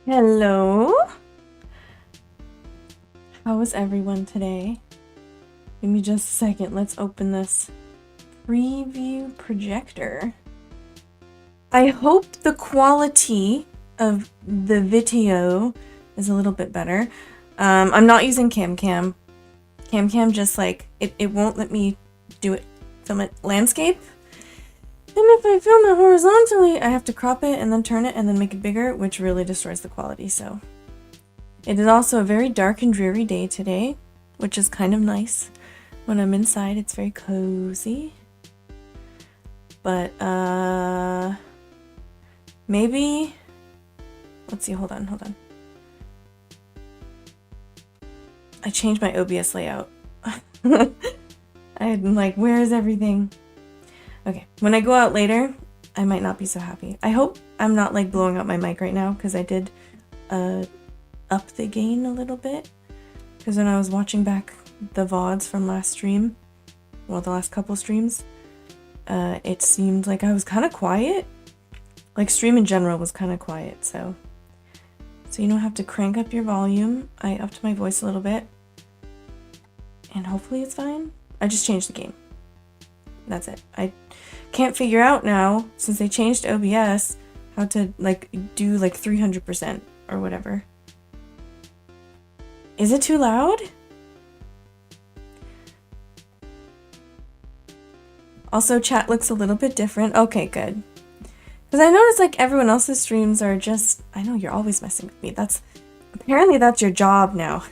Hello. How is everyone today? Give me just a second. Let's open this preview projector. I hope the quality of the video is a little bit better. I'm not using CamCam. CamCam just like, it won't let me film it landscape. And if I film it horizontally, I have to crop it and then turn it and then make it bigger, which really destroys the quality, so. It is also a very dark and dreary day today, which is kind of nice. When I'm inside, it's very cozy. But, maybe... Let's see, hold on. I changed my OBS layout. I'm like, where is everything? Okay, when I go out later, I might not be so happy. I hope I'm not like blowing out my mic right now, because I did up the gain a little bit. Because when I was watching back the VODs from last stream, well, the last couple streams, it seemed like I was kind of quiet. Like, stream in general was kind of quiet, so you don't have to crank up your volume. I upped my voice a little bit. And hopefully it's fine. I just changed the game. That's it. I can't figure out now, since they changed OBS, how to like do like 300% or whatever. Is it too loud? Also, chat looks a little bit different. Okay, good. Because I noticed like everyone else's streams are just... I know, you're always messing with me. Apparently that's your job now.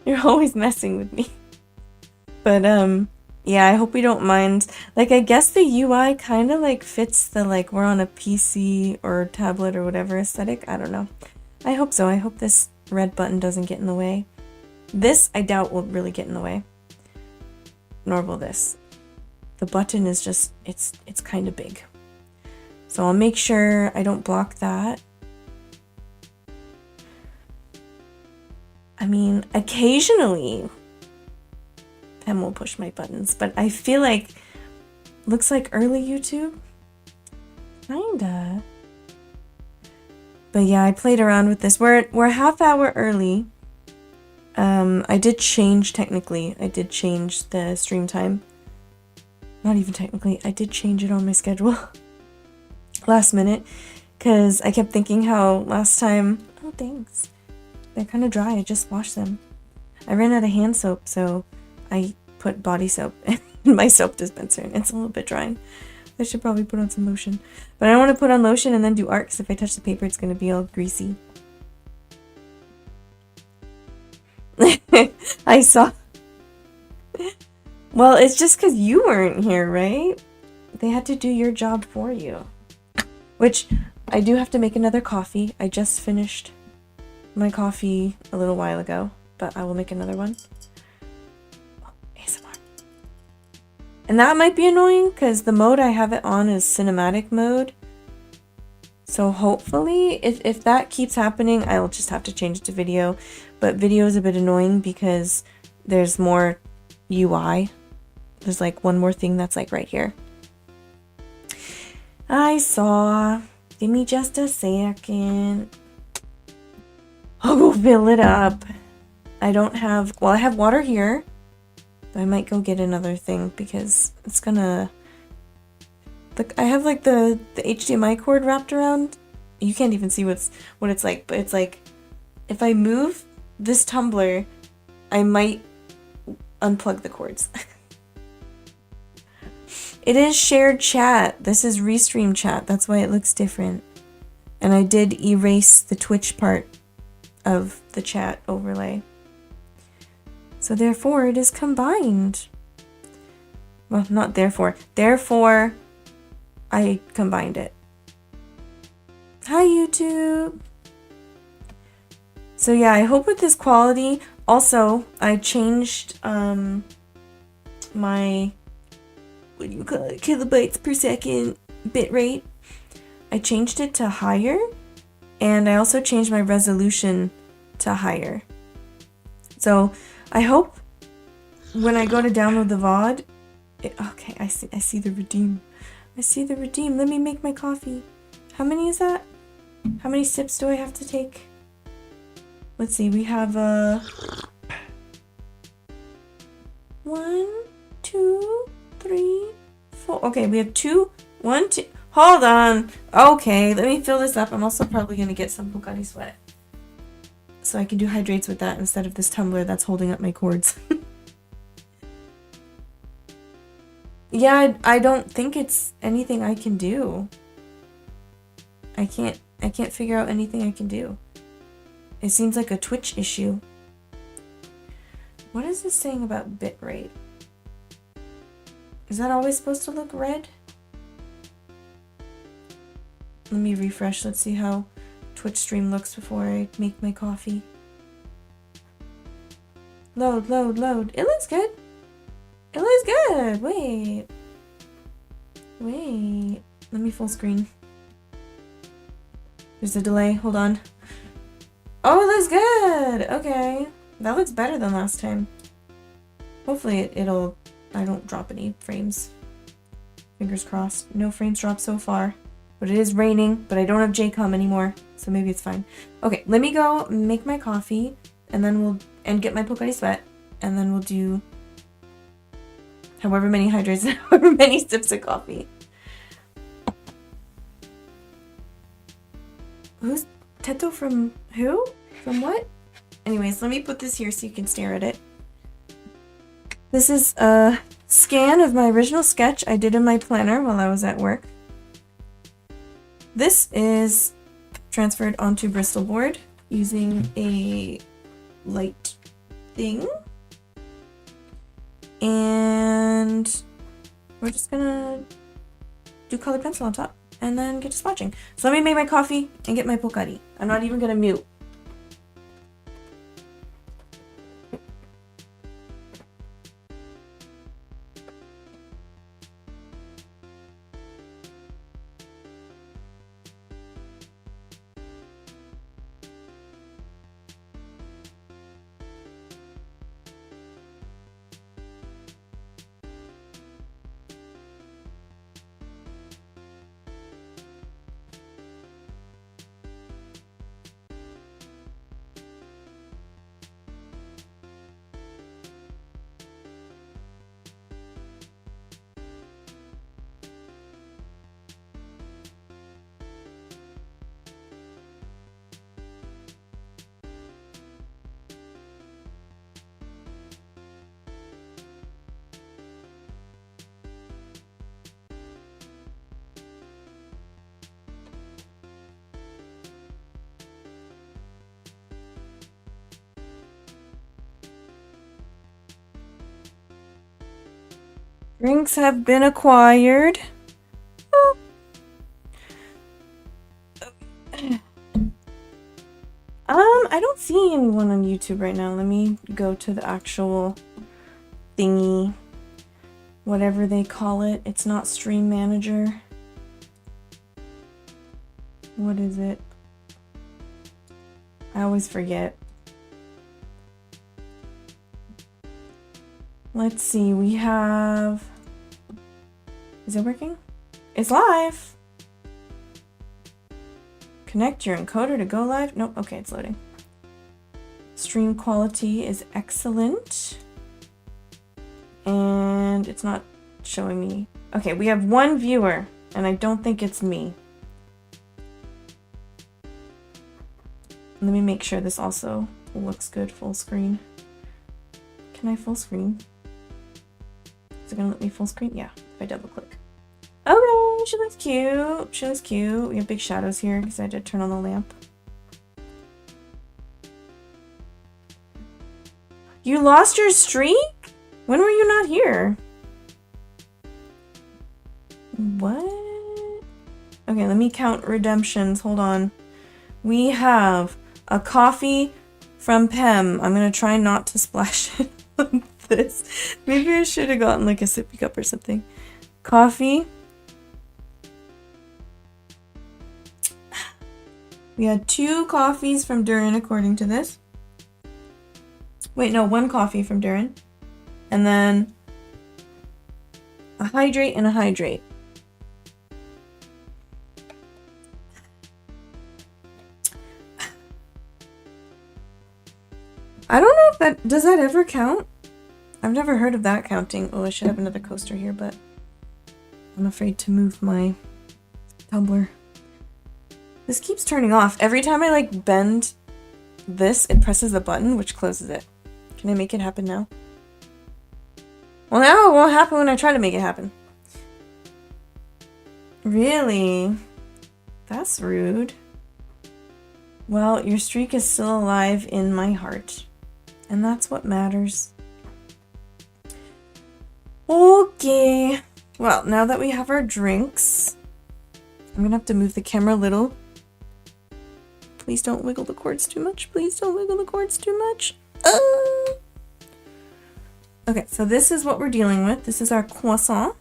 You're always messing with me. But, yeah, I hope we don't mind. Like, I guess the UI kind of, like, fits the, like, we're on a PC or tablet or whatever aesthetic. I don't know. I hope so. I hope this red button doesn't get in the way. This, I doubt, will really get in the way. Nor will this. The button is just, it's kind of big. So I'll make sure I don't block that. I mean, occasionally... Pem will push my buttons, but I feel like looks like early YouTube. Kinda. But yeah, I played around with this. We're a half hour early. I did change technically. I did change the stream time. Not even technically. I did change it on my schedule. Last minute. Because I kept thinking how last time... Oh, thanks. They're kind of dry. I just washed them. I ran out of hand soap, so... I put body soap in my soap dispenser and it's a little bit drying. I should probably put on some lotion. But I don't want to put on lotion and then do art because if I touch the paper it's going to be all greasy. I saw... Well, it's just because you weren't here, right? They had to do your job for you. Which, I do have to make another coffee. I just finished my coffee a little while ago, but I will make another one. And that might be annoying because the mode I have it on is cinematic mode. So hopefully, if that keeps happening, I'll just have to change it to video. But video is a bit annoying because there's more UI. There's like one more thing that's like right here. I saw. Give me just a second. I'll go fill it up. I don't have... Well, I have water here. I might go get another thing because it's gonna... Like, I have like the HDMI cord wrapped around. You can't even see what it's like, but it's like if I move this tumbler, I might unplug the cords. It is shared chat. This is restream chat. That's why it looks different. And I did erase the Twitch part of the chat overlay. So therefore, it is combined. Well, not therefore. Therefore, I combined it. Hi, YouTube! So yeah, I hope with this quality... Also, I changed my... What do you call it? Kilobytes per second bitrate. I changed it to higher. And I also changed my resolution to higher. So... I hope when I go to download the VOD... Okay, I see the redeem. I see the redeem. Let me make my coffee. How many is that? How many sips do I have to take? Let's see, we have 1, 2, 3, 4. Okay, we have 2, 1, 2. Hold on. Okay, let me fill this up. I'm also probably gonna get some Pocari Sweat, so I can do hydrates with that instead of this tumbler that's holding up my cords. Yeah, I don't think it's anything I can do. I can't figure out anything I can do. It seems like a Twitch issue. What is this saying about bitrate? Is that always supposed to look red? Let me refresh. Let's see how Twitch stream looks before I make my coffee. Load, load, load. It looks good. It looks good. Wait. Wait. Let me full screen. There's a delay. Hold on. Oh, it looks good. Okay. That looks better than last time. Hopefully it'll... I don't drop any frames. Fingers crossed. No frames dropped so far. But it is raining, but I don't have JCOM anymore, so maybe it's fine. Okay, let me go make my coffee, and then and get my Pocari Sweat, and then we'll do however many hydrates and however many sips of coffee. Who's Teto from who? From what? Anyways, let me put this here so you can stare at it. This is a scan of my original sketch I did in my planner while I was at work. This is transferred onto Bristol board using a light thing. And we're just gonna do colored pencil on top and then get to swatching. So let me make my coffee and get my Pocari. I'm not even gonna mute. Drinks have been acquired. Oh. I don't see anyone on YouTube right now. Let me go to the actual thingy. Whatever they call it. It's not Stream Manager. What is it? I always forget. Let's see, we have... Is it working? It's live! Connect your encoder to go live? Nope, okay, it's loading. Stream quality is excellent. And it's not showing me. Okay, we have one viewer, and I don't think it's me. Let me make sure this also looks good full screen. Can I full screen? Is it gonna let me full screen? Yeah, if I double click. Okay, she looks cute. She looks cute. We have big shadows here because I had to turn on the lamp. You lost your streak? When were you not here? What? Okay, let me count redemptions. Hold on. We have a coffee from Pem. I'm gonna try not to splash it on this. Maybe I should have gotten like a sippy cup or something. Coffee. We had 2 coffees from Durin according to this. Wait, no, 1 coffee from Durin. And then a hydrate and a hydrate. I don't know if that, does that ever count? I've never heard of that counting. Oh, I should have another coaster here, but I'm afraid to move my tumbler. This keeps turning off. Every time I like bend this, it presses the button, which closes it. Can I make it happen now? Well, now it won't happen when I try to make it happen. Really? That's rude. Well, your streak is still alive in my heart. And that's what matters. Okay. Well, now that we have our drinks, I'm gonna have to move the camera a little. Please don't wiggle the cords too much. Please don't wiggle the cords too much. Okay, so this is what we're dealing with. This is our croissant.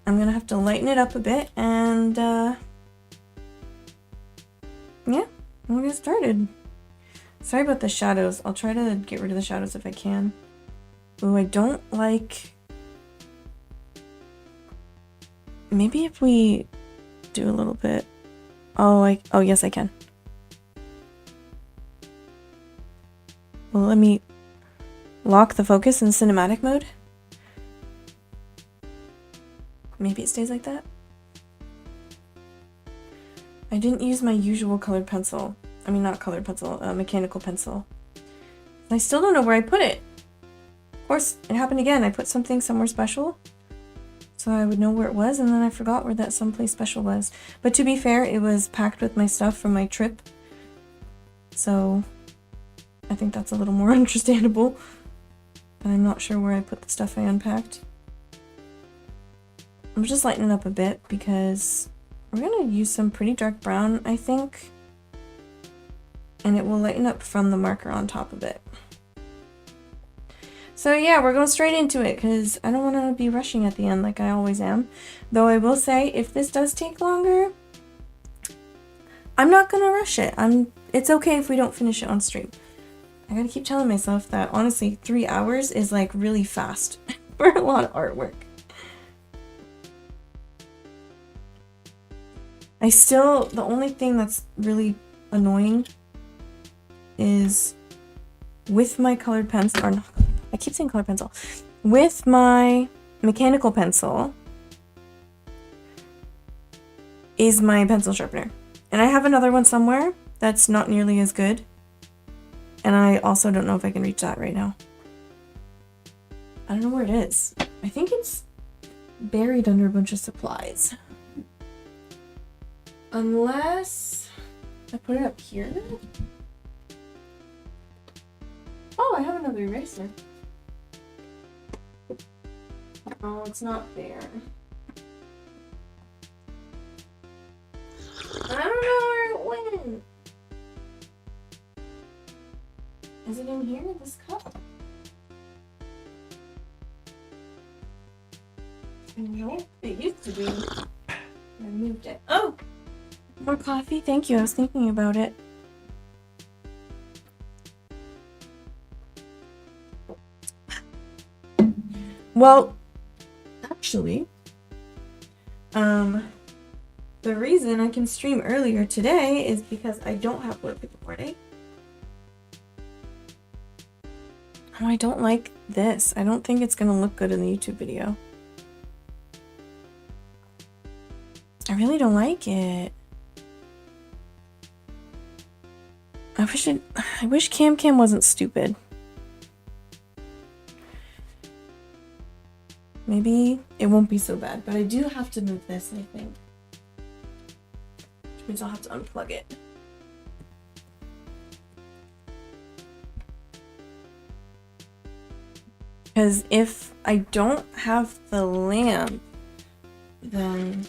I'm gonna have to lighten it up a bit and yeah, we'll get started. Sorry about the shadows. I'll try to get rid of the shadows if I can. Ooh, I don't like... Maybe if we do a little bit... Oh, yes, I can. Well, let me lock the focus in cinematic mode. Maybe it stays like that. I didn't use my usual colored pencil. I mean, not colored pencil, mechanical pencil. I still don't know where I put it. Of course, it happened again. I put something somewhere special, so I would know where it was, and then I forgot where that someplace special was. But to be fair, it was packed with my stuff from my trip, so I think that's a little more understandable. But I'm not sure where I put the stuff I unpacked. I'm just lightening up a bit because we're gonna use some pretty dark brown, I think. And it will lighten up from the marker on top of it. So yeah, we're going straight into it because I don't want to be rushing at the end like I always am. Though I will say, if this does take longer, I'm not going to rush it. It's okay if we don't finish it on stream. I gotta keep telling myself that honestly 3 hours is like really fast for a lot of artwork. The only thing that's really annoying is with my colored pencil, or not, I keep saying colored pencil, with my mechanical pencil is my pencil sharpener. And I have another one somewhere that's not nearly as good. And I also don't know if I can reach that right now. I don't know where it is. I think it's buried under a bunch of supplies. Unless I put it up here. Oh, I have another eraser. Oh, it's not there. I don't know where it went. Is it in here, this cup? Nope, it used to be. I moved it. Oh! More coffee? Thank you, I was thinking about it. Well, actually, the reason I can stream earlier today is because I don't have work in the morning. Oh, I don't like this. I don't think it's gonna look good in the YouTube video. I really don't like it. I wish Cam wasn't stupid. Maybe it won't be so bad, but I do have to move this, I think. Which means I'll have to unplug it. Because if I don't have the lamp, then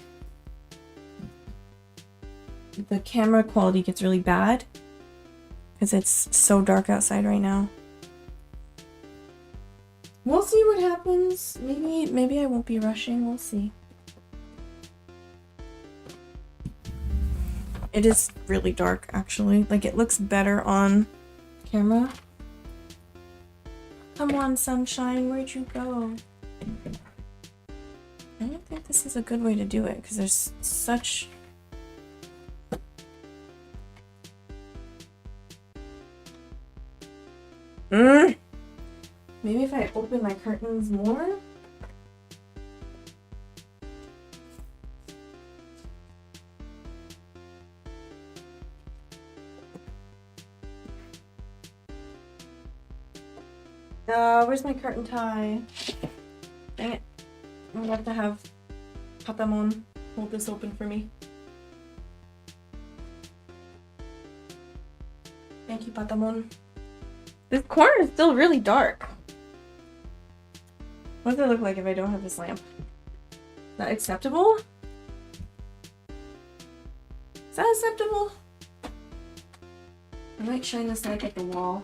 the camera quality gets really bad. Because it's so dark outside right now. We'll see what happens. Maybe I won't be rushing. We'll see. It is really dark, actually. Like, it looks better on camera. Come on, sunshine. Where'd you go? I don't think this is a good way to do it, because there's such... Maybe if I open my curtains more? Where's my curtain tie? Dang it. I'm gonna have to have Patamon hold this open for me. Thank you, Patamon. This corner is still really dark. What does it look like if I don't have this lamp? Is that acceptable? Is that acceptable? I might shine this light at the wall.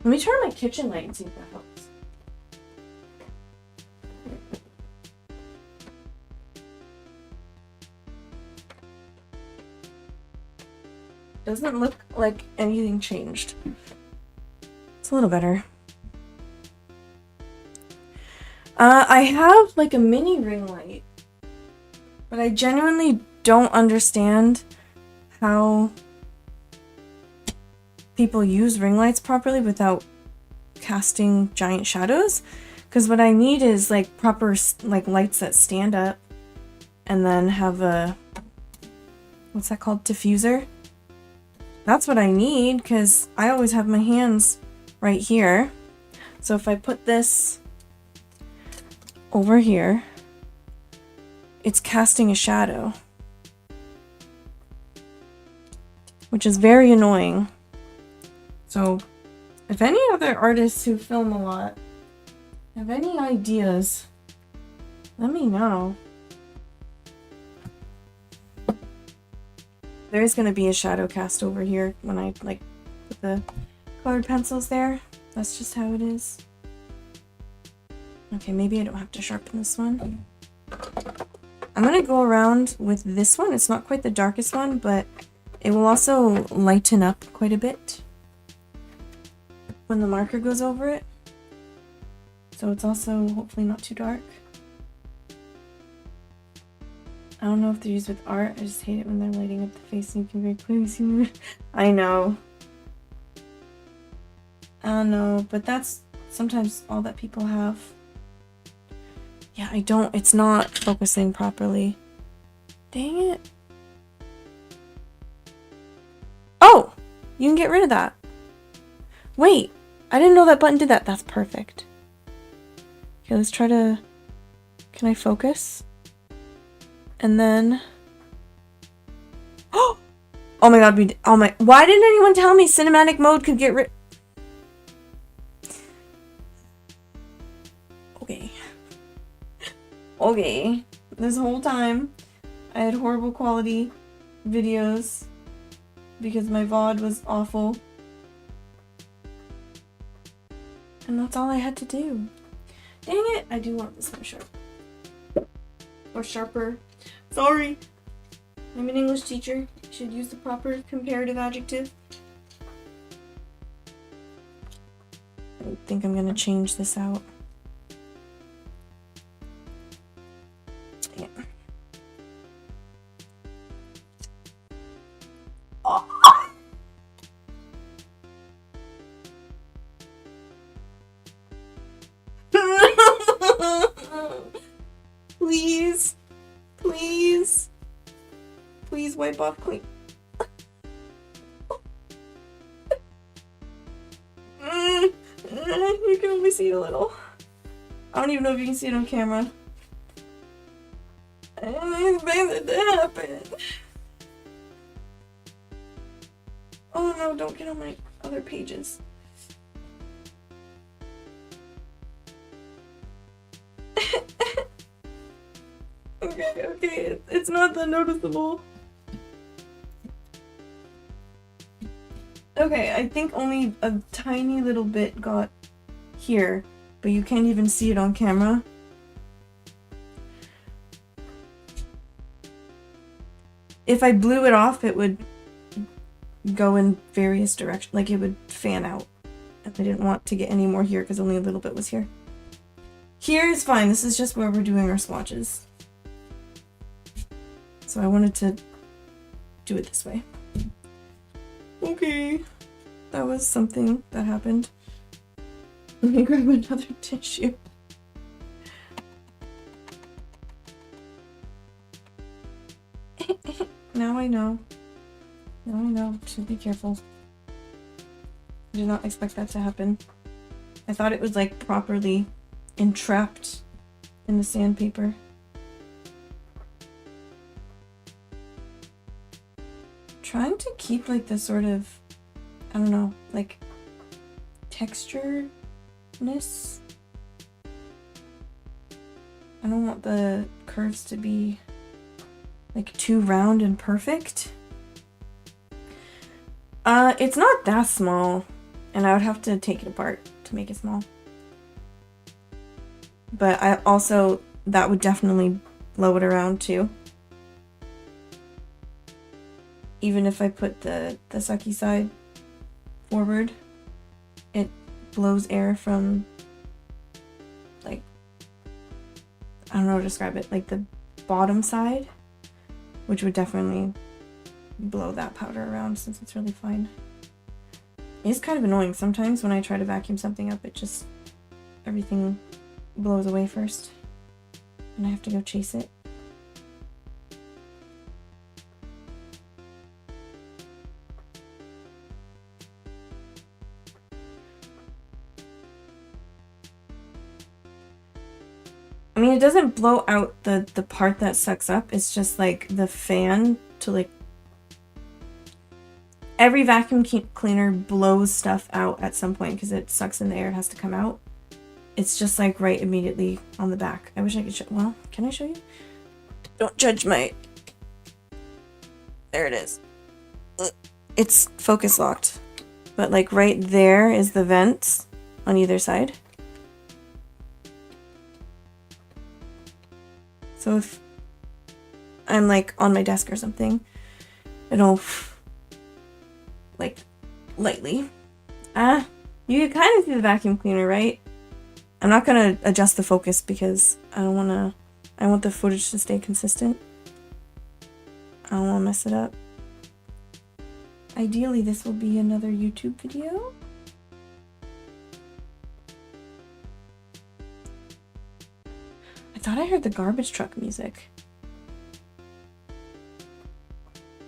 Let me turn on my kitchen light and see if that helps. Doesn't look like anything changed. It's a little better. I have like a mini ring light, but I genuinely don't understand how people use ring lights properly without casting giant shadows, because what I need is like proper like lights that stand up and then have a, what's that called, diffuser. That's what I need, because I always have my hands right here. So if I put this over here, it's casting a shadow, which is very annoying. So, if any other artists who film a lot have any ideas, let me know. There's gonna be a shadow cast over here when I like put the colored pencils there. That's just how it is. Okay, maybe I don't have to sharpen this one. I'm gonna go around with this one. It's not quite the darkest one, but it will also lighten up quite a bit when the marker goes over it. So it's also hopefully not too dark. I don't know if they're used with art. I just hate it when they're lighting up the face and you can very clearly see them. I know. I know, but that's sometimes all that people have. Yeah, it's not focusing properly. Dang it. Oh! You can get rid of that. Wait, I didn't know that button did that. That's perfect. Okay, let's try to... Can I focus? And then... Oh my god, why didn't anyone tell me cinematic mode could get rid... Okay. Okay. This whole time, I had horrible quality videos because my VOD was awful. And that's all I had to do. Dang it! I do want this one sharp. Or sharper. Sorry! I'm an English teacher. I should use the proper comparative adjective. I think I'm gonna change this out. Yeah. Oh. Please. Please. Please wipe off clean. You can only see it a little. I don't even know if you can see it on camera. I didn't expect it to happen. Oh no, don't get on my other pages. Okay, it's not that noticeable. Okay, I think only a tiny little bit got here, but you can't even see it on camera. If I blew it off, it would go in various directions, like it would fan out. And I didn't want to get any more here because only a little bit was here. Here is fine, this is just where we're doing our swatches. So I wanted to do it this way. Okay. That was something that happened. Let me grab another tissue. Now I know. Now I know. Should be careful. I did not expect that to happen. I thought it was like properly entrapped in the sandpaper. Trying to keep like the sort of, I don't know, like textureness. I don't want the curves to be like too round and perfect. It's not that small, and I would have to take it apart to make it small. But I also, that would definitely blow it around too. Even if I put the sucky side forward, it blows air from, like, I don't know how to describe it, like the bottom side, which would definitely blow that powder around since it's really fine. It's kind of annoying sometimes when I try to vacuum something up, it just, everything blows away first, and I have to go chase it. I mean, it doesn't blow out the part that sucks up. It's just like the fan to like... Every vacuum cleaner blows stuff out at some point because it sucks in the air. It has to come out. It's just like right immediately on the back. I wish I could show... Well, can I show you? Don't judge my... There it is. It's focus locked. But like right there is the vents on either side. So if I'm like on my desk or something, it'll like lightly. You can kind of see the vacuum cleaner, right? I'm not gonna adjust the focus because I want the footage to stay consistent. I don't wanna mess it up. Ideally, this will be another YouTube video. I thought I heard the garbage truck music.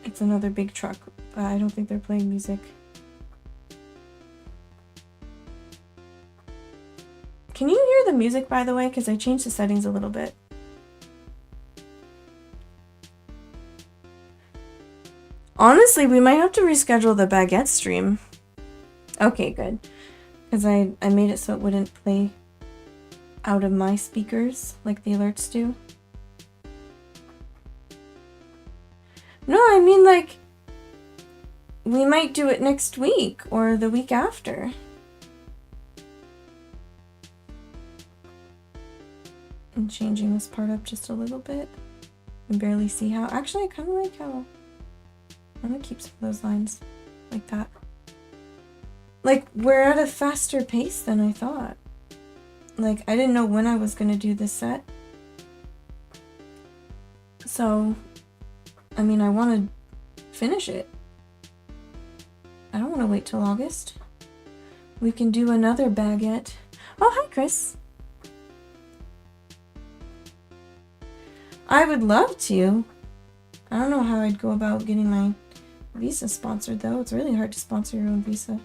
It's another big truck, but I don't think they're playing music. Can you hear the music, by the way? Because I changed the settings a little bit. Honestly, we might have to reschedule the baguette stream. Okay, good. Because I made it so it wouldn't play out of my speakers like the alerts do. No, I mean like we might do it next week or the week after. I'm changing this part up just a little bit. I can barely see how. Actually, I kind of like how I'm gonna keep some of those lines like that. Like we're at a faster pace than I thought. Like, I didn't know when I was gonna do this set. So, I mean, I want to finish it. I don't want to wait till August. We can do another baguette. Oh, hi, Chris. I would love to. I don't know how I'd go about getting my visa sponsored, though. It's really hard to sponsor your own visa.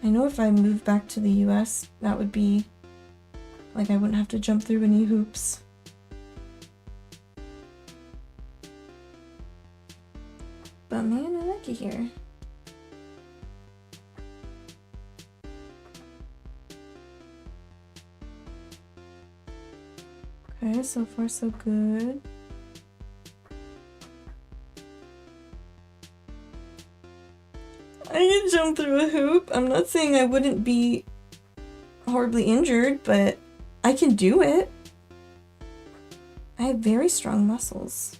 I know if I moved back to the US, that would be, like, I wouldn't have to jump through any hoops. But man, I like it here. Okay, so far so good. I can jump through a hoop. I'm not saying I wouldn't be horribly injured, but I can do it. I have very strong muscles.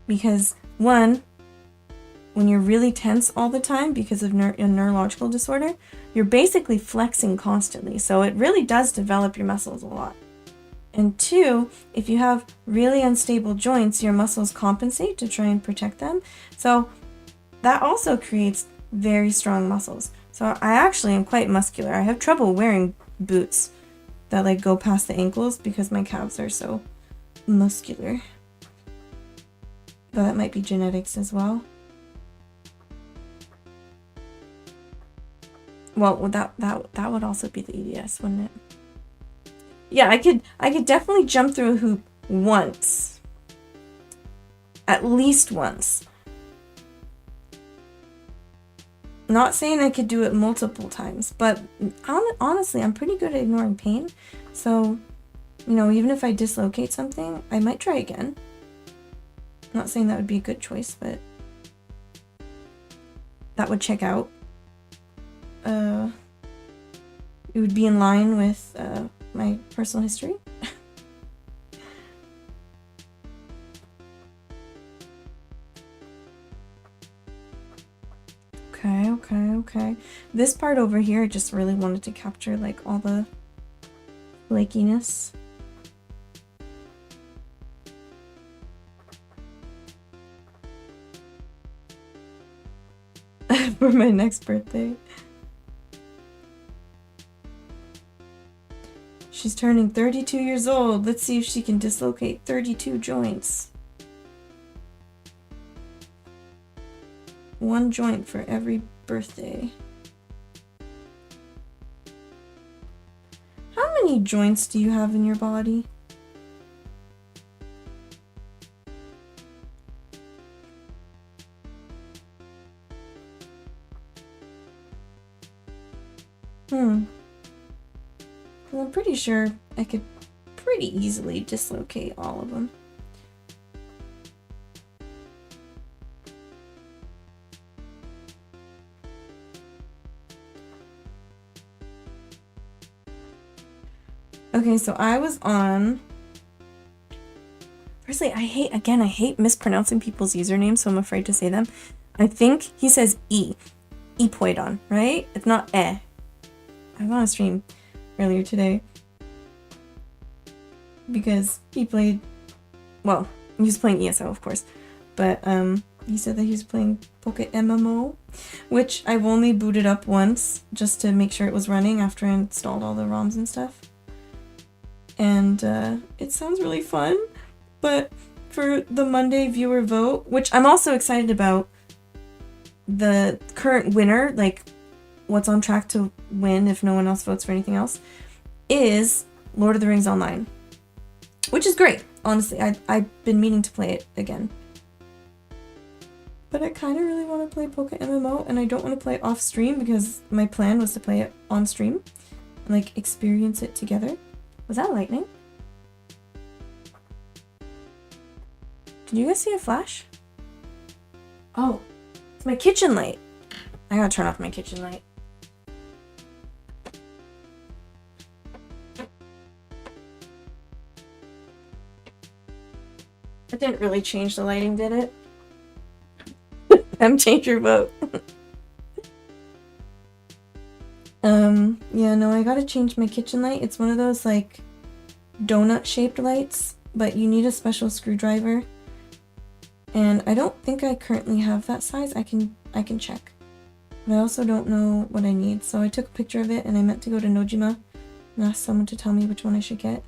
Because, one, when you're really tense all the time because of a neurological disorder, you're basically flexing constantly. So it really does develop your muscles a lot. And 2, if you have really unstable joints, your muscles compensate to try and protect them. So that also creates very strong muscles. So I actually am quite muscular. I have trouble wearing boots that like go past the ankles because my calves are so muscular. But that might be genetics as well. Well, that would also be the EDS, wouldn't it? Yeah, I could definitely jump through a hoop once. At least once. Not saying I could do it multiple times, but honestly, I'm pretty good at ignoring pain. So, you know, even if I dislocate something, I might try again. Not saying that would be a good choice, but that would check out. It would be in line with my personal history. Okay. This part over here, I just really wanted to capture like all the flakiness. For my next birthday. She's turning 32 years old. Let's see if she can dislocate 32 joints. 1 joint for every birthday. How many joints do you have in your body? Well, I'm pretty sure I could pretty easily dislocate all of them. Okay, so I was on... Firstly, I hate mispronouncing people's usernames, so I'm afraid to say them. I think he says E. Epoidon, right? It's not eh. I was on a stream earlier today because he played... Well, he was playing ESO, of course. But he said that he was playing Pocket MMO, which I've only booted up once just to make sure it was running after I installed all the ROMs and stuff. And it sounds really fun, but for the Monday viewer vote, which I'm also excited about, the current winner, like what's on track to win if no one else votes for anything else, is Lord of the Rings Online, which is great. Honestly, I've been meaning to play it again. But I kind of really want to play Pocket MMO, and I don't want to play it off stream because my plan was to play it on stream and like experience it together. Was that lightning? Did you guys see a flash? Oh, it's my kitchen light. I gotta turn off my kitchen light. That didn't really change the lighting, did it? Change your vote. Yeah, no, I gotta change my kitchen light. It's one of those like donut-shaped lights, but you need a special screwdriver. And I don't think I currently have that size. I can check. But I also don't know what I need. So I took a picture of it and I meant to go to Nojima and ask someone to tell me which one I should get.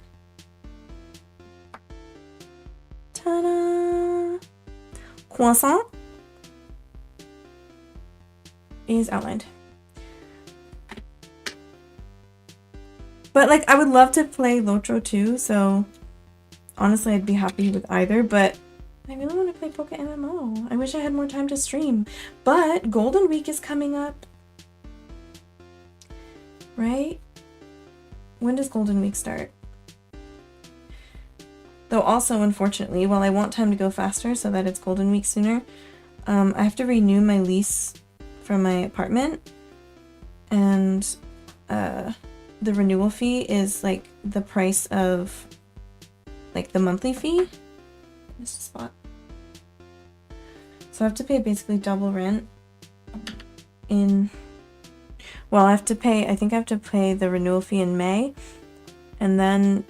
Ta-da! Croissant is outlined. But like, I would love to play Lotro too, so honestly I'd be happy with either, but I really want to play Pocket MMO. I wish I had more time to stream. But Golden Week is coming up. Right? When does Golden Week start? Though also, unfortunately, while I want time to go faster so that it's Golden Week sooner, I have to renew my lease for my apartment. And the renewal fee is like the price of like the monthly fee. This spot. So I have to pay basically double rent in, well, I think I have to pay the renewal fee in May, and then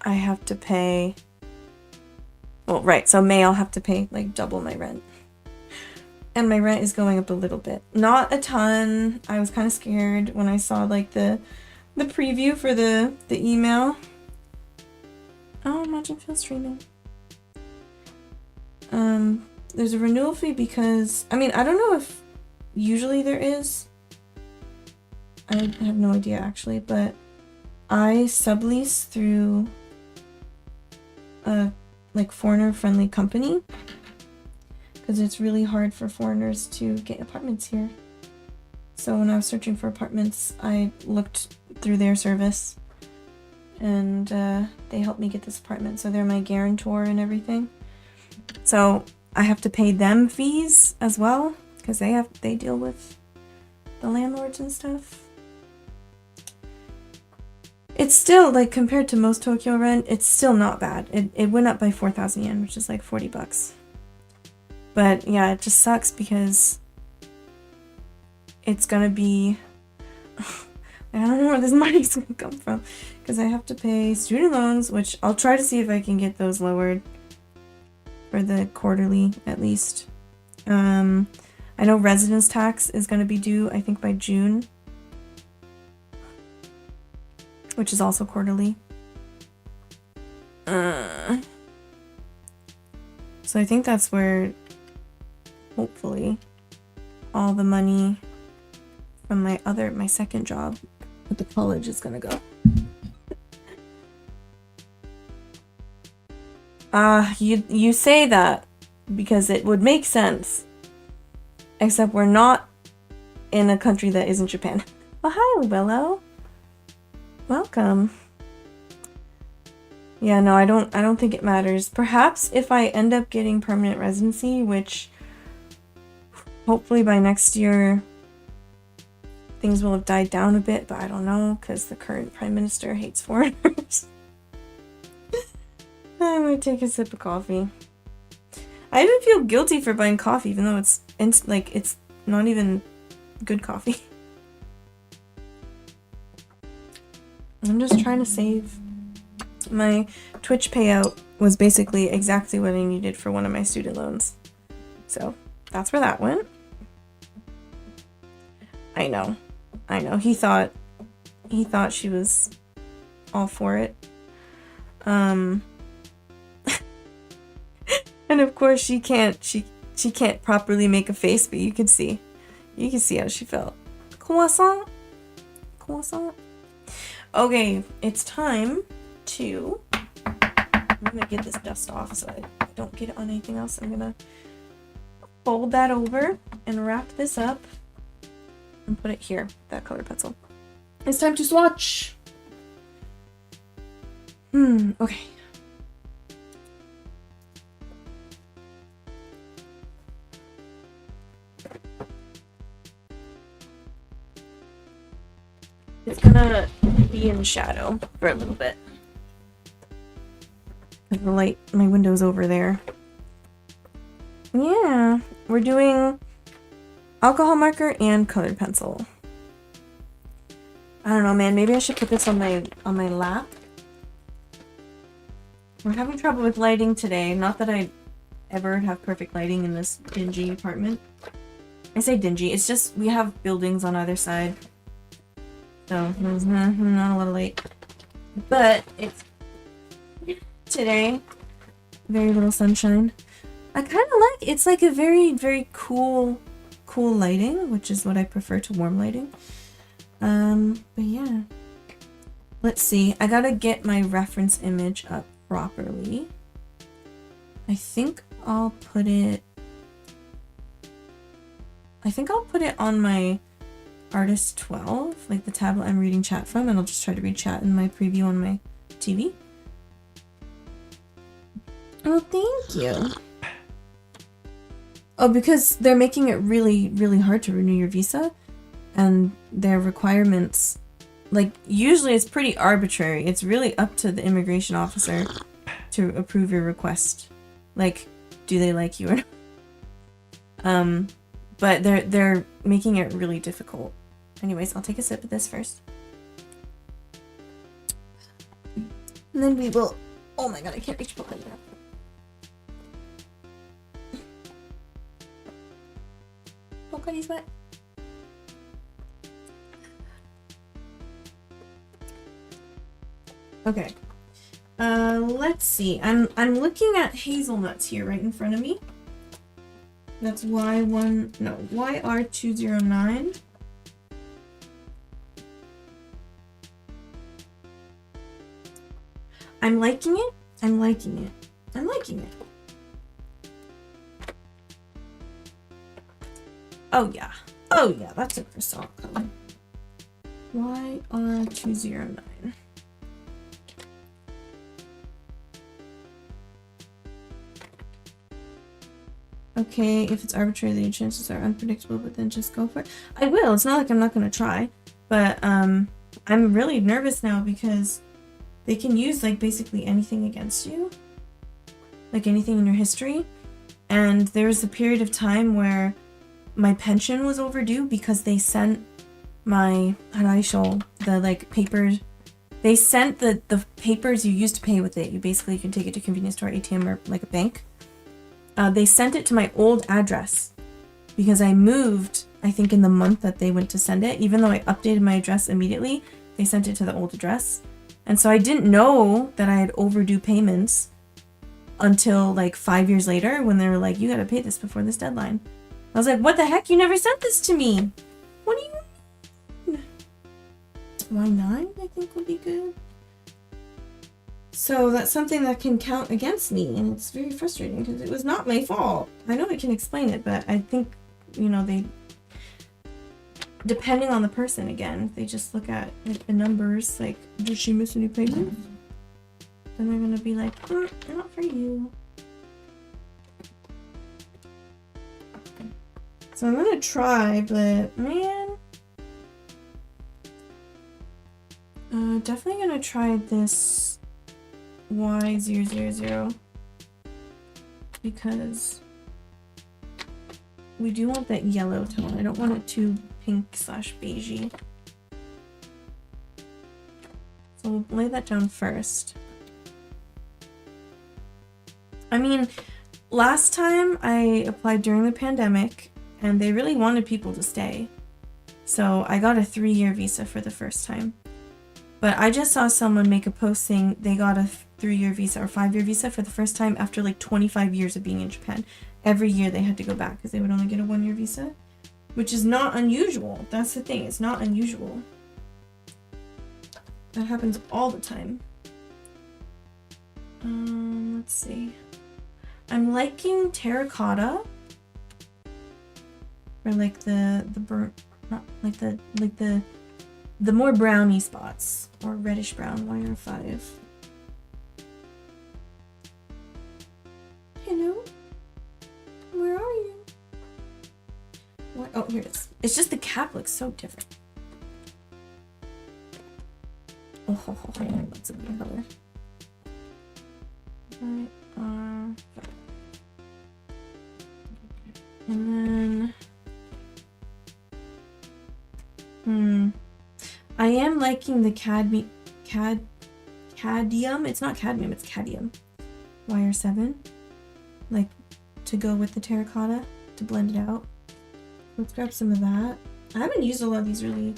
I have to pay, well, right, so May I'll have to pay like double my rent. And my rent is going up a little bit. Not a ton. I was kind of scared when I saw like the preview for the email. Oh, imagine Phil streaming. There's a renewal fee because, I mean, I don't know if usually there is. I have no idea actually, but I sublease through a like foreigner friendly company because it's really hard for foreigners to get apartments here. So when I was searching for apartments, I looked through their service and they helped me get this apartment. So they're my guarantor and everything. So I have to pay them fees as well because they deal with the landlords and stuff. It's still, like, compared to most Tokyo rent, it's still not bad. It went up by 4,000 yen, which is like 40 bucks. But yeah, it just sucks because it's gonna be, I don't know where this money's gonna come from because I have to pay student loans, which I'll try to see if I can get those lowered for the quarterly at least. I know residence tax is gonna be due, I think, by June, which is also quarterly. So I think that's where, hopefully, all the money from my second job at the college is gonna go. You say that because it would make sense. Except we're not in a country that isn't Japan. Oh, hi, Willow. Welcome. Yeah, no, I don't think it matters. Perhaps if I end up getting permanent residency, which hopefully by next year things will have died down a bit, but I don't know because the current prime minister hates foreigners. I might take a sip of coffee. I even feel guilty for buying coffee, even though it's not even good coffee. I'm just trying to save. My Twitch payout was basically exactly what I needed for one of my student loans. So that's where that went. I know. He thought she was all for it. And of course she can't properly make a face, but you can see how she felt. Croissant. Okay, it's time to, I'm gonna get this dust off so I don't get it on anything else. I'm gonna fold that over and wrap this up and put it here, that colored pencil. It's time to swatch. Okay. It's gonna be in shadow for a little bit. The light, my window's over there. Yeah, we're doing alcohol marker and colored pencil. I don't know, man. Maybe I should put this on my lap. We're having trouble with lighting today. Not that I ever have perfect lighting in this dingy apartment. I say dingy. It's just we have buildings on either side. So there's not a lot of light. But it's today. Very little sunshine. I kind of like, it's like a very, very cool lighting, which is what I prefer to warm lighting. But yeah. Let's see. I gotta get my reference image up properly. I think I'll put it on my Artist 12, like the tablet I'm reading chat from, and I'll just try to read chat in my preview on my TV. Oh, thank you. Oh, because they're making it really, really hard to renew your visa, and their requirements, like, usually it's pretty arbitrary. It's really up to the immigration officer to approve your request. Like, do they like you or not? But they're making it really difficult. Anyways, I'll take a sip of this first. And then we will... Oh my god, I can't reach behind that. Oh god, he's wet. Okay. Let's see. I'm looking at hazelnuts here right in front of me. That's YR209. I'm liking it. I'm liking it. I'm liking it. Oh yeah. Oh yeah, that's a croissant color. YR209. Okay, if it's arbitrary, the chances are unpredictable, but then just go for it. I will. It's not like I'm not going to try. But I'm really nervous now because they can use like basically anything against you. Like anything in your history. And there was a period of time where my pension was overdue because they sent my Haraisho, the like papers. They sent the papers you used to pay with it. You basically can take it to convenience store, ATM, or like a bank. They sent it to my old address because I moved, I think, in the month that they went to send it. Even though I updated my address immediately, they sent it to the old address. And so I didn't know that I had overdue payments until like 5 years later when they were like, you gotta pay this before this deadline. I was like, what the heck? You never sent this to me. What do you mean? Y9, I think, would be good. So that's something that can count against me, and it's very frustrating because it was not my fault. I know I can explain it, but I think, you know, they, depending on the person again, they just look at like, the numbers, like, did she miss any payments? Then they're gonna be like, they're not for you. So I'm gonna try, but man, definitely gonna try this Y000 because we do want that yellow tone. I don't want it too pink / beigey. So we'll lay that down first. I mean, last time I applied during the pandemic and they really wanted people to stay. So I got a 3-year visa for the first time. But I just saw someone make a post saying they got a 3-year visa or 5-year visa for the first time after like 25 years of being in Japan. Every year they had to go back because they would only get a 1-year visa, which is not unusual. That's the thing, it's not unusual. That happens all the time. Let's see. I'm liking terracotta. Or like the burnt, not like the more browny spots, or reddish brown, YR5. Hello? Where are you? What? Oh, here it is. It's just the cap looks so different. Oh, that's a good color. YR5. And then... I am liking the cadmium. It's not cadmium, it's cadmium. YR7. Like, to go with the terracotta, to blend it out. Let's grab some of that. I haven't used a lot of these really,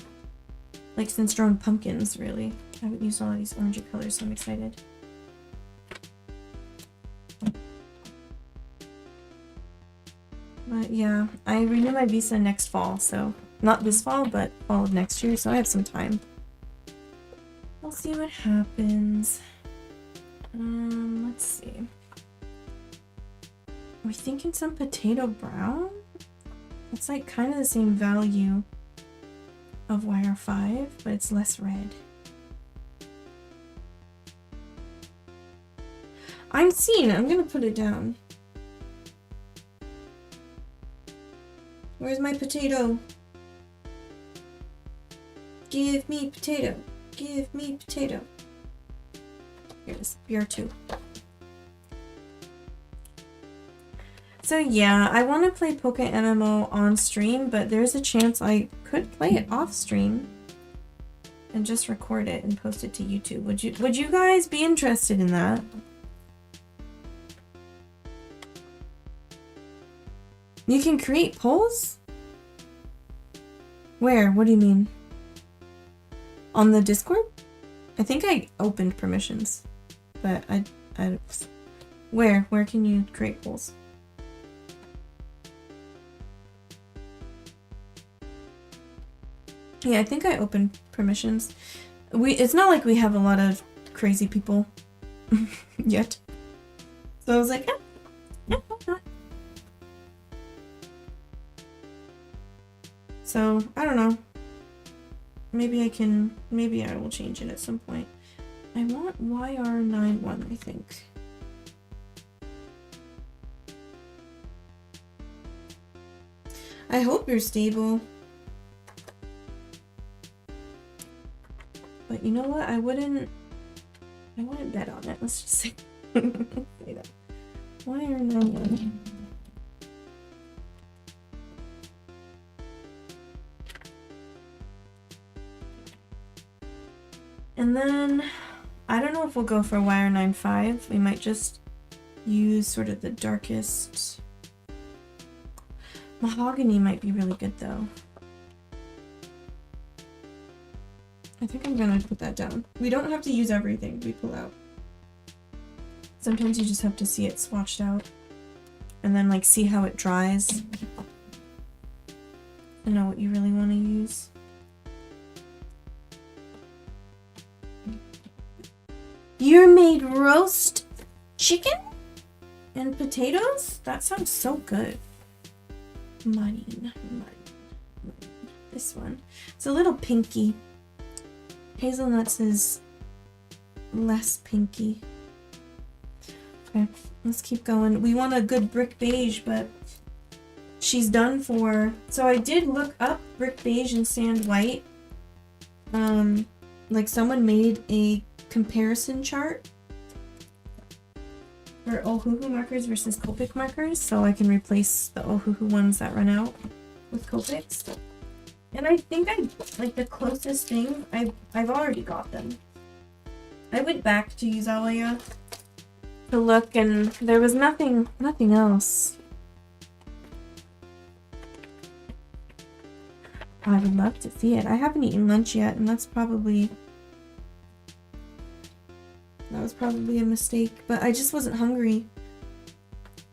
like since drawing pumpkins, really. I haven't used a lot of these orangey colors, so I'm excited. But yeah, I renew my visa next fall, so not this fall, but fall of next year, so I have some time. We'll see what happens. Let's see. Are we thinking some potato brown? It's like kind of the same value of YR5, but it's less red. I'm seeing it. I'm gonna put it down. Where's my potato? Give me potato. Give me potato. Here it is. BR2. So yeah, I want to play Poke MMO on stream, but there's a chance I could play it off stream and just record it and post it to YouTube. Would you guys be interested in that? You can create polls? Where? What do you mean? On the Discord? I think I opened permissions, but I where can you create polls? Yeah, I think I opened permissions. It's not like we have a lot of crazy people yet. So I was like, why not? So, I don't know. Maybe I will change it at some point. I want YR91, I think. I hope you're stable. But you know what? I wouldn't bet on it. Let's just say that. YR91. And then, I don't know if we'll go for YR95. We might just use sort of the darkest. Mahogany might be really good though. I think I'm gonna put that down. We don't have to use everything we pull out. Sometimes you just have to see it swatched out. And then like see how it dries. And know what you really want to use. You made roast chicken and potatoes? That sounds so good. Muddy. This one. It's a little pinky. Hazelnuts is less pinky. Okay, let's keep going. We want a good brick beige, but she's done for... So I did look up brick beige and sand white. Like someone made a comparison chart for Ohuhu markers versus Copic markers, so I can replace the Ohuhu ones that run out with Copics. And I think like the closest thing, I've already got them. I went back to Uzalaya to look, and there was nothing else. I would love to see it. I haven't eaten lunch yet, and that was probably a mistake, but I just wasn't hungry.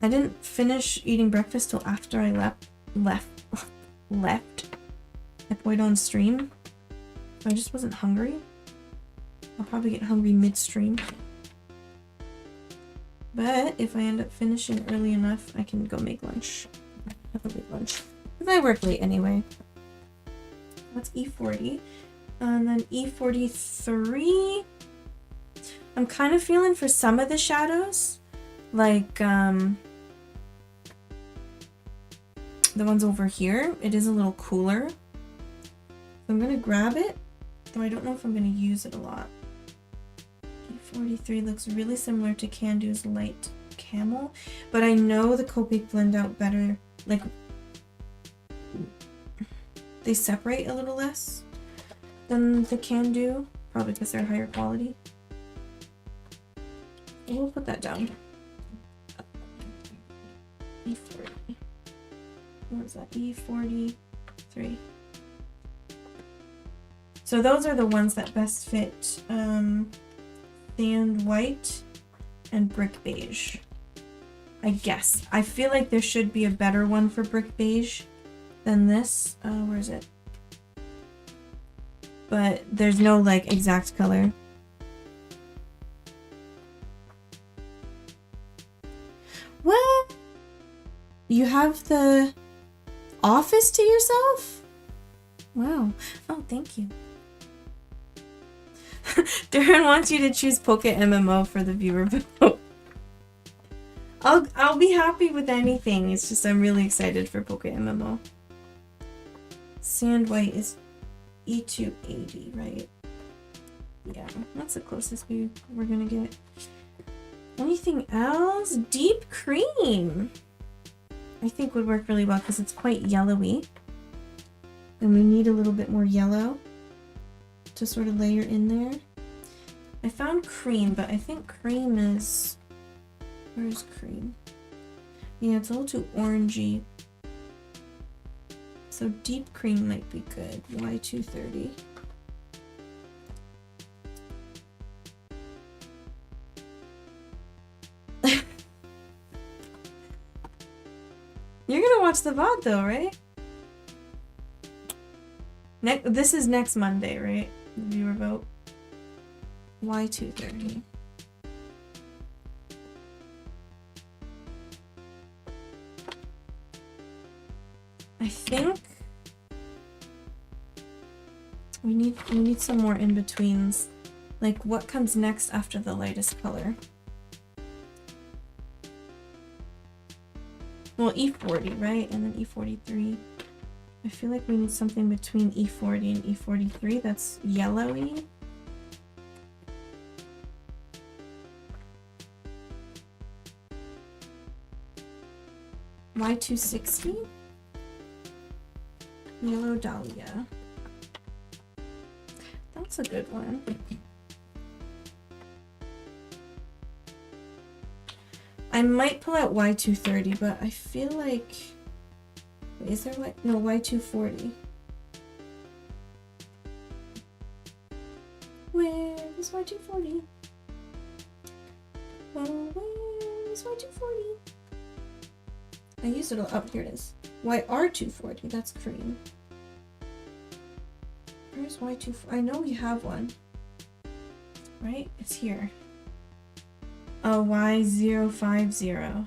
I didn't finish eating breakfast till after I left Epoid on stream, so I just wasn't hungry. I'll probably get hungry midstream. But if I end up finishing early enough, I can go make lunch. Have a big lunch. Because I work late anyway. That's E40. And then E43. I'm kind of feeling for some of the shadows. Like, the ones over here. It is a little cooler. So I'm going to grab it. Though I don't know if I'm going to use it a lot. E43 looks really similar to Candu's Light Camel. But I know the Copic blend out better. Like, they separate a little less than the Candu. Probably because they're higher quality. We'll put that down. E40. What was that? E43. So those are the ones that best fit sand white and brick beige. I guess. I feel like there should be a better one for brick beige than this. Where is it? But there's no like exact color. What? You have the office to yourself? Wow. Oh, thank you. Darren wants you to choose Pocket MMO for the viewer vote. I'll be happy with anything. It's just I'm really excited for Pocket MMO. Sand white is E280, right? Yeah, that's the closest we're gonna get. Anything else? Deep cream, I think would work really well because it's quite yellowy. And we need a little bit more yellow. to sort of layer in there. I found cream, but I think cream is... Where's cream? Yeah, it's a little too orangey. So deep cream might be good. Y230. You're gonna watch the VOD though, right? This is next Monday, right? Viewer vote. Y230. I think we need some more in-betweens. Like what comes next after the lightest color? Well, E40, right? And then E43. I feel like we need something between E40 and E43 that's yellowy. Y260? Yellow Dahlia. That's a good one. I might pull out Y230, but I feel like... Wait, is there no, Y240. Where is Y240? Oh, where is Y240? I used it all. Oh, here it is. YR240. That's cream. Where's Y240? I know we have one. Right? It's here. Oh, Y050.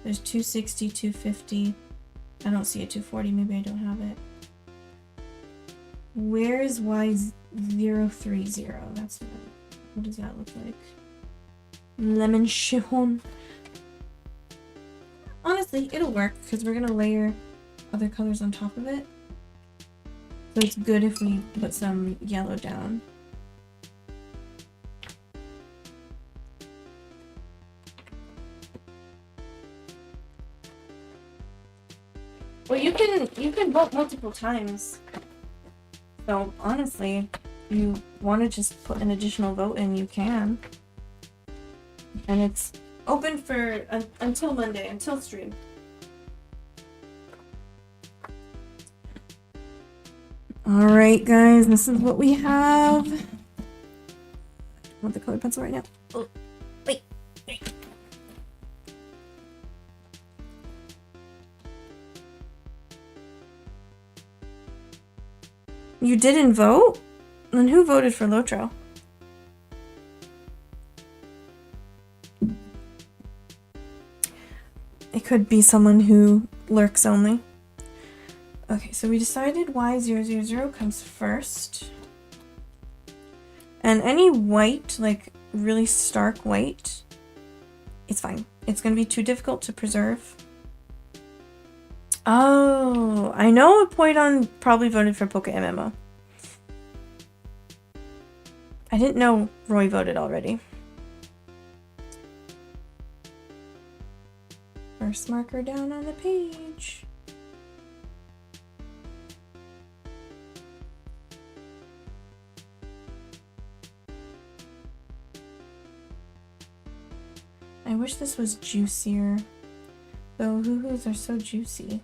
There's 260, 250. I don't see a 240. Maybe I don't have it. Where's Y030? That's not. What does that look like? Lemon chiffon. Honestly, it'll work because we're gonna layer other colors on top of it. So it's good if we put some yellow down. Well, you can vote multiple times. So honestly, if you want to just put an additional vote in, you can. And it's open for until Monday, until stream. All right, guys, this is what we have. I want the colored pencil right now. Oh, wait. You didn't vote? Then who voted for Lotro? It could be someone who lurks only. Okay, so we decided Y000 comes first. And any white, like really stark white, it's fine. It's going to be too difficult to preserve. Oh, I know Poidon probably voted for Poke MMO. I didn't know Roy voted already. First marker down on the page. I wish this was juicier. Though hoo-hoos are so juicy.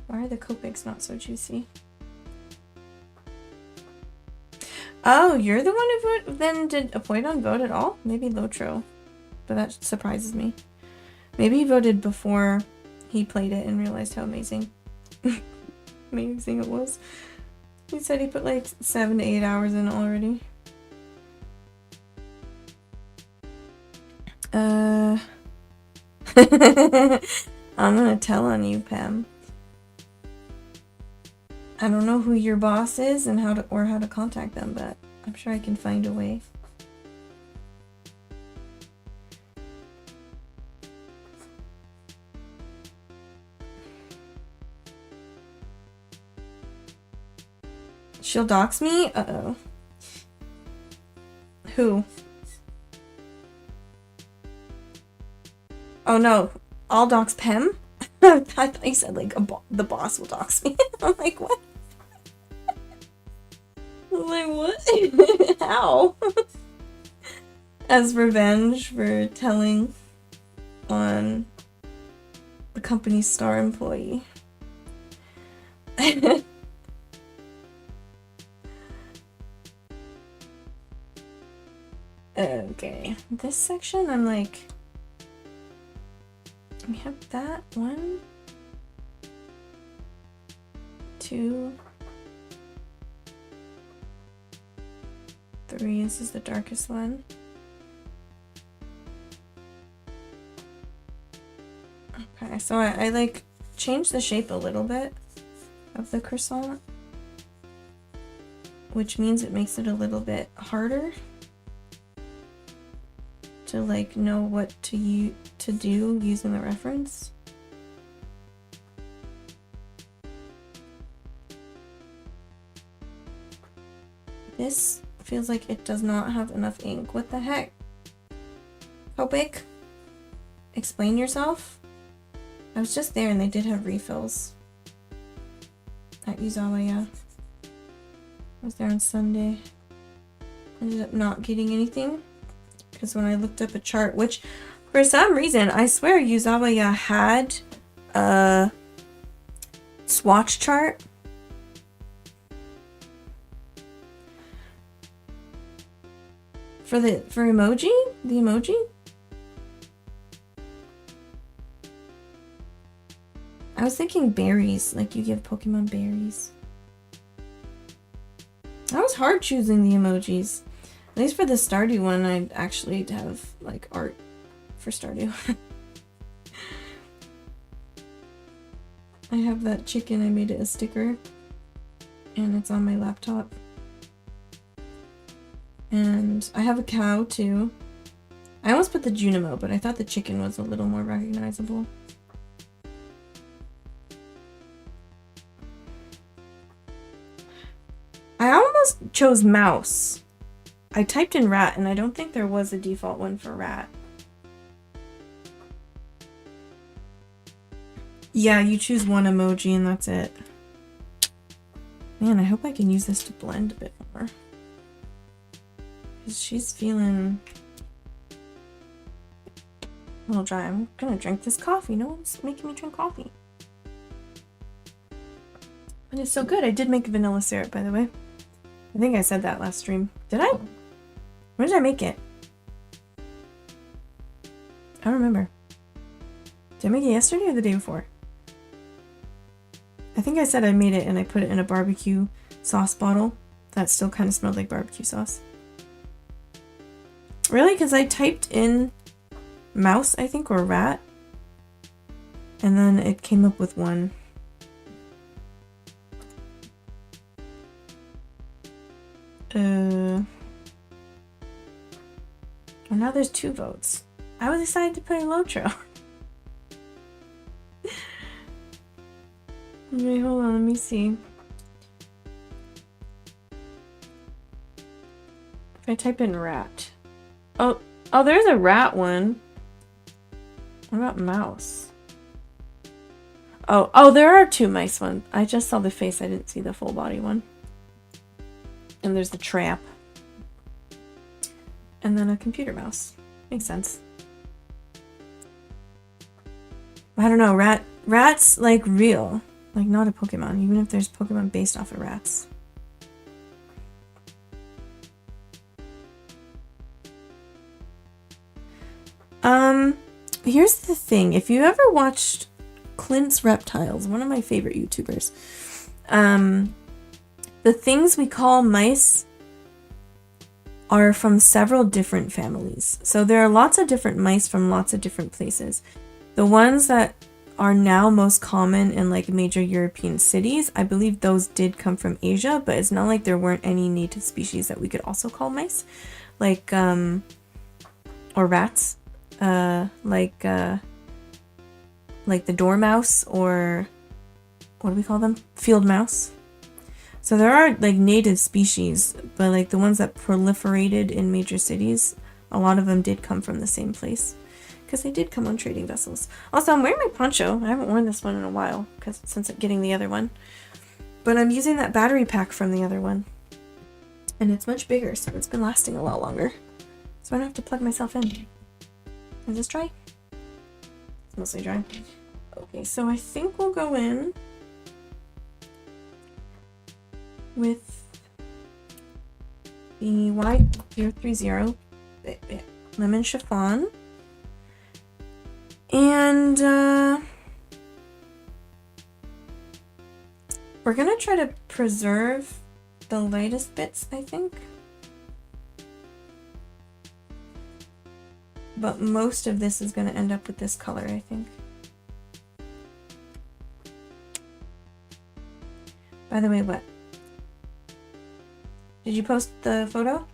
Why are the Copics not so juicy? Oh, you're the one who voted? Then did Apoidon vote at all? Maybe Lotro. But that surprises me. Maybe he voted before he played it and realized how amazing it was. He said he put like 7 to 8 hours in already. I'm gonna tell on you, Pam. I don't know who your boss is and how to contact them, but I'm sure I can find a way. She'll dox me? Uh-oh. Who? Oh no, I'll dox Pem? I thought you said like the boss will dox me. I'm like, what? Like, what? How? As revenge for telling on the company's star employee. Okay, this section I'm like, we have that 1, 2, 3. This is the darkest one. Okay, so I like changed the shape a little bit of the croissant, which means it makes it a little bit harder to like know what to do using the reference. This feels like it does not have enough ink. What the heck? Copic? Explain yourself? I was just there and they did have refills at Yuzawa, yeah. I was there on Sunday. Ended up not getting anything because when I looked up a chart, which for some reason, I swear Yuzawa had a swatch chart. For emoji? The emoji? I was thinking berries, like you give Pokemon berries. That was hard choosing the emojis. At least for the Stardew one, I'd actually have like art for Stardew. I have that chicken, I made it a sticker. And it's on my laptop. And I have a cow too. I almost put the Junimo, but I thought the chicken was a little more recognizable. I almost chose mouse. I typed in rat and I don't think there was a default one for rat. Yeah, you choose one emoji and that's it. Man, I hope I can use this to blend a bit more. Because she's feeling a little dry. I'm gonna drink this coffee. No one's making me drink coffee. But it's so good. I did make vanilla syrup, by the way. I think I said that last stream. Did I? When did I make it? I don't remember. Did I make it yesterday or the day before? I think I said I made it and I put it in a barbecue sauce bottle that still kind of smelled like barbecue sauce. Really? Because I typed in mouse, I think, or rat. And then it came up with one. Well, now there's 2 votes. I was excited to play Lotro. Wait, hold on, let me see. If I type in rat. Oh, there's a rat one. What about mouse? Oh, there are 2 mice ones. I just saw the face, I didn't see the full body one. And there's the trap. And then a computer mouse. Makes sense. I don't know, rats like real. Like not a Pokemon, even if there's Pokemon based off of rats. Here's the thing. If you ever watched Clint's Reptiles, one of my favorite YouTubers, the things we call mice are from several different families. So there are lots of different mice from lots of different places. The ones that are now most common in like major European cities, I believe those did come from Asia, but it's not like there weren't any native species that we could also call mice. Like, or rats. Like the dormouse, or what do we call them? Field mouse. So there are like native species, but like the ones that proliferated in major cities, a lot of them did come from the same place because they did come on trading vessels. Also, I'm wearing my poncho. I haven't worn this one in a while since getting the other one, but I'm using that battery pack from the other one. And it's much bigger, so it's been lasting a lot longer. So I don't have to plug myself in. Is this dry? It's mostly dry. Okay, so I think we'll go in with the Y030 lemon chiffon. And we're gonna try to preserve the lightest bits, I think. But most of this is gonna end up with this color, I think. By the way, what? Did you post the photo?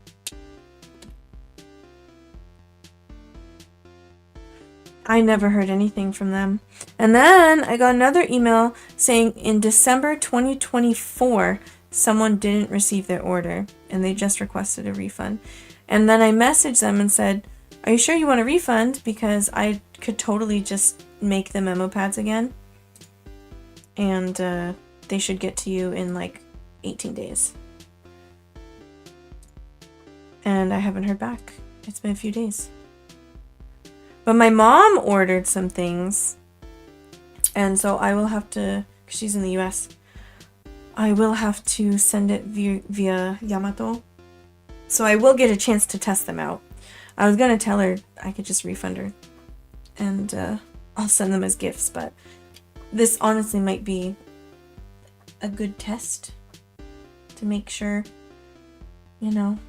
I never heard anything from them. And then I got another email saying in December 2024, someone didn't receive their order and they just requested a refund. And then I messaged them and said, are you sure you want a refund? Because I could totally just make the memo pads again. And they should get to you in like 18 days. And I haven't heard back. It's been a few days. But my mom ordered some things. And so I will have to, because she's in the US, I will have to send it via Yamato. So I will get a chance to test them out. I was going to tell her I could just refund her. And I'll send them as gifts. But this honestly might be a good test to make sure, you know,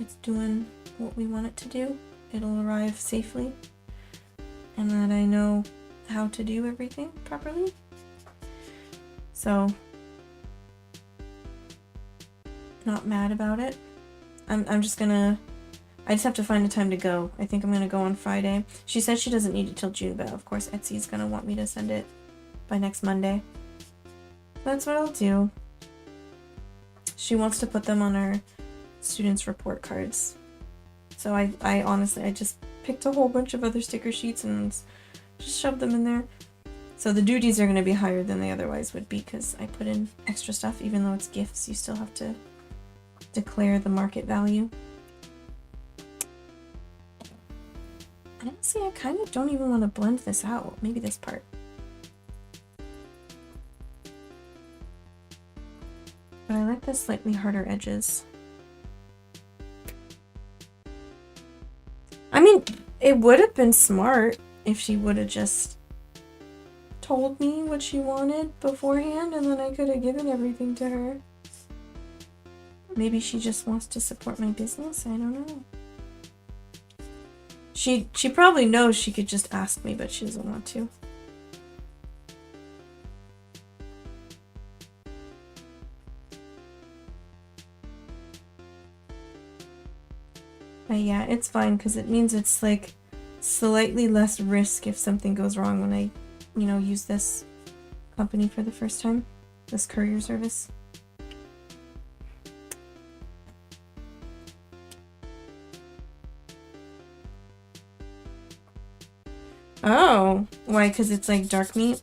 it's doing what we want it to do. It'll arrive safely. And that I know how to do everything properly. So, not mad about it. I'm just gonna, I just have to find a time to go. I think I'm gonna go on Friday. She said she doesn't need it till June, but of course Etsy's gonna want me to send it by next Monday. That's what I'll do. She wants to put them on our students' report cards. So I honestly, I just picked a whole bunch of other sticker sheets and just shoved them in there. So the duties are going to be higher than they otherwise would be because I put in extra stuff. Even though it's gifts, you still have to declare the market value. Honestly, I kind of don't even want to blend this out. Maybe this part. But I like the slightly harder edges. I mean, it would have been smart if she would have just told me what she wanted beforehand and then I could have given everything to her. Maybe she just wants to support my business? I don't know. She probably knows she could just ask me, but she doesn't want to. But yeah, it's fine because it means it's like slightly less risk if something goes wrong when I, you know, use this company for the first time, this courier service. Oh, why? Because it's like dark meat?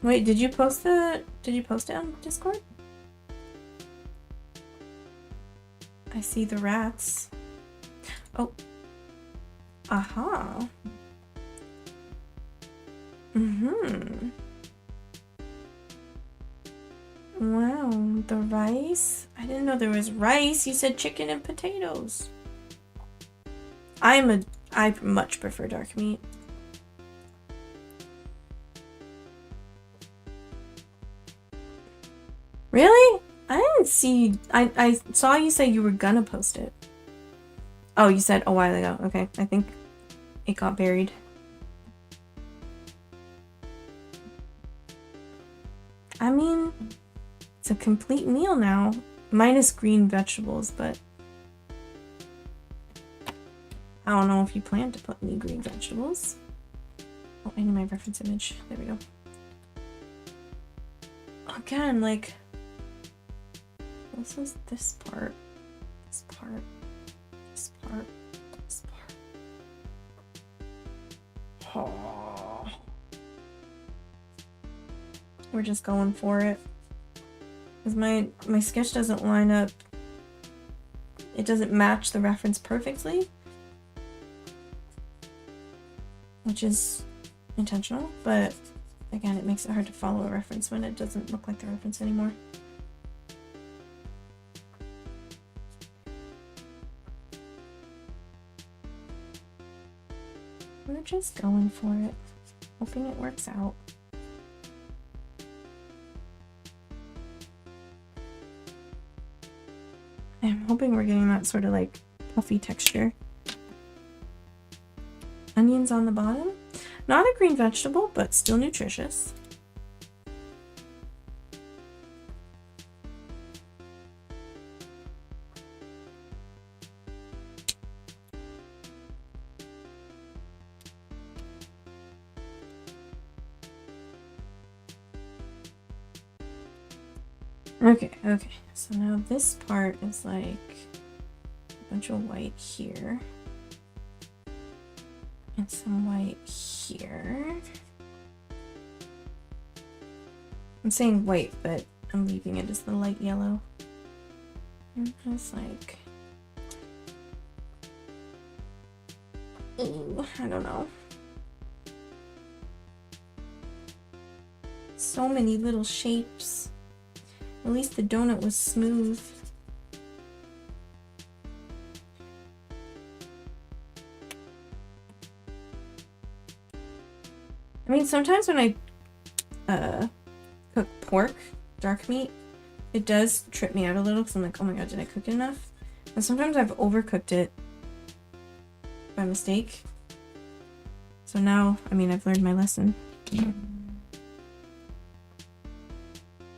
Wait, did you post it on Discord? I see the rats. Oh. Aha. Mm-hmm. Wow, the rice? I didn't know there was rice. You said chicken and potatoes. I much prefer dark meat. Really? I didn't see. I saw you say you were gonna post it. Oh, you said a while ago. Okay, I think it got buried. I mean, it's a complete meal now. Minus green vegetables, but I don't know if you plan to put any green vegetables. Oh, I need my reference image. There we go. Again, like, this is this part, this part, this part, this part. Oh. We're just going for it. Because my sketch doesn't line up. It doesn't match the reference perfectly. Which is intentional, but again, it makes it hard to follow a reference when it doesn't look like the reference anymore. We're just going for it, hoping it works out. I'm hoping we're getting that sort of like puffy texture. Onions on the bottom. Not a green vegetable, but still nutritious. Okay, so now this part is like a bunch of white here. And some white here. I'm saying white, but I'm leaving it as the light yellow. And just like... ooh, I don't know. So many little shapes. At least the donut was smooth. I mean, sometimes when I cook pork, dark meat, it does trip me out a little because I'm like, oh my god, did I cook it enough? And sometimes I've overcooked it by mistake. So now, I mean, I've learned my lesson.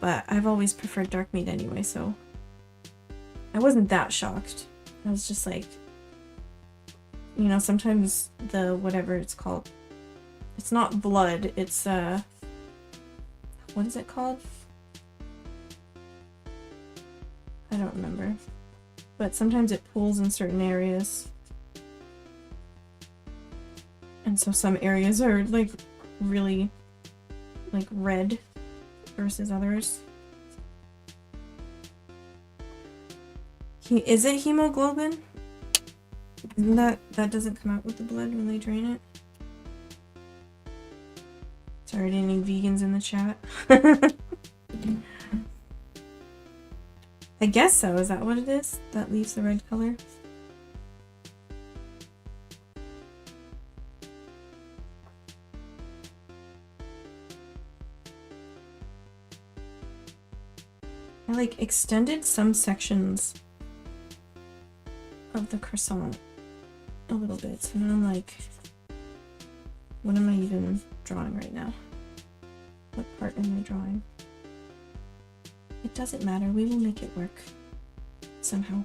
But I've always preferred dark meat anyway, so I wasn't that shocked. I was just like, you know, sometimes the whatever it's called, it's not blood, it's what is it called? I don't remember. But sometimes it pools in certain areas. And so some areas are like really like red versus others. Is it hemoglobin? Isn't that doesn't come out with the blood when they drain it? Sorry to any vegans in the chat. I guess so. Is that what it is? That leaves the red color? I like extended some sections of the croissant a little bit. So now I'm like, what am I even drawing right now? What part am I drawing? It doesn't matter. We will make it work somehow.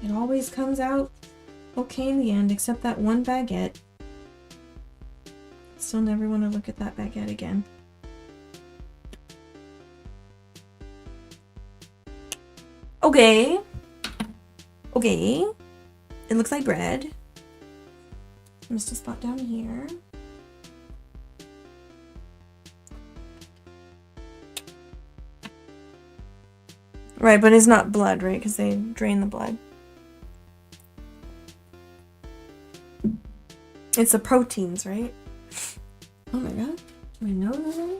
It always comes out okay in the end, except that one baguette. Still never want to look at that baguette again. Okay. Okay. It looks like bread. Missed a spot down here. Right, but it's not blood, right? Because they drain the blood. It's the proteins, right? Oh my god. My nose already?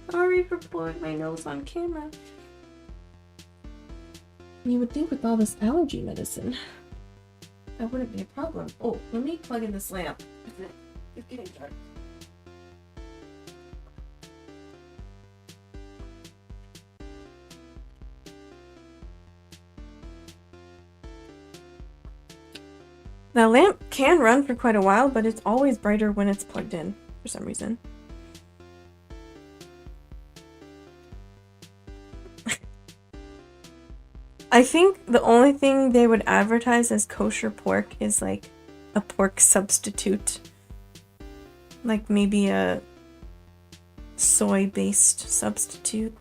Sorry for blowing my nose on camera. You would think with all this allergy medicine, that wouldn't be a problem. Oh, let me plug in this lamp. It's getting dark. The lamp can run for quite a while, but it's always brighter when it's plugged in, for some reason. I think the only thing they would advertise as kosher pork is like a pork substitute. Like maybe a soy-based substitute.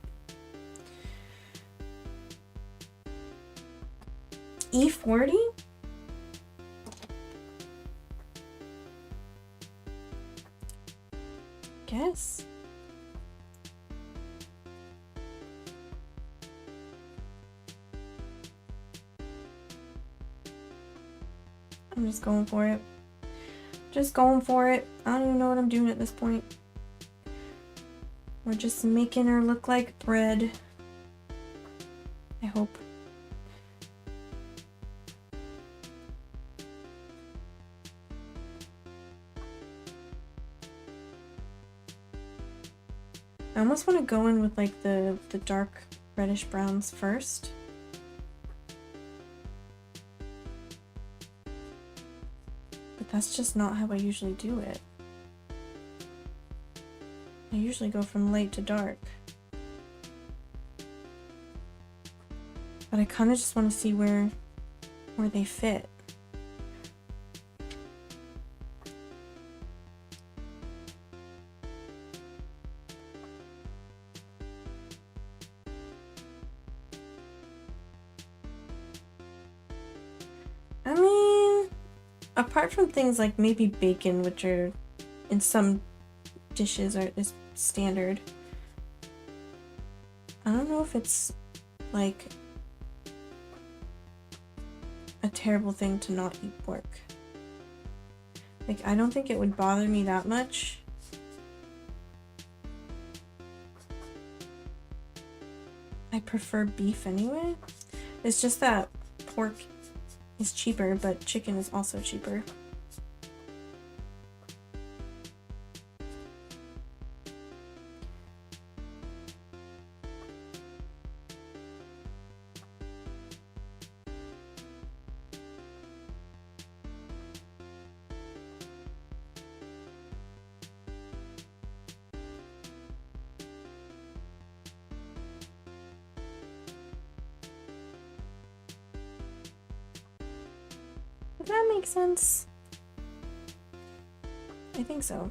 E40? guess. I'm just going for it. Just going for it. I don't even know what I'm doing at this point. We're just making her look like bread. I hope. I almost want to go in with like the dark reddish browns first. But that's just not how I usually do it. I usually go from light to dark. But I kind of just want to see where they fit. I mean, apart from things like maybe bacon, which are in some dishes is standard. I don't know if it's like a terrible thing to not eat pork. Like, I don't think it would bother me that much. I prefer beef anyway. It's just that pork is cheaper, but chicken is also cheaper. Does that make sense? I think so.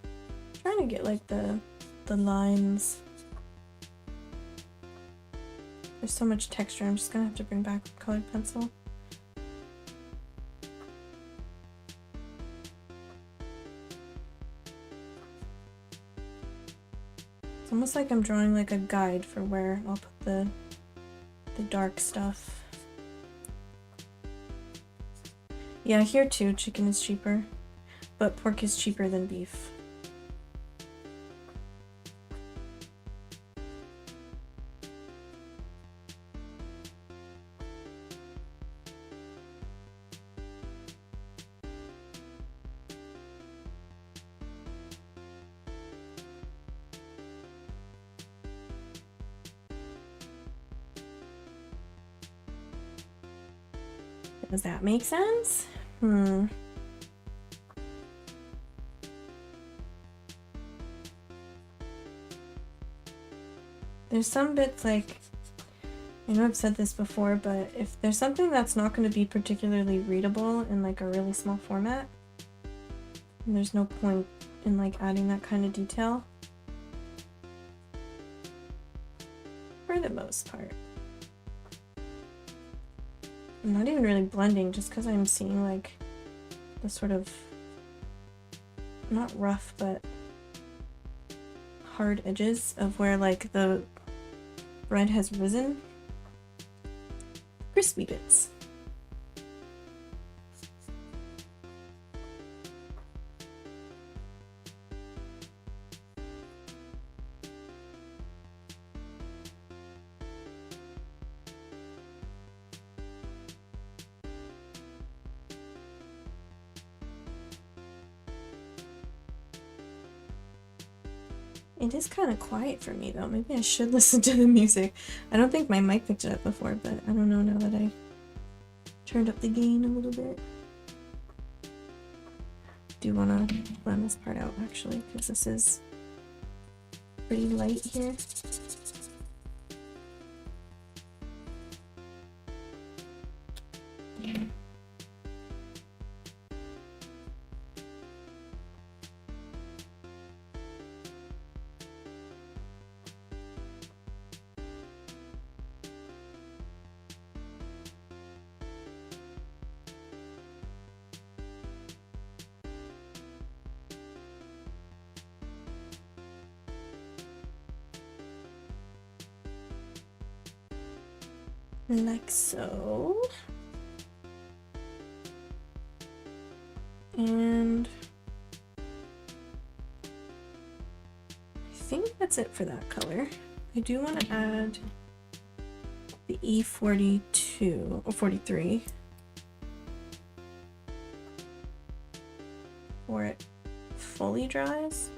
I'm trying to get like the lines. There's so much texture, I'm just gonna have to bring back a colored pencil. It's almost like I'm drawing like a guide for where I'll put the dark stuff. Yeah, here too, chicken is cheaper, but pork is cheaper than beef. Does that make sense? There's some bits like, I know I've said this before, but if there's something that's not going to be particularly readable in like a really small format, there's no point in like adding that kind of detail. For the most part. I'm not even really blending just because I'm seeing like the sort of, not rough, but hard edges of where like the bread has risen. Crispy bits. It is kind of quiet for me though. Maybe I should listen to the music. I don't think my mic picked it up before, but I don't know now that I turned up the gain a little bit. Do want to blend this part out actually, because this is pretty light here. like so. And I think that's it for that color. I do want to add the E42 or 43 before it fully dries.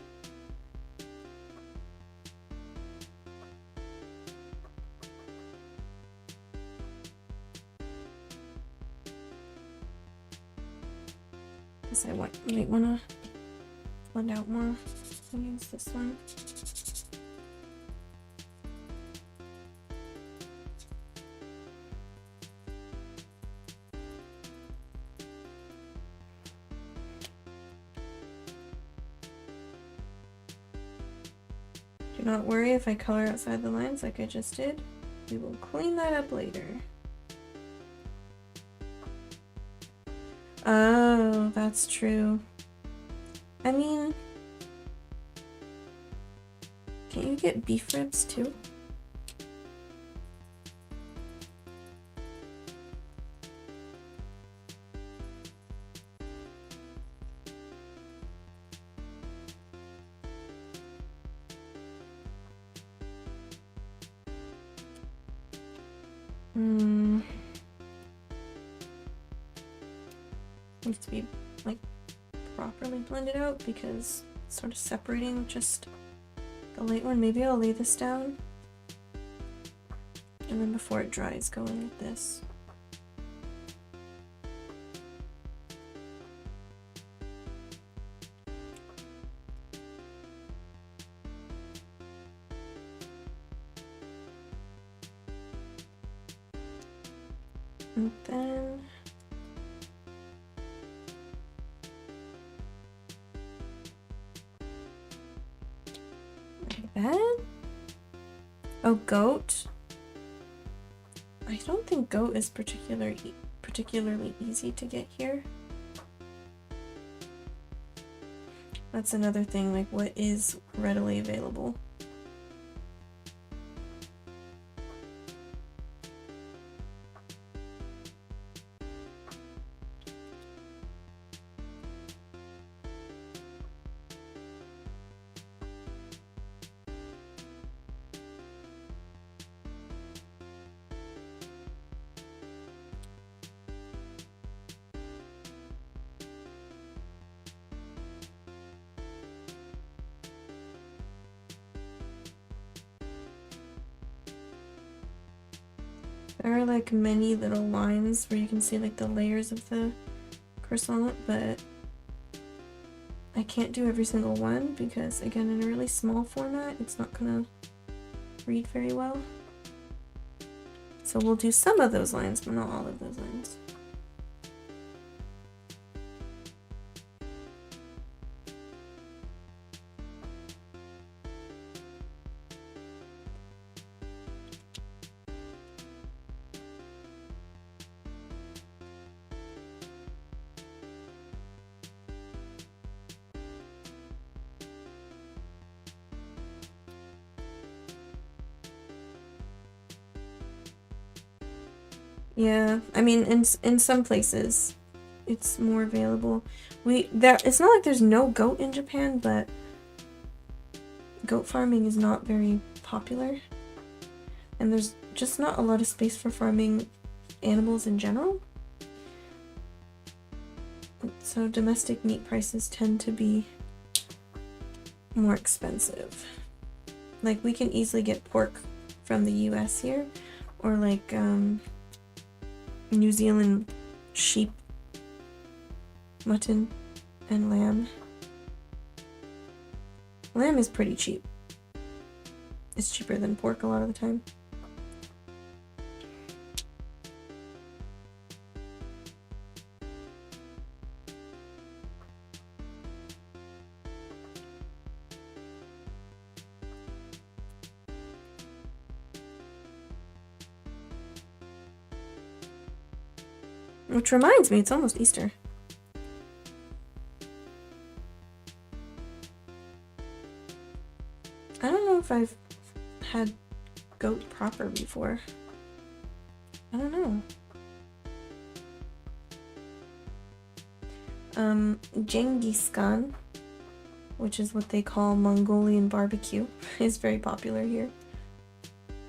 I might want to blend out more. I'll use this one. Do not worry if I color outside the lines like I just did. We will clean that up later. Oh, that's true. I mean, can you get beef ribs too? Needs to be like properly blended out because it's sort of separating just the light one. Maybe I'll lay this down and then before it dries go in with this. And then like that. Oh, goat. I don't think goat is particularly easy to get here. That's another thing, like what is readily available. There are like many little lines where you can see like the layers of the croissant, but I can't do every single one because again in a really small format it's not gonna read very well. So we'll do some of those lines, but not all of those lines. Yeah, I mean, in some places, it's more available. It's not like there's no goat in Japan, but goat farming is not very popular, and there's just not a lot of space for farming animals in general. So domestic meat prices tend to be more expensive. Like we can easily get pork from the US here, or like New Zealand sheep, mutton, and lamb. Lamb is pretty cheap. It's cheaper than pork a lot of the time. Which reminds me, it's almost Easter. I don't know if I've had goat proper before. I don't know. Genghis Khan, which is what they call Mongolian barbecue, is very popular here.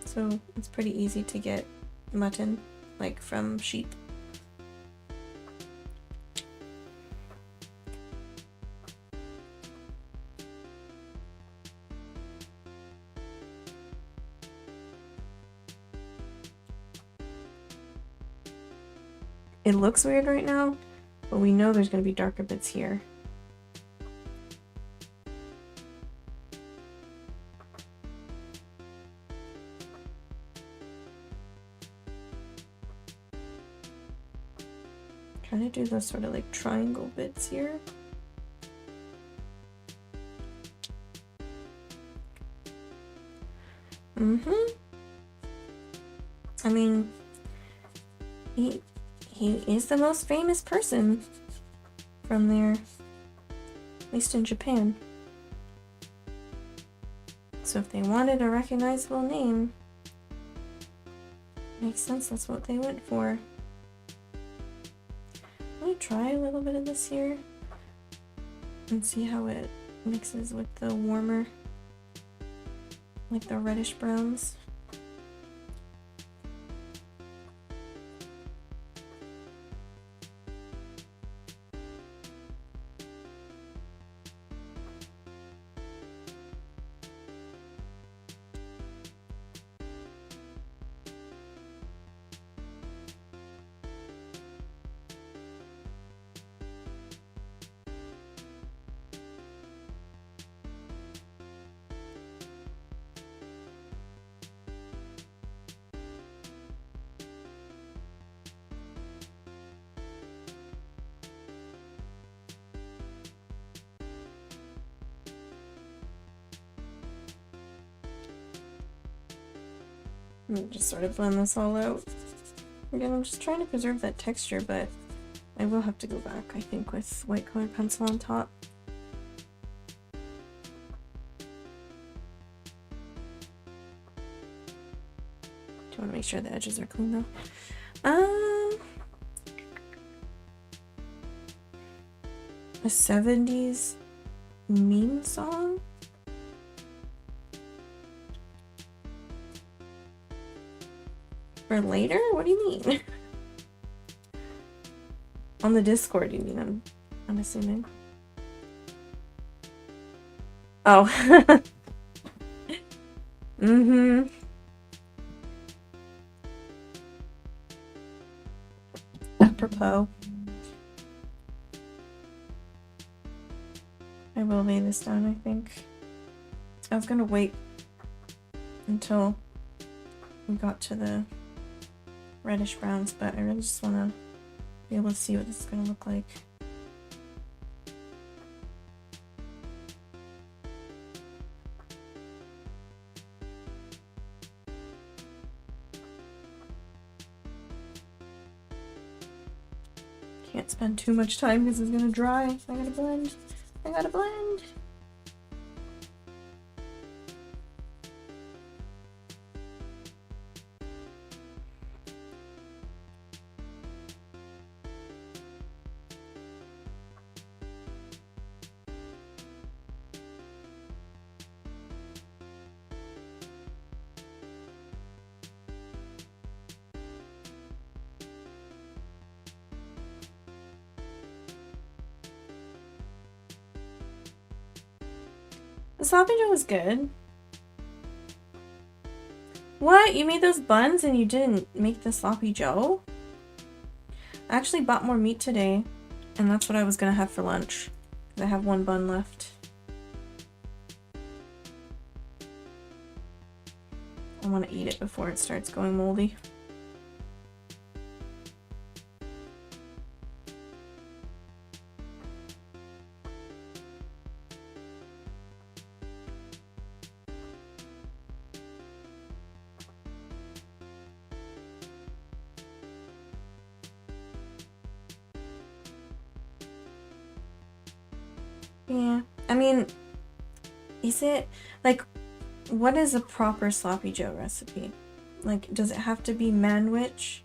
So it's pretty easy to get mutton, like from sheep. It looks weird right now, but we know there's going to be darker bits here. Trying to do those sort of like triangle bits here. I mean, he is the most famous person from there, at least in Japan. So if they wanted a recognizable name, makes sense, that's what they went for. Let me try a little bit of this here and see how it mixes with the warmer, like the reddish browns. Just sort of blend this all out. Again, I'm just trying to preserve that texture, but I will have to go back, I think, with white colored pencil on top. Do want to make sure the edges are clean though. A 70s meme song? For later? What do you mean? On the Discord, you mean? I'm assuming. Oh. Apropos. I will lay this down, I think. I was gonna wait until we got to the reddish browns, but I really just want to be able to see what this is going to look like. Can't spend too much time because it's going to dry. I gotta blend. I gotta blend. The sloppy joe was good. What? You made those buns and you didn't make the sloppy joe? I actually bought more meat today, and that's what I was gonna have for lunch. I have one bun left. I want to eat it before it starts going moldy. Yeah, I mean, is it, like, what is a proper sloppy joe recipe? Like, does it have to be manwich?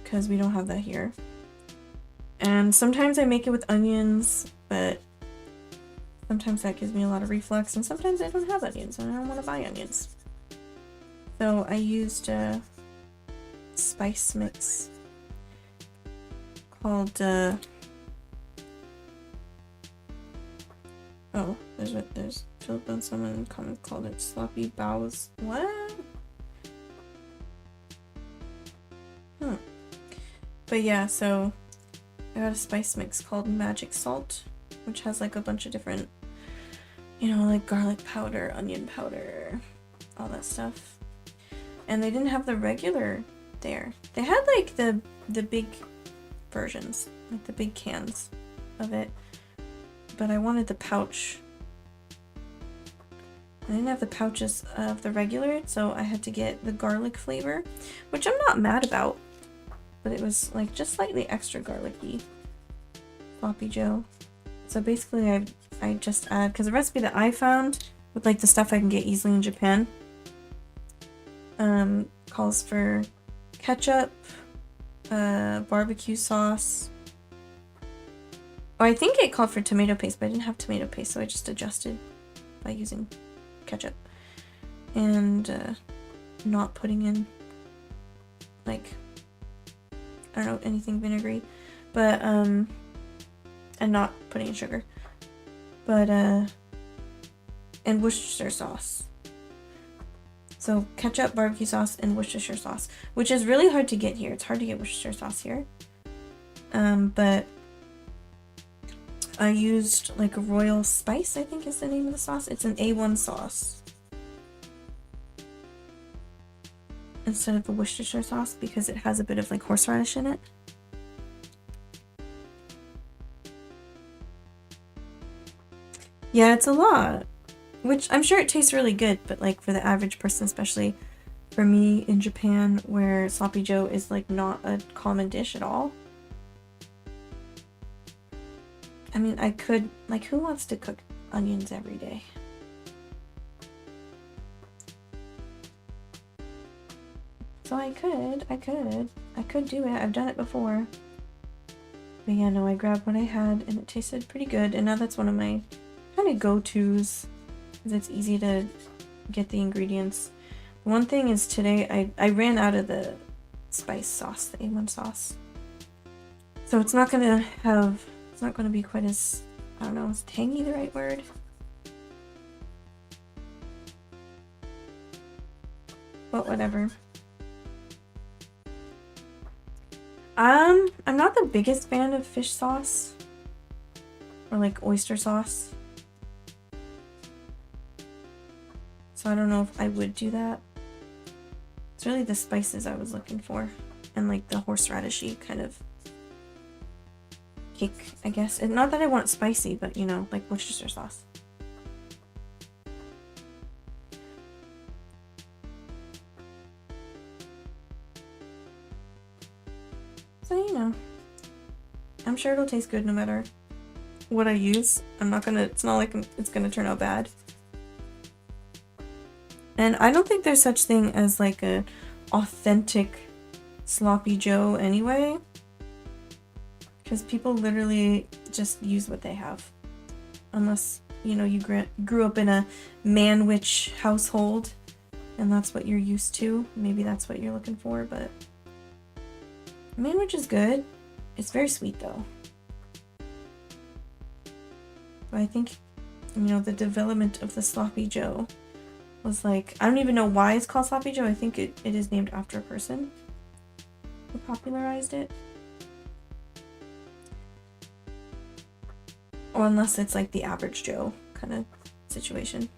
because we don't have that here. And sometimes I make it with onions, but sometimes that gives me a lot of reflux, and sometimes I don't have onions and I don't want to buy onions. So I used a spice mix called oh, there's Philip and someone in the comments called it sloppy bows. What? But yeah, so I got a spice mix called Magic Salt, which has like a bunch of different, you know, like garlic powder, onion powder, all that stuff. And they didn't have the regular there. They had like the big versions, like the big cans of it. But I wanted the pouch. I didn't have the pouches of the regular, so I had to get the garlic flavor, which I'm not mad about. But it was like just slightly extra garlicky. Sloppy Joe. So basically I just add, because the recipe that I found with like the stuff I can get easily in Japan calls for ketchup, barbecue sauce. Oh, I think it called for tomato paste, but I didn't have tomato paste, so I just adjusted by using ketchup and not putting in like, I don't know, anything vinegary, but and not putting in sugar, but and Worcestershire sauce. So ketchup, barbecue sauce, and Worcestershire sauce, which is really hard to get here. It's hard to get Worcestershire sauce here. But I used like a Royal Spice, I think is the name of the sauce. It's an A1 sauce instead of the Worcestershire sauce because it has a bit of like horseradish in it. Yeah, it's a lot, which I'm sure it tastes really good, but like for the average person, especially for me in Japan where sloppy joe is like not a common dish at all. I mean, I could, like, who wants to cook onions every day? So I could do it. I've done it before. But yeah, no, I grabbed what I had and it tasted pretty good. And now that's one of my kind of go-tos because it's easy to get the ingredients. One thing is today I ran out of the spice sauce, the A1 sauce. So it's not gonna be quite as, I don't know, is tangy the right word? But whatever. I'm not the biggest fan of fish sauce or like oyster sauce. So I don't know if I would do that. It's really the spices I was looking for and like the horseradishy kind of kick, I guess. And not that I want it spicy, but you know, like Worcestershire sauce. So, you know, I'm sure it'll taste good no matter what I use. It's not like it's gonna turn out bad. And I don't think there's such thing as like a authentic sloppy joe anyway. Because people literally just use what they have. Unless, you know, you grew up in a man-witch household and that's what you're used to. Maybe that's what you're looking for, but man-witch is good. It's very sweet though. But I think, you know, the development of the sloppy joe was like, I don't even know why it's called sloppy joe. I think it is named after a person who popularized it. Or unless it's like the average Joe kind of situation.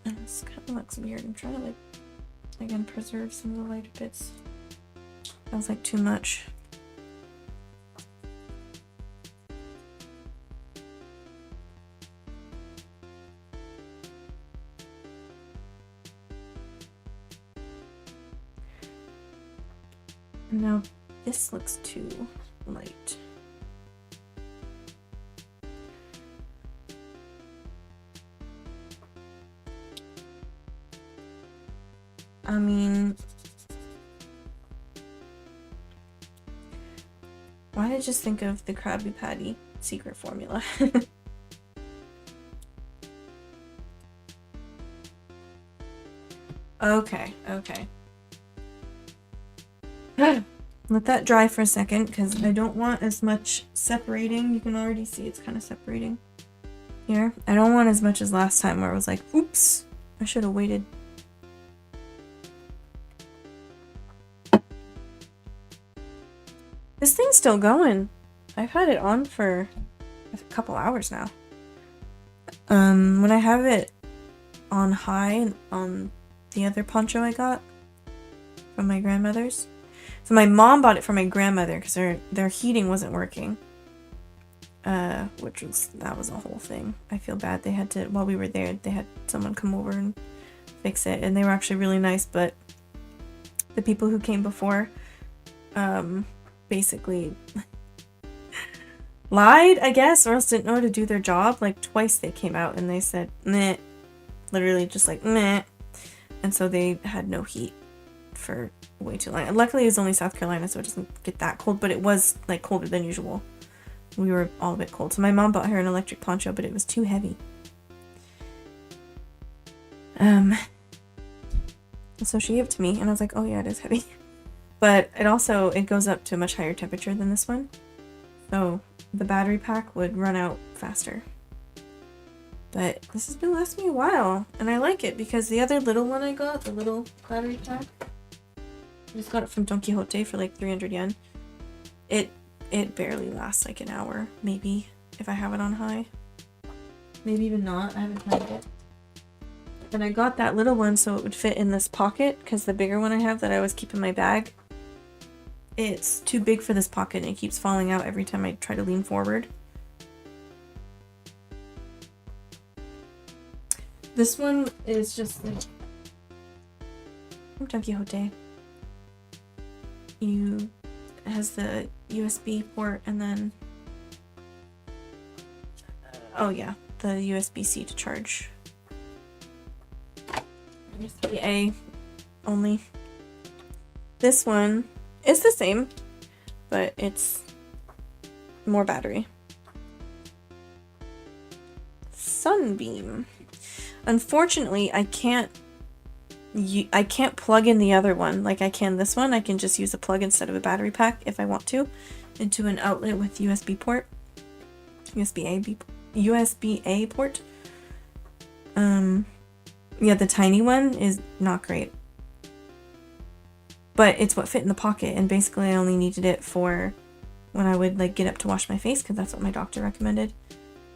And this kind of looks weird. I'm trying to like, again, preserve some of the lighter bits. That was like too much. And now this looks too light. I mean, Why did I just think of the Krabby Patty secret formula? Okay, okay. Let that dry for a second because I don't want as much separating. You can already see it's kind of separating here. I don't want as much as last time where it was like, oops, I should have waited. This thing's still going. I've had it on for a couple hours now. When I have it on high on the other poncho I got from my grandmother's. So my mom bought it for my grandmother because their heating wasn't working. That was a whole thing. I feel bad. They had to, while we were there, they had someone come over and fix it, and they were actually really nice, but the people who came before, basically lied, I guess, or else didn't know how to do their job. Like twice they came out and they said, meh, literally just like, meh. And so they had no heat for way too long. Luckily it was only South Carolina, so it doesn't get that cold, but it was like colder than usual. We were all a bit cold. So my mom bought her an electric poncho, but it was too heavy. So she gave it to me and I was like, oh yeah, it is heavy. But it goes up to a much higher temperature than this one. So the battery pack would run out faster. But this has been lasting me a while, and I like it because the other little one I got, the little battery pack, I just got it from Don Quixote for like 300 yen. It barely lasts like an hour, maybe, if I have it on high. Maybe even not, I haven't tried it. And I got that little one so it would fit in this pocket, because the bigger one I have that I always keep in my bag, it's too big for this pocket and it keeps falling out every time I try to lean forward. This one is just like from Don Quixote. It has the USB port and then oh yeah, the USB-C to charge. USB-A only. This one is the same, but it's more battery. Sunbeam. Unfortunately, I can't plug in the other one like I can this one. I can just use a plug instead of a battery pack if I want to into an outlet with USB port. USB-A port. Yeah, the tiny one is not great. But it's what fit in the pocket, and basically I only needed it for when I would like get up to wash my face because that's what my doctor recommended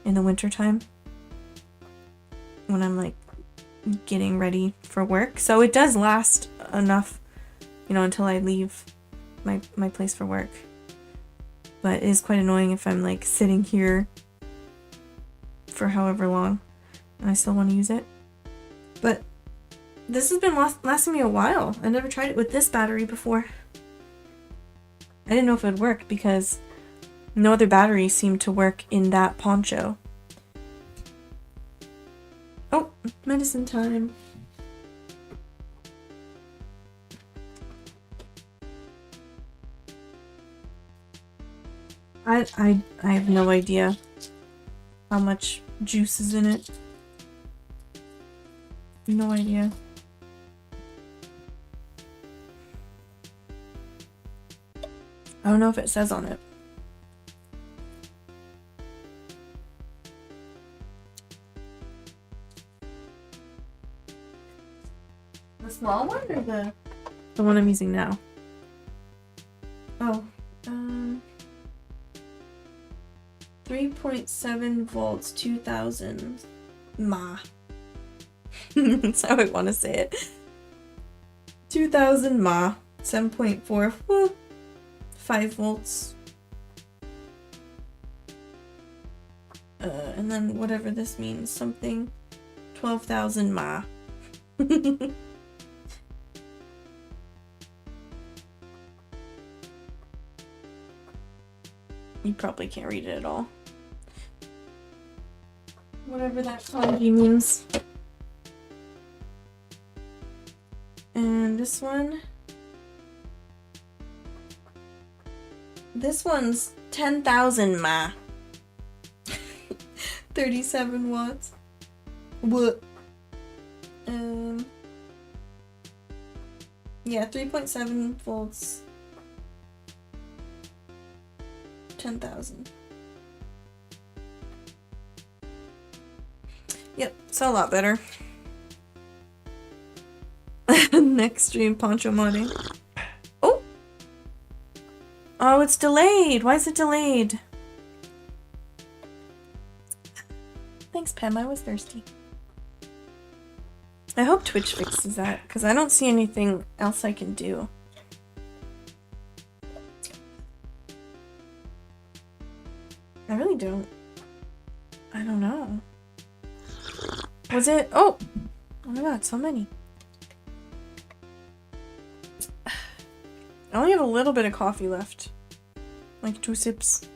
in the winter time. When I'm like getting ready for work. So it does last enough, you know, until I leave my place for work. But it is quite annoying if I'm like sitting here for however long and I still want to use it. But this has been lasting me a while. I never tried it with this battery before. I didn't know if it would work because no other battery seemed to work in that poncho. Oh, medicine time. I have no idea how much juice is in it. No idea. I don't know if it says on it. The small one or the one I'm using now? Oh, 3.7 volts, 2000 mAh. That's how I want to say it. 2000 mAh, 7.4, well, 5 volts. And then whatever this means, something 12,000 mAh. You probably can't read it at all. Whatever that kanji means. And this one This one's 10,000 mAh. 37 watts. What? Yeah, 3.7 volts. 10,000. Yep, so a lot better. Next stream, Poncho modding. Oh! Oh, it's delayed. Why is it delayed? Thanks, Pam. I was thirsty. I hope Twitch fixes that, because I don't see anything else I can do. I really don't. I don't know. Was it? Oh! Oh my god, so many. I only have a little bit of coffee left. Like 2 sips.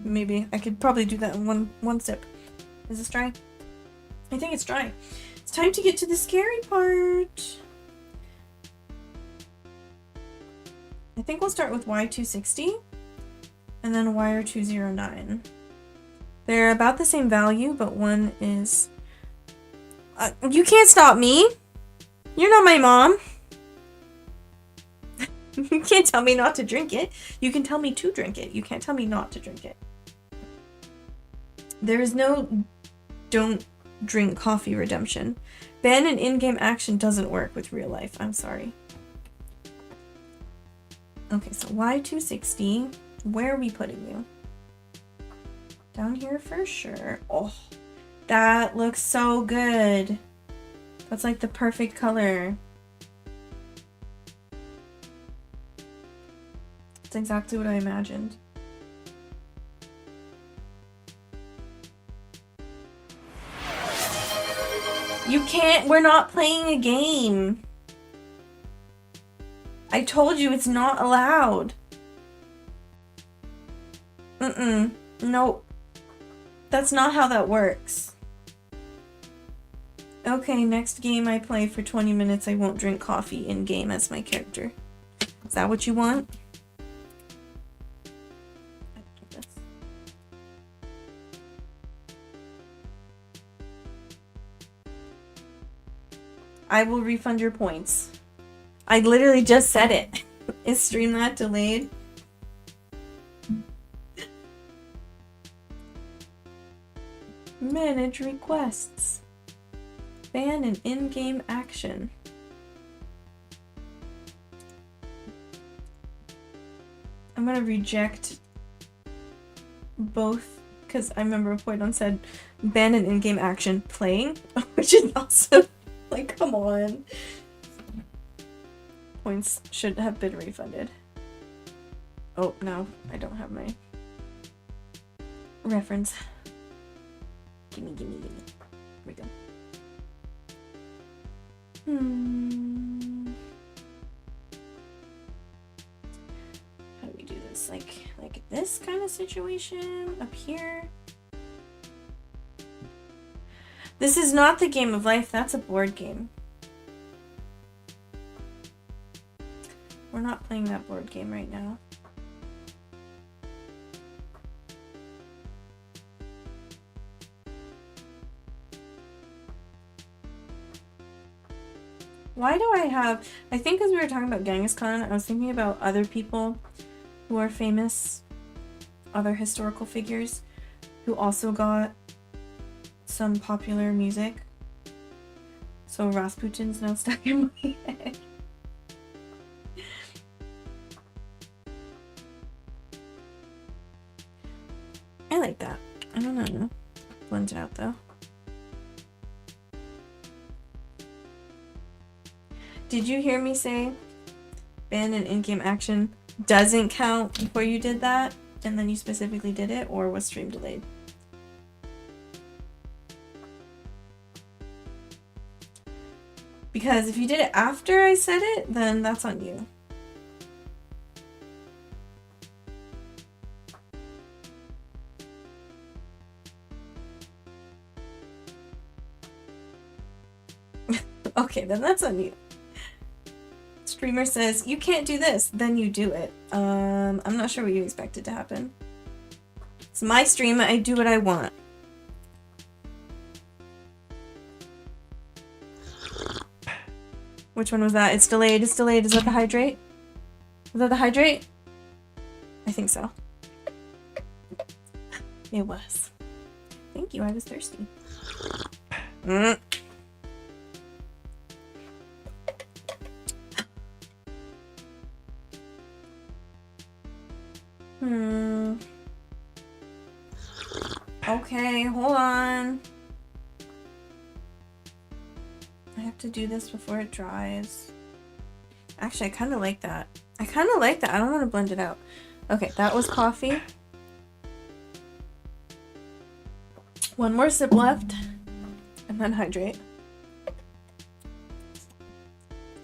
Maybe. I could probably do that in one sip. Is this dry? I think it's dry. It's time to get to the scary part. I think we'll start with Y260 and then YR209. They're about the same value, but one is... you can't stop me! You're not my mom! You can't tell me not to drink it. You can tell me to drink it. You can't tell me not to drink it. There is no don't drink coffee redemption. Ban and in-game action doesn't work with real life. I'm sorry. Okay, so Y260. Where are we putting you? Down here for sure. Oh, that looks so good. That's like the perfect color. It's exactly what I imagined. You can't, we're not playing a game. I told you it's not allowed. Nope. That's not how that works. Okay, next game I play for 20 minutes, I won't drink coffee in-game as my character. Is that what you want? I will refund your points. I literally just said it. Is Streamlabs delayed? Manage requests. Ban and in-game action. I'm gonna reject both because I remember Poidon said ban and in-game action playing, which is also like, come on. Points should have been refunded. Oh, no, I don't have my reference. Gimme. Here we go. How do we do this? Like this kind of situation up here? This is not the game of life, that's a board game. We're not playing that board game right now. Why do I have... I think as we were talking about Genghis Khan, I was thinking about other people who are famous, other historical figures, who also got some popular music. So Rasputin's now stuck in my head. I like that. I don't know. Blends it out though. Did you hear me say ban and in-game action doesn't count before you did that and then you specifically did it, or was stream delayed? Because if you did it after I said it, then that's on you. Okay, then that's on you. Streamer says, you can't do this, then you do it. I'm not sure what you expected to happen. It's my stream, I do what I want. Which one was that? It's delayed, it's delayed. Is that the hydrate? Was that the hydrate? I think so. It was. Thank you, I was thirsty. Okay, hold on. I have to do this before it dries. Actually, I kind of like that. I don't want to blend it out. Okay, that was coffee. One more sip left. And then hydrate.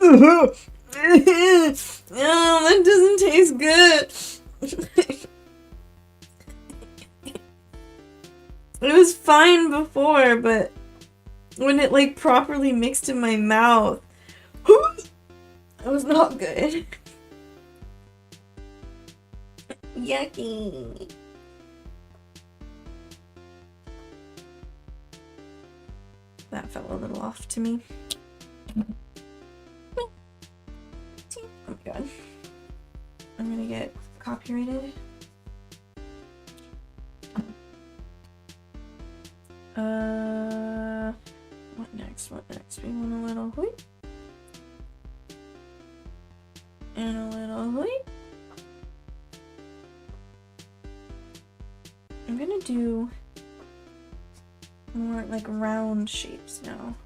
Oh, that doesn't taste good. It was fine before, but when it like properly mixed in my mouth, it was not good. Yucky. That felt a little off to me. Oh my god. I'm gonna get copyrighted. What next? What next? We want a little wheat. And a little wheat. I'm gonna do more like round shapes now.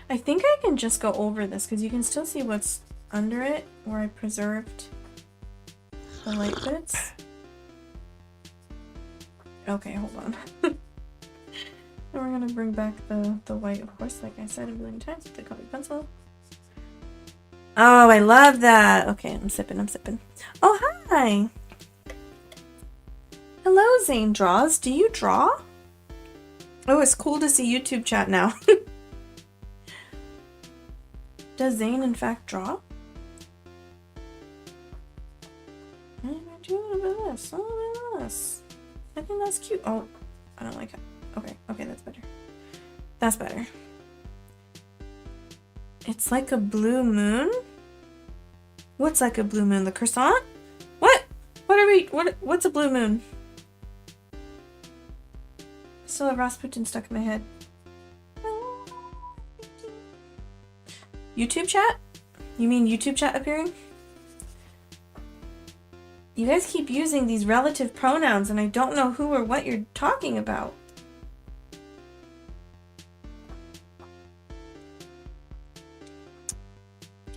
I think I can just go over this because you can still see what's under it where I preserved the light bits. Okay, hold on. Then we're gonna bring back the white, of course, like I said a million times with the colored pencil. Oh, I love that. Okay, I'm sipping. Oh, hi. Hello, Zane Draws. Do you draw? Oh, it's cool to see YouTube chat now. Does Zane, in fact, draw? I'm gonna do a little bit of this. A little bit of this. I think that's cute. Oh, I don't like it. Okay, that's better. That's better. It's like a blue moon? What's like a blue moon? The croissant? What? What's a blue moon? I still have Rasputin stuck in my head. YouTube chat? You mean YouTube chat appearing? You guys keep using these relative pronouns and I don't know who or what you're talking about.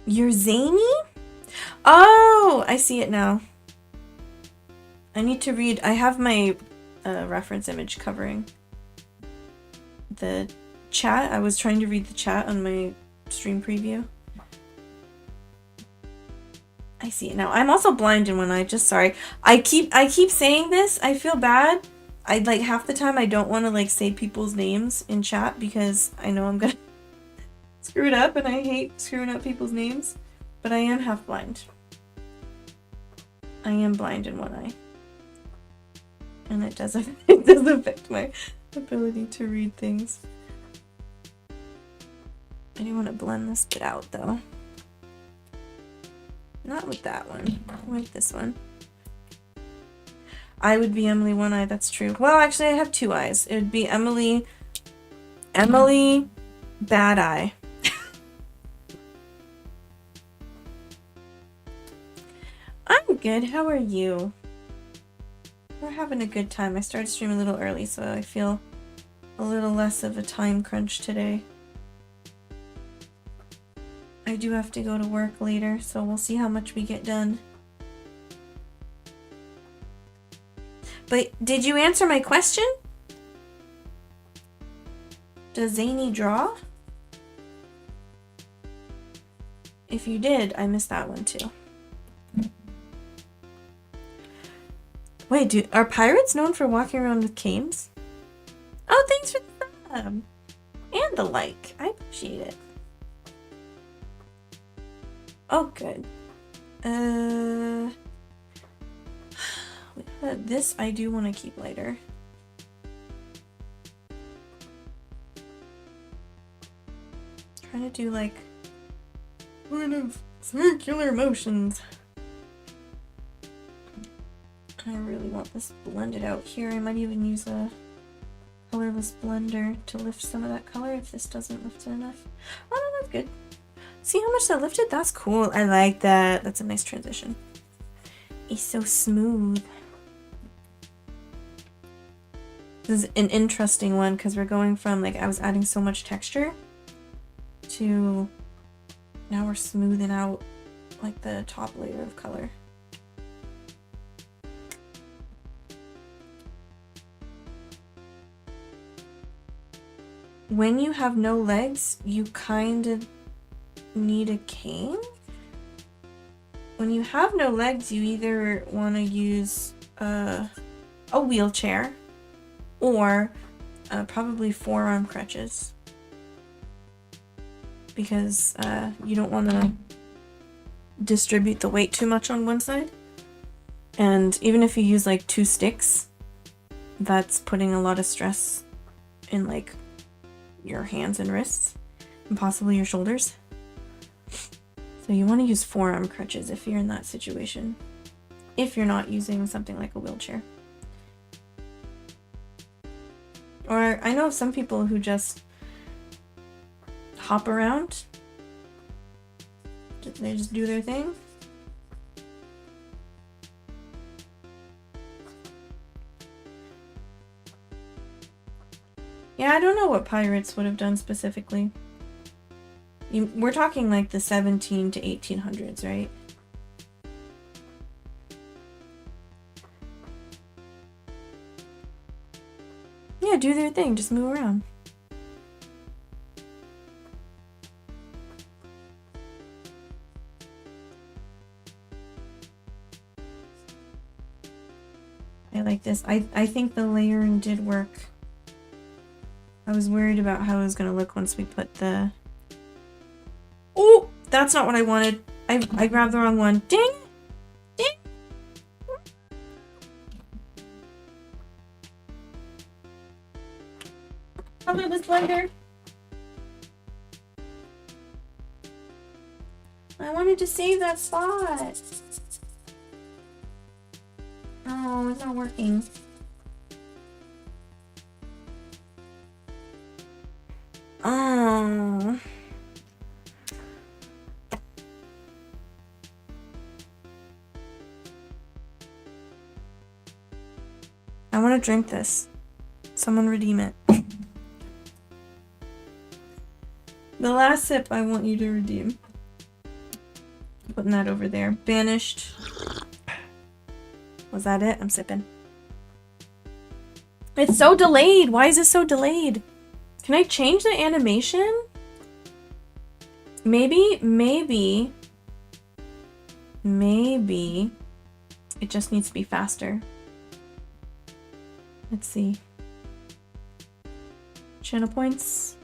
You're zany? Oh, I see it now. I need to read. I have my reference image covering the chat. I was trying to read the chat on my stream preview. I see it now. I'm also blind in one eye. Just sorry. I keep saying this. I feel bad. I like half the time I don't want to like say people's names in chat because I know I'm gonna screw it up and I hate screwing up people's names. But I am half blind. I am blind in one eye. And it does affect my ability to read things. I do want to blend this bit out though. Not with that one. With this one. I would be Emily One Eye, that's true. Well, actually, I have two eyes. It would be Emily Bad Eye. I'm good. How are you? We're having a good time. I started streaming a little early, so I feel a little less of a time crunch today. I do have to go to work later, so we'll see how much we get done. But did you answer my question? Does Zany draw? If you did, I missed that one too. Wait, are pirates known for walking around with canes? Oh, thanks for the sub. And the like. I appreciate it. Oh, good. This I do want to keep lighter. Trying to do like kind of circular motions. I really want this blended out here. I might even use a colorless blender to lift some of that color if this doesn't lift it enough. Oh no, that's good. See how much that lifted? That's cool. I like that. That's a nice transition. It's so smooth. This is an interesting one because we're going from like I was adding so much texture to now we're smoothing out like the top layer of color. When you have no legs, you kind of need a cane. When you have no legs, you either want to use a wheelchair or probably forearm crutches because you don't want to distribute the weight too much on one side. And even if you use like 2 sticks, that's putting a lot of stress in like your hands and wrists and possibly your shoulders. So you want to use forearm crutches if you're in that situation, if you're not using something like a wheelchair. Or I know of some people who just hop around, they just do their thing. Yeah, I don't know what pirates would have done specifically. We're talking like the 17 to 1800s, right? Yeah, do their thing, just move around. I like this. I think the layering did work. I was worried about how it was going to look once we put the... Oh, that's not what I wanted. I grabbed the wrong one. Ding! Ding! Cover this blender. I wanted to save that spot. Oh, it's not working. Oh. I want to drink this. Someone redeem it. The last sip I want you to redeem. Putting that over there. Banished. Was that it? I'm sipping. It's so delayed. Why is it so delayed? Can I change the animation? Maybe it just needs to be faster. Let's see. Channel points.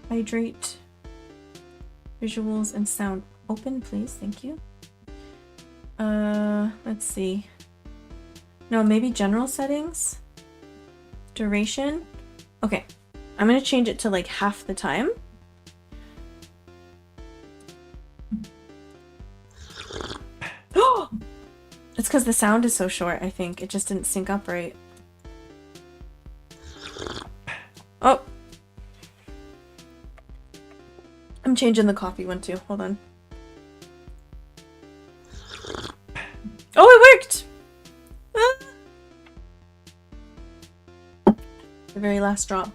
Hydrate. Visuals and sound. Open, please. Thank you. Let's see. No, maybe general settings. Duration. Okay. I'm gonna change it to like half the time. Oh! It's because the sound is so short, I think. It just didn't sync up right. Oh! I'm changing the coffee one too. Hold on. Oh, it worked! Ah! The very last drop.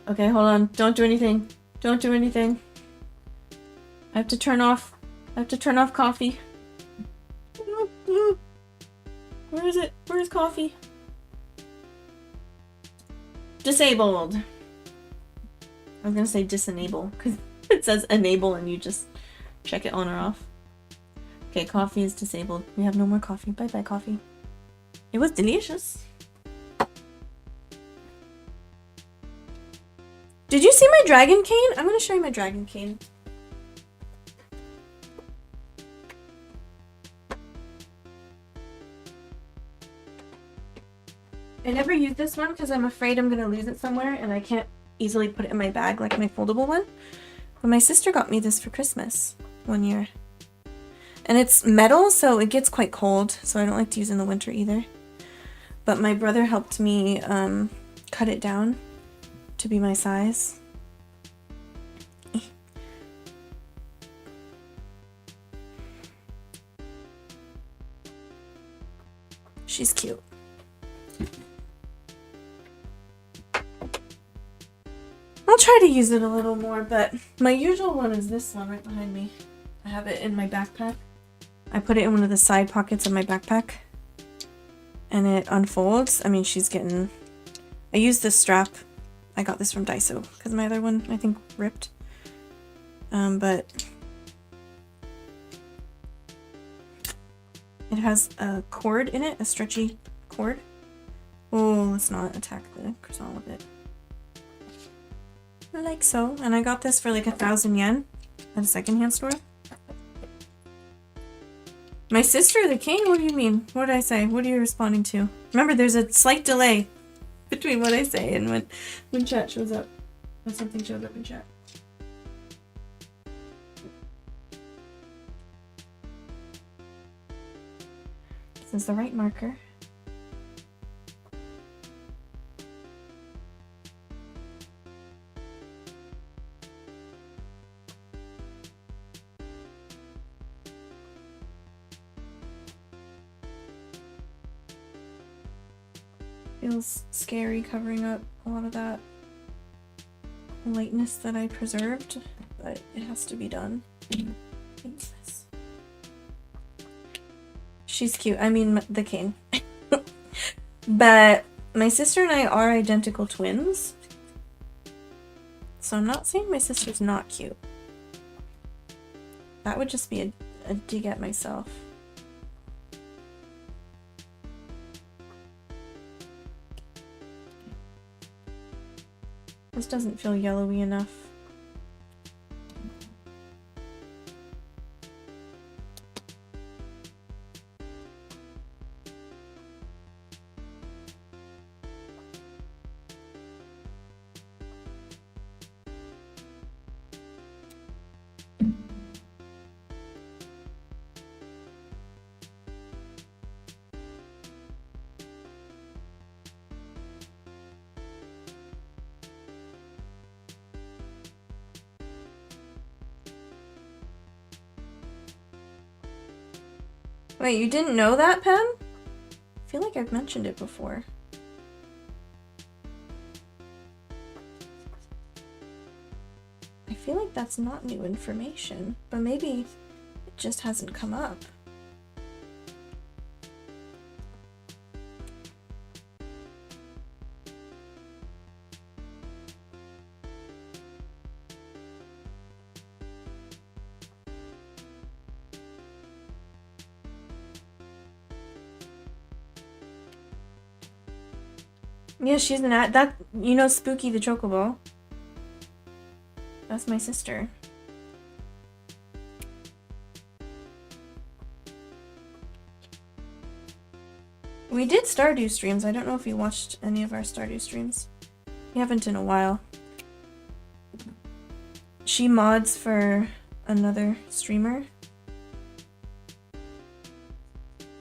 Okay, hold on. Don't do anything. Don't do anything. I have to turn off coffee. Where is it? Where is coffee? Disabled. I was gonna say disenable because it says enable and you just check it on or off. Okay, coffee is disabled. We have no more coffee. Bye bye, coffee. It was delicious. Did you see my dragon cane? I'm gonna show you my dragon cane. I never use this one because I'm afraid I'm gonna lose it somewhere and I can't easily put it in my bag like my foldable one. But my sister got me this for Christmas one year. And it's metal, so it gets quite cold, so I don't like to use it in the winter either. But my brother helped me cut it down to be my size. She's cute. I'll try to use it a little more, but my usual one is this one right behind me. I have it in my backpack. I put it in one of the side pockets of my backpack. And it unfolds. I mean, she's getting... I used this strap. I got this from Daiso because my other one, I think, ripped. But... it has a cord in it, a stretchy cord. Oh, let's not attack the croissant with it. Like so. And I got this for like 1,000 yen at a secondhand store. My sister, the king? What do you mean? What did I say? What are you responding to? Remember, there's a slight delay between what I say and when chat shows up. When something shows up in chat. This is the right marker. Feels scary covering up a lot of that lightness that I preserved, but it has to be done. Jesus. She's cute. I mean, the king. But my sister and I are identical twins. So I'm not saying my sister's not cute. That would just be a dig at myself. This doesn't feel yellowy enough. Wait, you didn't know that, Pen? I feel like I've mentioned it before. I feel like that's not new information, but maybe it just hasn't come up. Yeah, she's an that you know Spooky the Chocobo. That's my sister. We did Stardew streams. I don't know if you watched any of our Stardew streams. We haven't in a while. She mods for another streamer.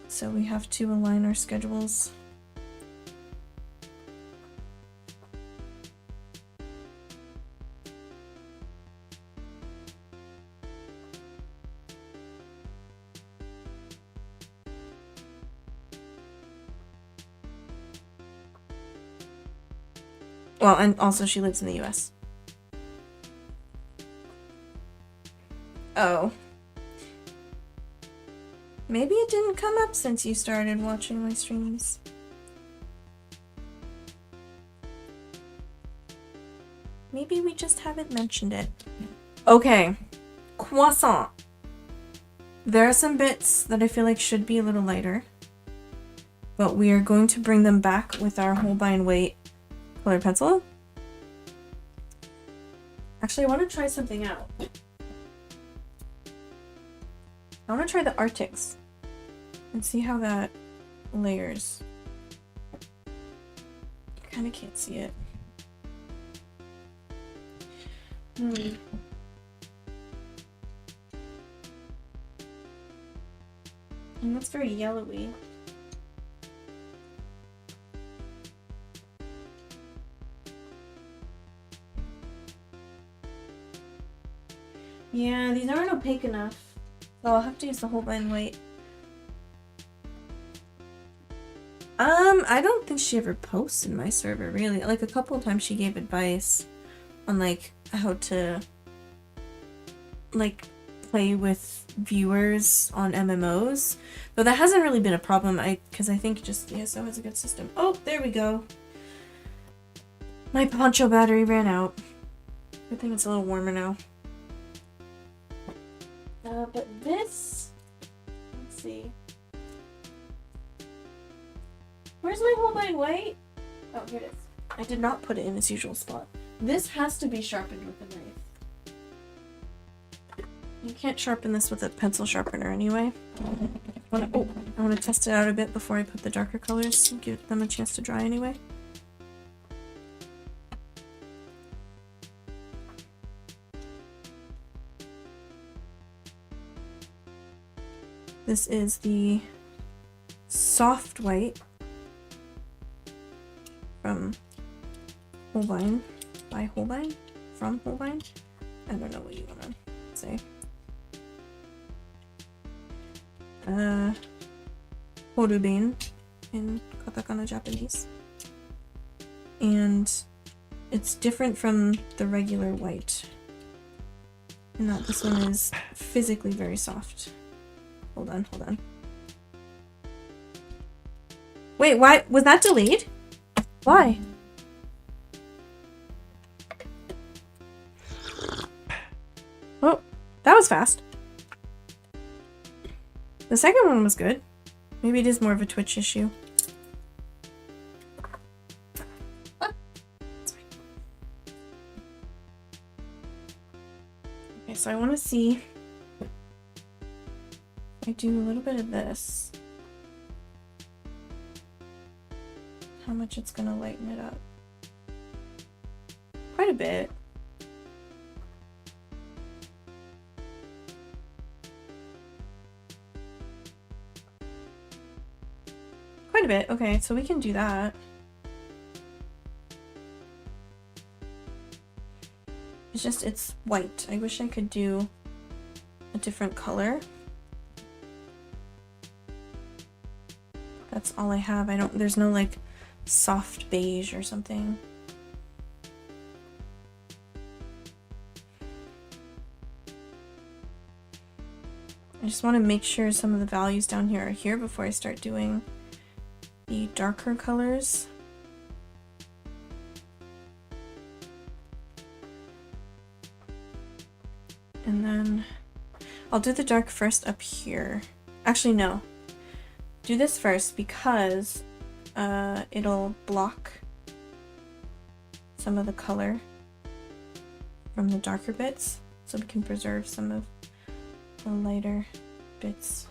So we have to align our schedules. Well, and also she lives in the US. Oh. Maybe it didn't come up since you started watching my streams. Maybe we just haven't mentioned it. Okay. Croissant. There are some bits that I feel like should be a little lighter. But we are going to bring them back with our whole by and weight colored pencil. Actually, I want to try something out. I want to try the Arctics and see how that layers. Kind of can't see it. And that's very yellowy. Yeah, these aren't opaque enough. So I'll have to use the whole vine white. I don't think she ever posts in my server, really. Like, a couple of times she gave advice on, like, how to, like, play with viewers on MMOs. Though that hasn't really been a problem, because I think just ESO has a good system. Oh, there we go. My poncho battery ran out. Good thing it's a little warmer now. But this, let's see. Where's my whole vine white? Oh, here it is. I did not put it in its usual spot. This has to be sharpened with a knife. You can't sharpen this with a pencil sharpener anyway. I want to test it out a bit before I put the darker colors and give them a chance to dry anyway. This is the soft white from Holbein, by Holbein, from Holbein. I don't know what you want to say. Horubein in katakana Japanese. And it's different from the regular white in that this one is physically very soft. Hold on. Wait, why? Was that delayed? Why? Oh, that was fast. The second one was good. Maybe it is more of a Twitch issue. Okay, so I want to see. I do a little bit of this. How much it's gonna lighten it up. Quite a bit. Quite a bit. Okay, so we can do that. It's just, it's white. I wish I could do a different color. That's all I have. There's no like soft beige or something. I just want to make sure some of the values down here are here before I start doing the darker colors. And then I'll do the dark first up here. Actually, no. Do this first because it'll block some of the color from the darker bits, so we can preserve some of the lighter bits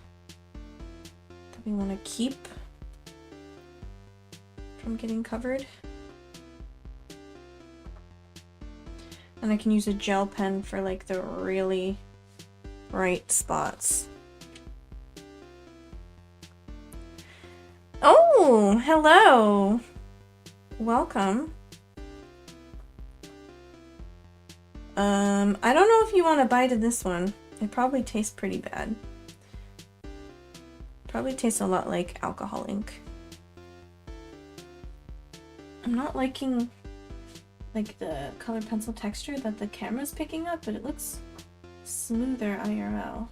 that we want to keep from getting covered. And I can use a gel pen for like the really bright spots. Oh, hello. Welcome. I don't know if you want to bite of this one. It probably tastes pretty bad. Probably tastes a lot like alcohol ink. I'm not liking like the colored pencil texture that the camera's picking up, but it looks smoother IRL.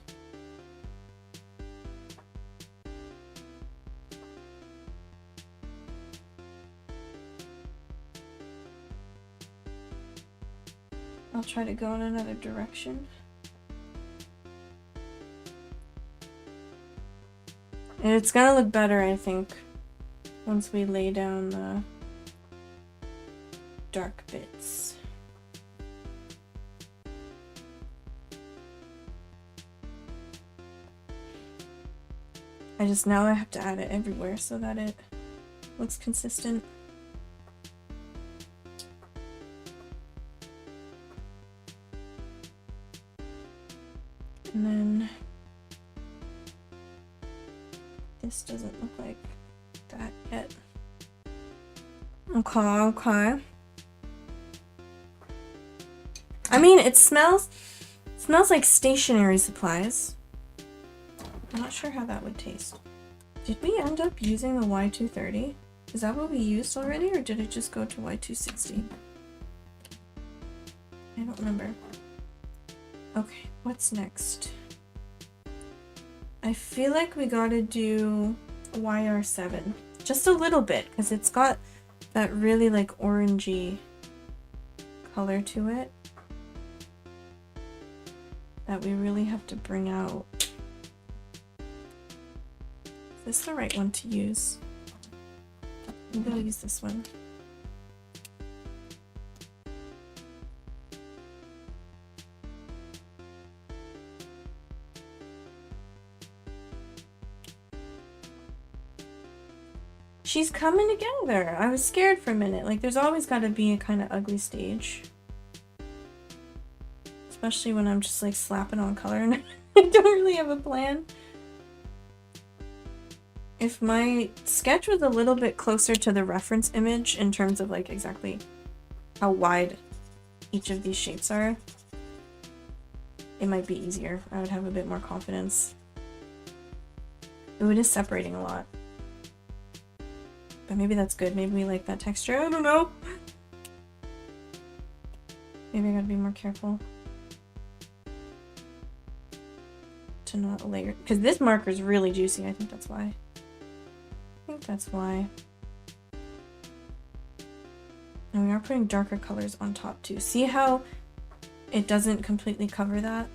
I'll try to go in another direction. And it's gonna look better, I think, once we lay down the dark bits. Now I have to add it everywhere so that it looks consistent. And then this doesn't look like that yet. Okay. I mean, it smells like stationery supplies. I'm not sure how that would taste. Did we end up using the Y230? Is that what we used already, or did it just go to Y260? I don't remember. Okay, what's next? I feel like we gotta do YR7. Just a little bit, because it's got that really like orangey color to it that we really have to bring out. Is this the right one to use? Maybe I'll use this one. She's coming together. I was scared for a minute. Like, there's always got to be a kind of ugly stage. Especially when I'm just like slapping on color and I don't really have a plan. If my sketch was a little bit closer to the reference image in terms of like exactly how wide each of these shapes are, it might be easier. I would have a bit more confidence. Ooh, it is separating a lot. But maybe that's good. Maybe we like that texture. I don't know. Maybe I gotta be more careful to not layer. Because this marker is really juicy. I think that's why. And we are putting darker colors on top too. See how it doesn't completely cover that?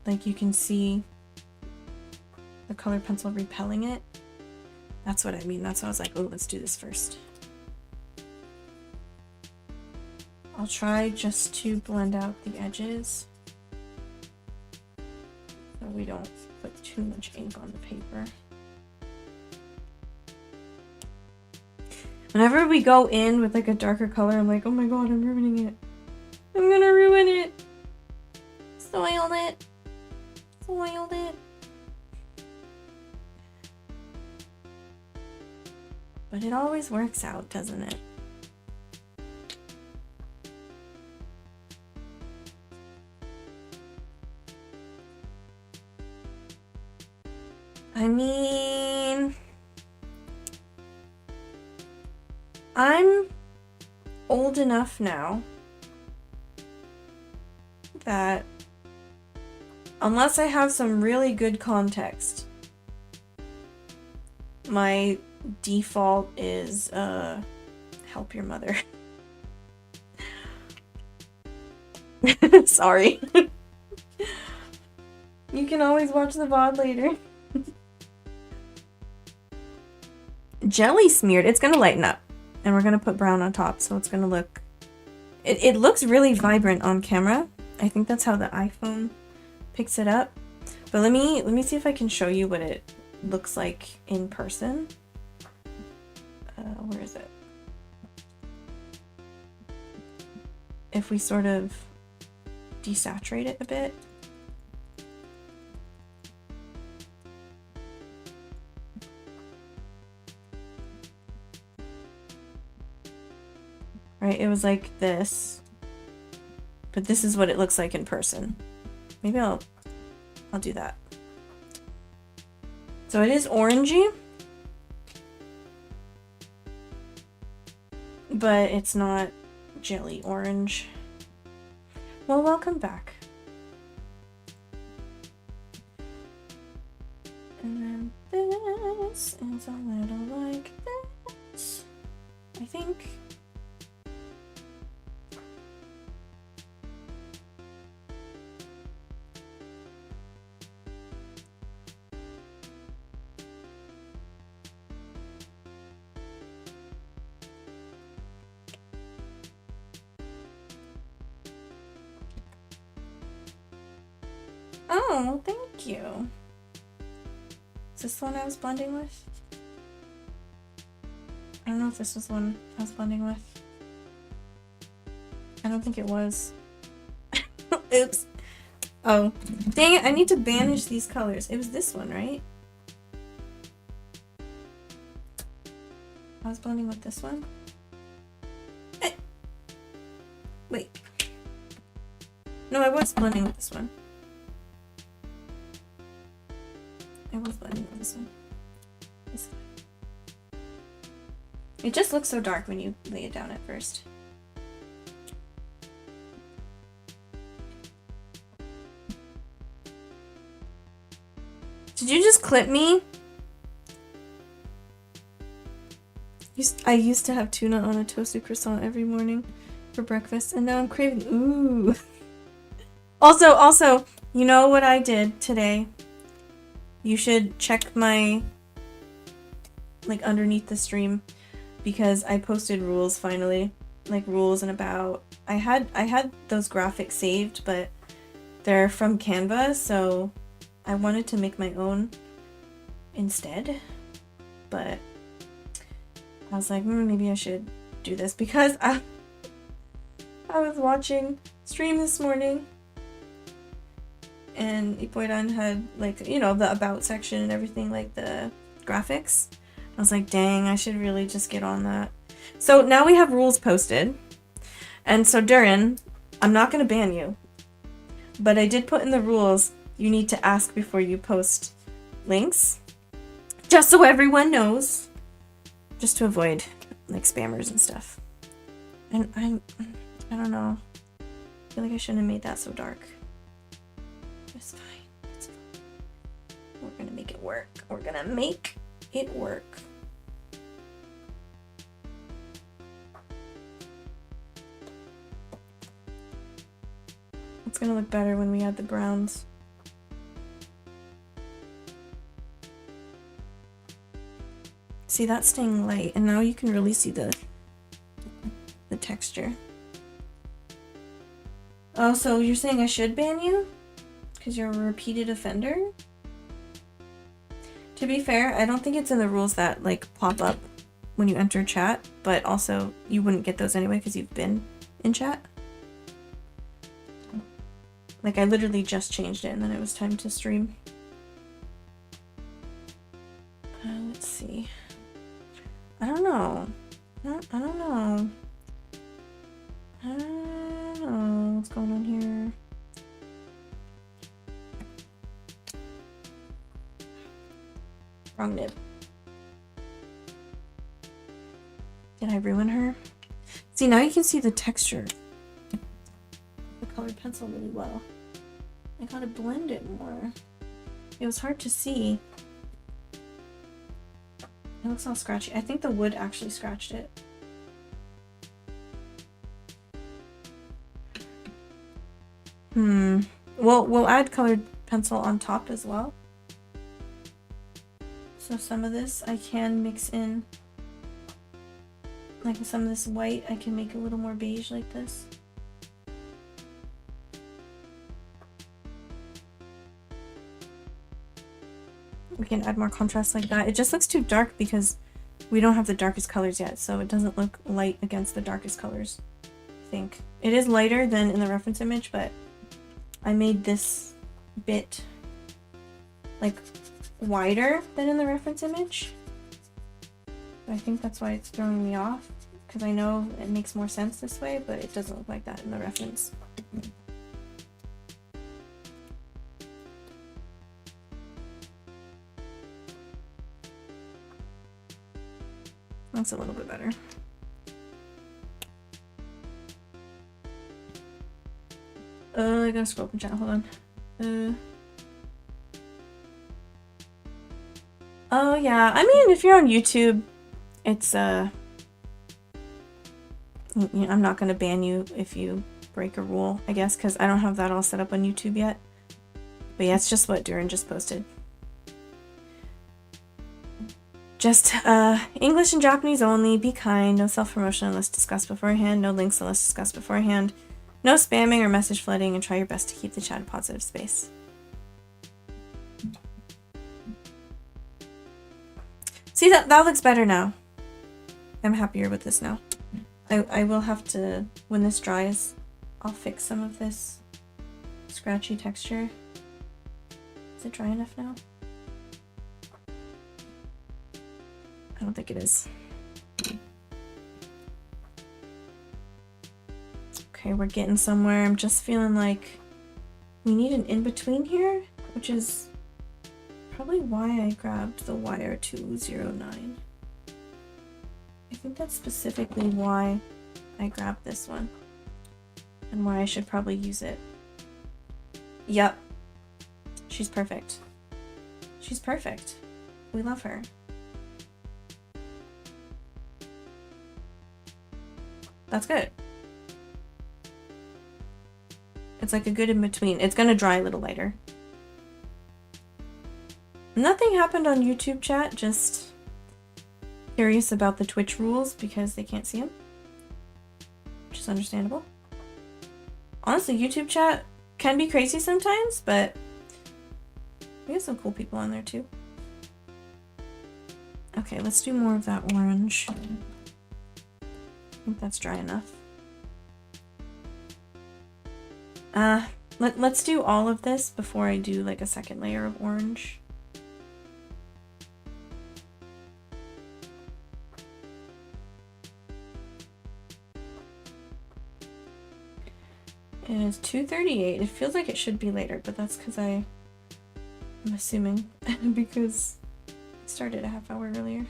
Like you can see the color pencil repelling it. That's what I mean. That's why I was like, oh, let's do this first. I'll try just to blend out the edges so we don't put too much ink on the paper. Whenever we go in with like a darker color, I'm like, oh my god, I'm ruining it. I'm gonna ruin it. Soiled it. Soiled it. But it always works out, doesn't it? I mean, I'm old enough now that unless I have some really good context, my default is help your mother. Sorry. You can always watch the VOD later. Jelly smeared. It's gonna lighten up. And we're gonna put brown on top, so it's gonna look... It looks really vibrant on camera. I think that's how the iPhone picks it up. But let me see if I can show you what it looks like in person. Where is it? If we sort of desaturate it a bit. Right, it was like this, but this is what it looks like in person. Maybe I'll do that. So it is orangey, but it's not jelly orange. Well, welcome back. And then this is a little like this, I think. Oh, thank you. Is this the one I was blending with? I don't know if this was the one I was blending with. I don't think it was. Oops. Oh, dang it, I need to banish these colors. It was this one, right? I was blending with this one. Wait. No, I was blending with this one. I was blending with this one. This one. It just looks so dark when you lay it down at first. Did you just clip me? I used to have tuna on a toasted croissant every morning for breakfast, and now I'm craving. Ooh. Also, you know what I did today? You should check my, like, underneath the stream, because I posted rules finally, like rules and about. I had those graphics saved, but they're from Canva, so I wanted to make my own instead, but I was like, maybe I should do this, because I was watching stream this morning, and Ipoidan had, like, you know, the about section and everything, like the graphics. I was like, dang, I should really just get on that. So now we have rules posted, and so Durin, I'm not gonna ban you, but I did put in the rules you need to ask before you post links, just so everyone knows. Just to avoid, like, spammers and stuff. And I don't know. I feel like I shouldn't have made that so dark. It's fine. It's fine. We're gonna make it work. We're gonna make it work. It's gonna look better when we add the browns. See, that's staying light, and now you can really see the texture. Oh, so you're saying I should ban you? Because you're a repeated offender? To be fair, I don't think it's in the rules that, like, pop up when you enter chat, but also you wouldn't get those anyway because you've been in chat. Like, I literally just changed it and then it was time to stream. Let's see. I don't know. I don't know. I don't know what's going on here. Wrong nib. Did I ruin her? See, now you can see the texture. The colored pencil really well. I gotta blend it more. It was hard to see. It looks all scratchy. I think the wood actually scratched it. Well, we'll add colored pencil on top as well. So some of this I can mix in. Like some of this white, I can make a little more beige like this. We can add more contrast like that. It just looks too dark because we don't have the darkest colors yet, so it doesn't look light against the darkest colors, I think. It is lighter than in the reference image, but I made this bit, like, wider than in the reference image. I think that's why it's throwing me off, because I know it makes more sense this way, but it doesn't look like that in the reference. That's a little bit better. I gotta scroll up in chat, hold on. Oh yeah, I mean, if you're on YouTube, it's I'm not gonna ban you if you break a rule, I guess, because I don't have that all set up on YouTube yet. But yeah, it's just what Durin just posted. Just English and Japanese only, be kind, no self-promotion unless discussed beforehand, no links unless discussed beforehand, no spamming or message flooding, and try your best to keep the chat a positive space. See, that looks better now. I'm happier with this now. I will have to, when this dries, I'll fix some of this scratchy texture. Is it dry enough now? I don't think it is. Okay, we're getting somewhere. I'm just feeling like we need an in-between here, which is probably why I grabbed the wire 209. I think that's specifically why I grabbed this one and why I should probably use it. Yep. She's perfect. She's perfect. We love her. That's good. It's like a good in-between. It's gonna dry a little lighter. Nothing happened on YouTube chat, just curious about the Twitch rules because they can't see them. Which is understandable. Honestly, YouTube chat can be crazy sometimes, but we have some cool people on there too. Okay, let's do more of that orange. I think that's dry enough. Let's do all of this before I do like a second layer of orange. It is 2:38. It feels like it should be later, but that's because I'm assuming because I started a half hour earlier.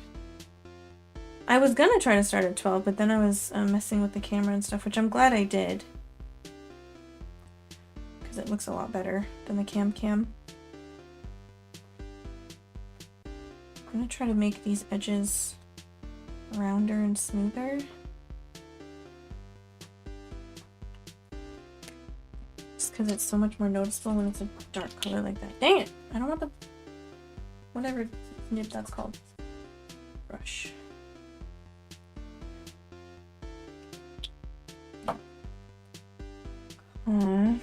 I was gonna try to start at 12, but then I was messing with the camera and stuff, which I'm glad I did. Because it looks a lot better than the cam. I'm gonna try to make these edges rounder and smoother. Just because it's so much more noticeable when it's a dark color like that. Dang it! I don't want the... whatever nib that's called. Brush. And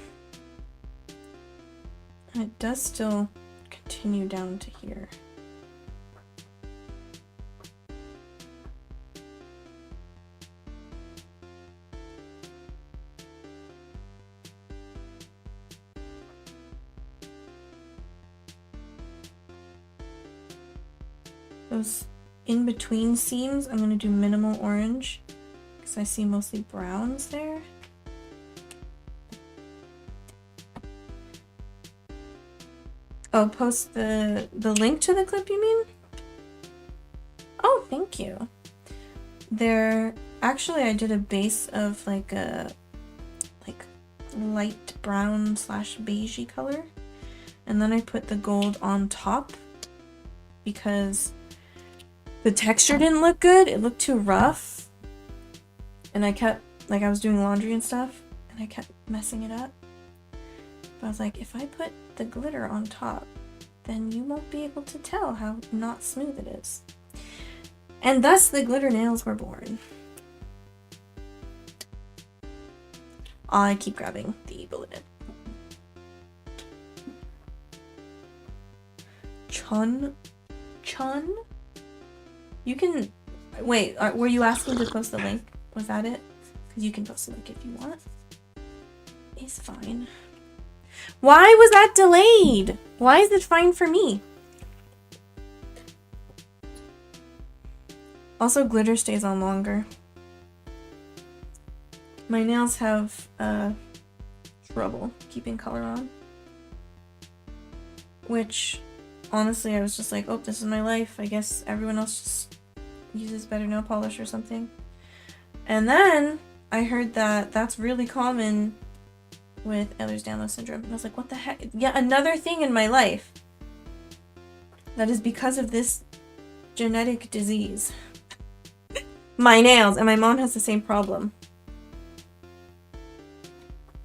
it does still continue down to here. Those in-between seams, I'm going to do minimal orange because I see mostly browns there. Oh, post the link to the clip, you mean? Oh, thank you. There, actually, I did a base of like a light brown / beigey color, and then I put the gold on top because the texture didn't look good. It looked too rough, and I kept, like, I was doing laundry and stuff, and I kept messing it up. But I was like, if I put the glitter on top, then you won't be able to tell how not smooth it is. And thus the glitter nails were born. I keep grabbing the bulletin. Chun? You can... Wait, were you asking to post the link? Was that it? Because you can post the link if you want. It's fine. Why was that delayed? Why is it fine for me? Also, glitter stays on longer. My nails have trouble keeping color on. Which, honestly, I was just like, oh, this is my life. I guess everyone else just uses better nail polish or something. And then I heard that that's really common with Ehlers-Danlos syndrome. And I was like, what the heck? Yeah, another thing in my life that is because of this genetic disease. My nails, and my mom has the same problem.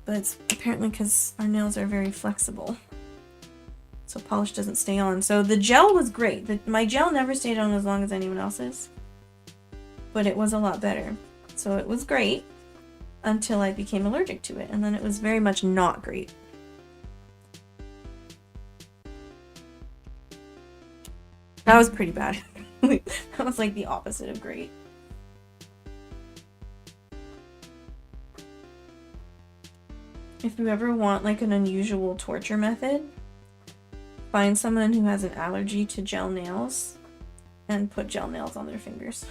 But it's apparently because our nails are very flexible. So polish doesn't stay on. So the gel was great. My gel never stayed on as long as anyone else's. But it was a lot better. So it was great until I became allergic to it. And then it was very much not great. That was pretty bad. That was like the opposite of great. If you ever want like an unusual torture method, find someone who has an allergy to gel nails and put gel nails on their fingers.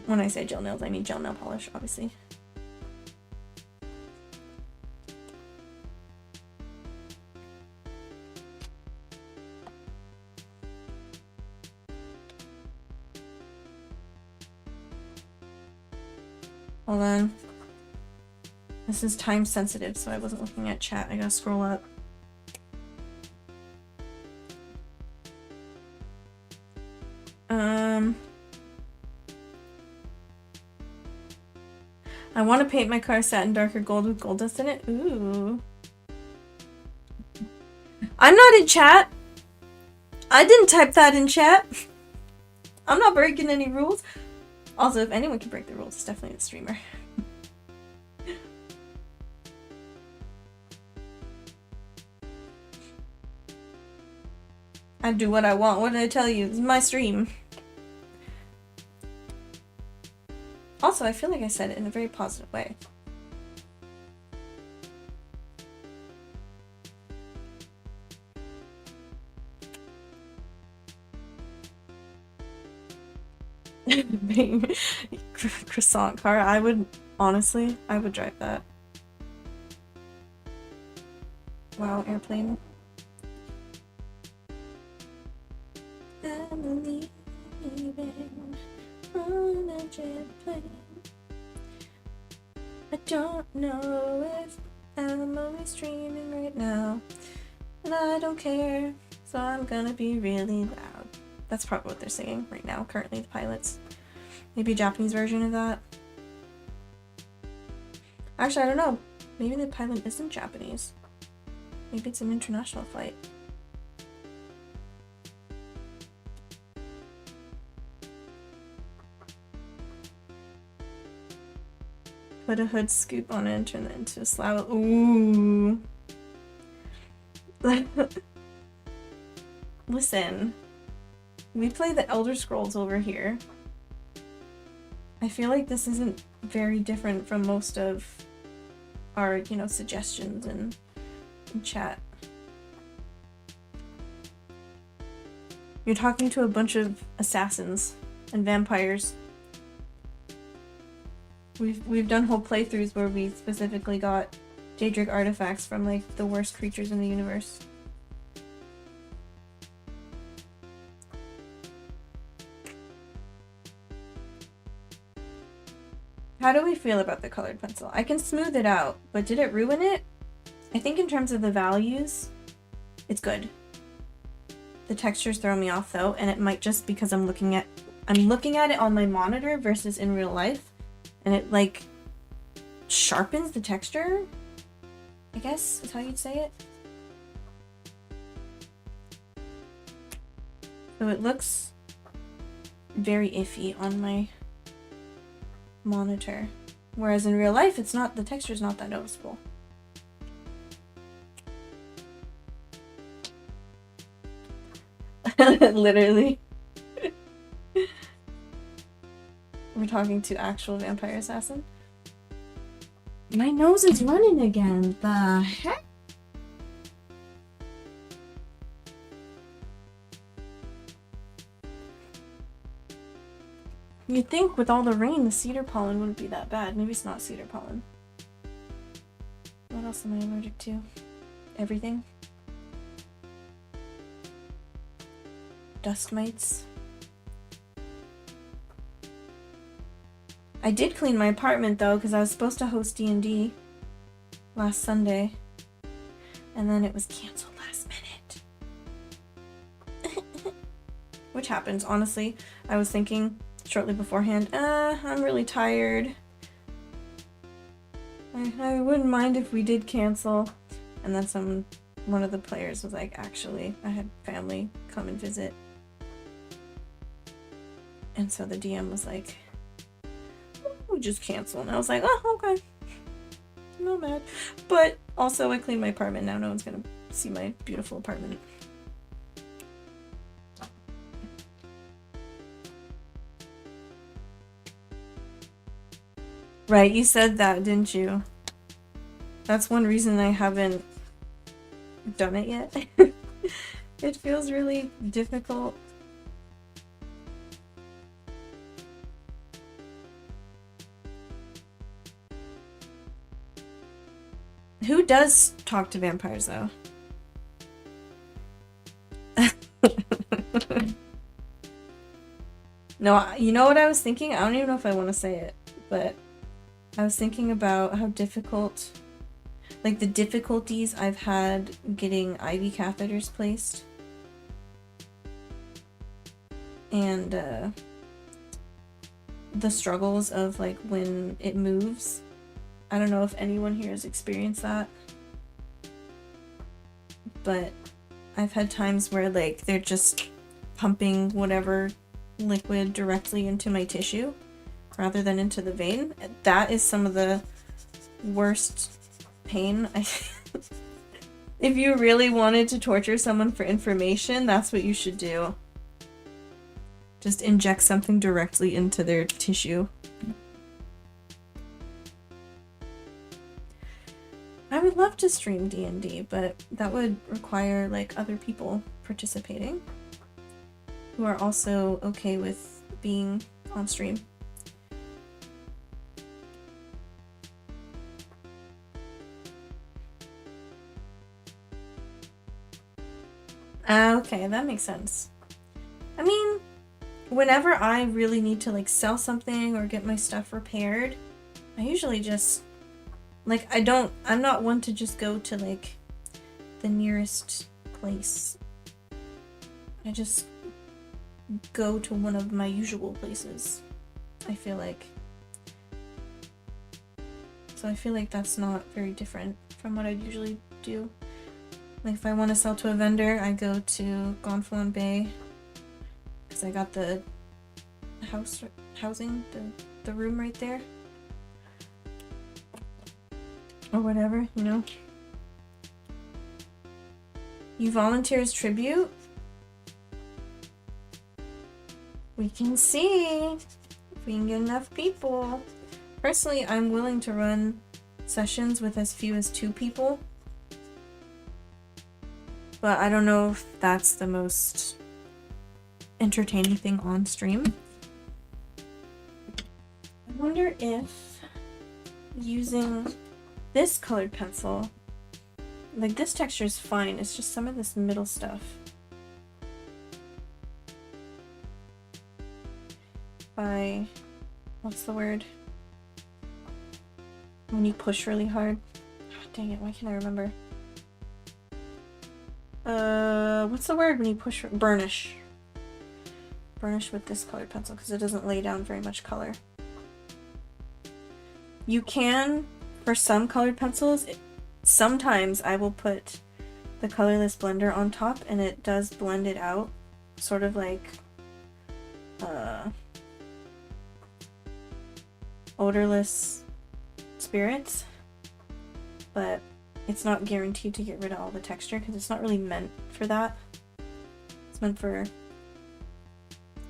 When I say gel nails, I mean gel nail polish, obviously. Hold on. This is time sensitive, so I wasn't looking at chat. I gotta scroll up. I want to paint my car satin darker gold with gold dust in it. Ooh. I'm not in chat. I didn't type that in chat. I'm not breaking any rules. Also, if anyone can break the rules, it's definitely the streamer. I do what I want. What did I tell you? It's my stream. Also, I feel like I said it in a very positive way. Croissant car. I would, honestly, I would drive that. Wow, airplane. I'm leaving on a jet plane. I don't know if I'm only streaming right now, and I don't care, so I'm gonna be really loud. That's probably what they're singing right now, currently, the pilots. Maybe a Japanese version of that. Actually, I don't know. Maybe the pilot isn't Japanese. Maybe it's an international flight. Put a hood scoop on it and turn it into a slab. Ooh. Listen. We play the Elder Scrolls over here. I feel like this isn't very different from most of our, you know, suggestions in chat. You're talking to a bunch of assassins and vampires. We've done whole playthroughs where we specifically got Daedric artifacts from like the worst creatures in the universe. How do we feel about the colored pencil? I can smooth it out, but did it ruin it? I think in terms of the values, it's good. The textures throw me off though, and it might just because I'm looking at it on my monitor versus in real life. And it, like, sharpens the texture, I guess is how you'd say it. So it looks very iffy on my monitor. Whereas in real life, it's not, the texture's not that noticeable. Literally. We're talking to actual vampire assassin. My nose is running again. The heck? You'd think with all the rain, the cedar pollen wouldn't be that bad. Maybe it's not cedar pollen. What else am I allergic to? Everything. Dust mites. I did clean my apartment though, because I was supposed to host D&D last Sunday. And then it was canceled last minute. Which happens, honestly. I was thinking shortly beforehand, I'm really tired. I wouldn't mind if we did cancel. And then one of the players was like, actually, I had family come and visit. And so the DM was like, we just cancel. And I was like, oh, okay. No mad. But also I cleaned my apartment. Now no one's gonna see my beautiful apartment. Right, you said that, didn't you? That's one reason I haven't done it yet. It feels really difficult. Who does talk to vampires, though? No, you know what I was thinking? I don't even know if I want to say it, but I was thinking about how difficult, like the difficulties I've had getting IV catheters placed. And the struggles of like when it moves. I don't know if anyone here has experienced that, but I've had times where like they're just pumping whatever liquid directly into my tissue rather than into the vein. That is some of the worst pain. If you really wanted to torture someone for information, that's what you should do. Just inject something directly into their tissue. I would love to stream D&D, but that would require like other people participating who are also okay with being on stream. Okay, that makes sense. I mean, whenever I really need to like sell something or get my stuff repaired, I usually just like I'm not one to just go to like the nearest place. I just go to one of my usual places, I feel like. So I feel like that's not very different from what I usually do. Like if I want to sell to a vendor, I go to Gonfalon Bay because I got the housing, the room right there. Or whatever, you know. You volunteer as tribute? We can see if we can get enough people. Personally, I'm willing to run sessions with as few as 2 people. But I don't know if that's the most entertaining thing on stream. I wonder if using this colored pencil, like this texture is fine, it's just some of this middle stuff. By, what's the word? When you push really hard. Oh, dang it, why can't I remember? What's the word when you push? Burnish. Burnish with this colored pencil because it doesn't lay down very much color. You can, for some colored pencils, sometimes I will put the colorless blender on top and it does blend it out, sort of like odorless spirits, but it's not guaranteed to get rid of all the texture because it's not really meant for that. It's meant for,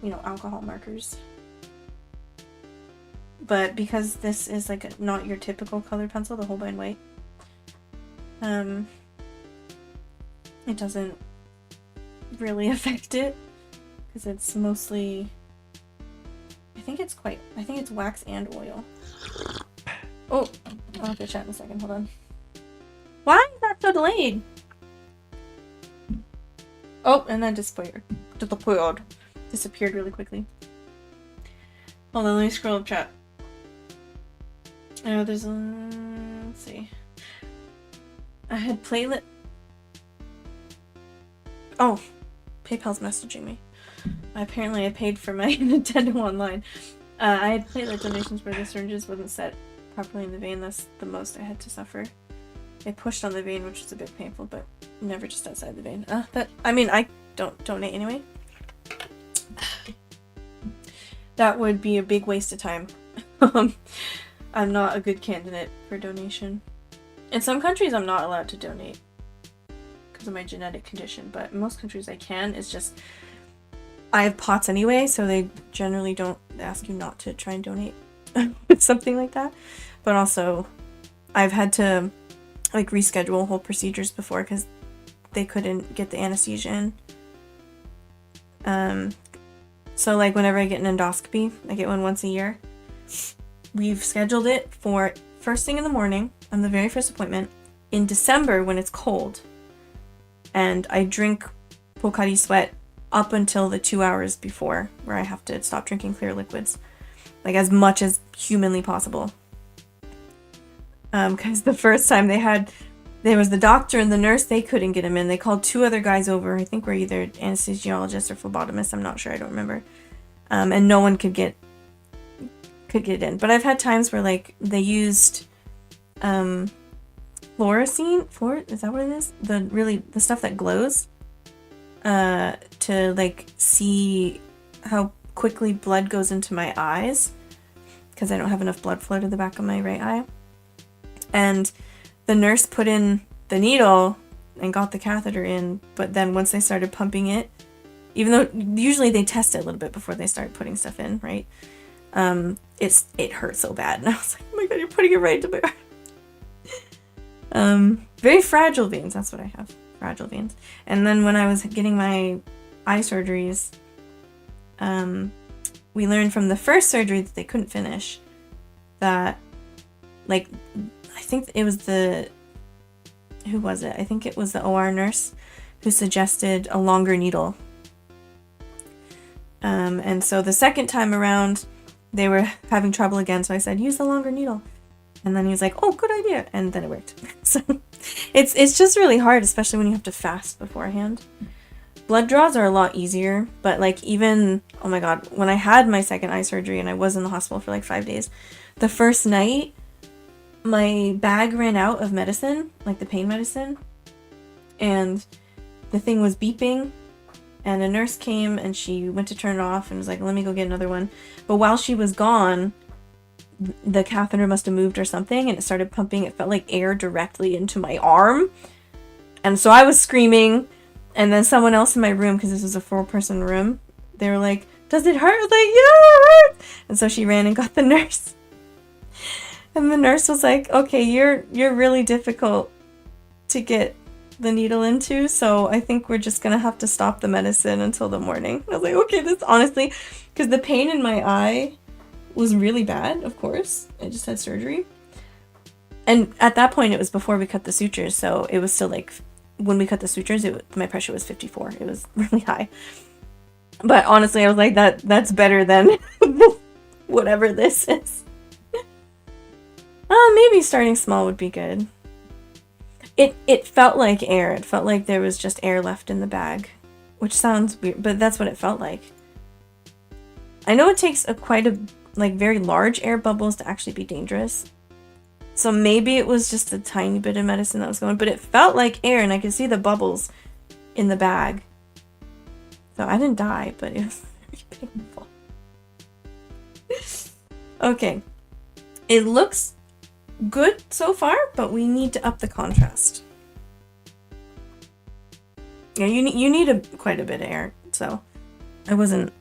you know, alcohol markers. But because this is like not your typical colored pencil, the Holbein White, it doesn't really affect it because it's mostly, I think it's wax and oil. Oh, I'll have to chat in a second, hold on. Why is that so delayed? Oh, and then disappeared really quickly. Hold on, let me scroll up chat. Oh, there's let's see. I had playlet. Oh, PayPal's messaging me. Apparently I paid for my Nintendo Online. I had platelet donations where the syringes wasn't set properly in the vein. That's the most I had to suffer. I pushed on the vein, which was a bit painful, but never just outside the vein. I don't donate anyway. That would be a big waste of time. I'm not a good candidate for donation. In some countries, I'm not allowed to donate because of my genetic condition, but in most countries I can. It's just I have POTS anyway, so they generally don't ask you not to try and donate something like that. But also, I've had to like reschedule whole procedures before because they couldn't get the anesthesia in. So like whenever I get an endoscopy, I get one once a year. We've scheduled it for first thing in the morning on the very first appointment in December when it's cold. And I drink Pocari Sweat up until the 2 hours before, where I have to stop drinking clear liquids. Like as much as humanly possible. Because the first time there was the doctor and the nurse, they couldn't get him in. They called 2 other guys over. I think we're either anesthesiologists or phlebotomists. I'm not sure. I don't remember. And no one could get in. But I've had times where like they used fluorescein. Is that what it is? The stuff that glows to like see how quickly blood goes into my eyes because I don't have enough blood flow to the back of my right eye. And the nurse put in the needle and got the catheter in, but then once they started pumping it, even though usually they test it a little bit before they start putting stuff in, right? It hurt so bad, and I was like, oh my god, you're putting it right into my arm. Very fragile veins, that's what I have, fragile veins. And then when I was getting my eye surgeries, we learned from the first surgery that they couldn't finish, that, like, I think it was who was it? I think it was the OR nurse who suggested a longer needle. And so the second time around, they were having trouble again, so I said, use the longer needle. And then he was like, oh, good idea. And then it worked. So it's just really hard, especially when you have to fast beforehand. Blood draws are a lot easier, but like even, oh my god, when I had my second eye surgery and I was in the hospital for like 5 days, the first night, my bag ran out of medicine, like the pain medicine, and the thing was beeping, and a nurse came and she went to turn it off and was like, let me go get another one. But while she was gone, the catheter must have moved or something, and it started pumping. It felt like air directly into my arm. And so I was screaming, and then someone else in my room, because this was a 4-person room, they were like, does it hurt? I was like, yeah, it hurts. And so she ran and got the nurse. And the nurse was like, okay, you're really difficult to get the needle into, so I think we're just gonna have to stop the medicine until the morning. I was like, okay, this honestly, because the pain in my eye was really bad, of course. I just had surgery. And at that point, it was before we cut the sutures, so it was still like, when we cut the sutures, my pressure was 54. It was really high. But honestly, I was like, that's better than whatever this is. Maybe starting small would be good. It felt like air. It felt like there was just air left in the bag, which sounds weird, but that's what it felt like. I know it takes quite a very large air bubbles to actually be dangerous. So maybe it was just a tiny bit of medicine that was going, but it felt like air, and I could see the bubbles in the bag. So I didn't die, but it was very painful. Okay. It looks good so far, but we need to up the contrast. Yeah, you need quite a bit of air, so I wasn't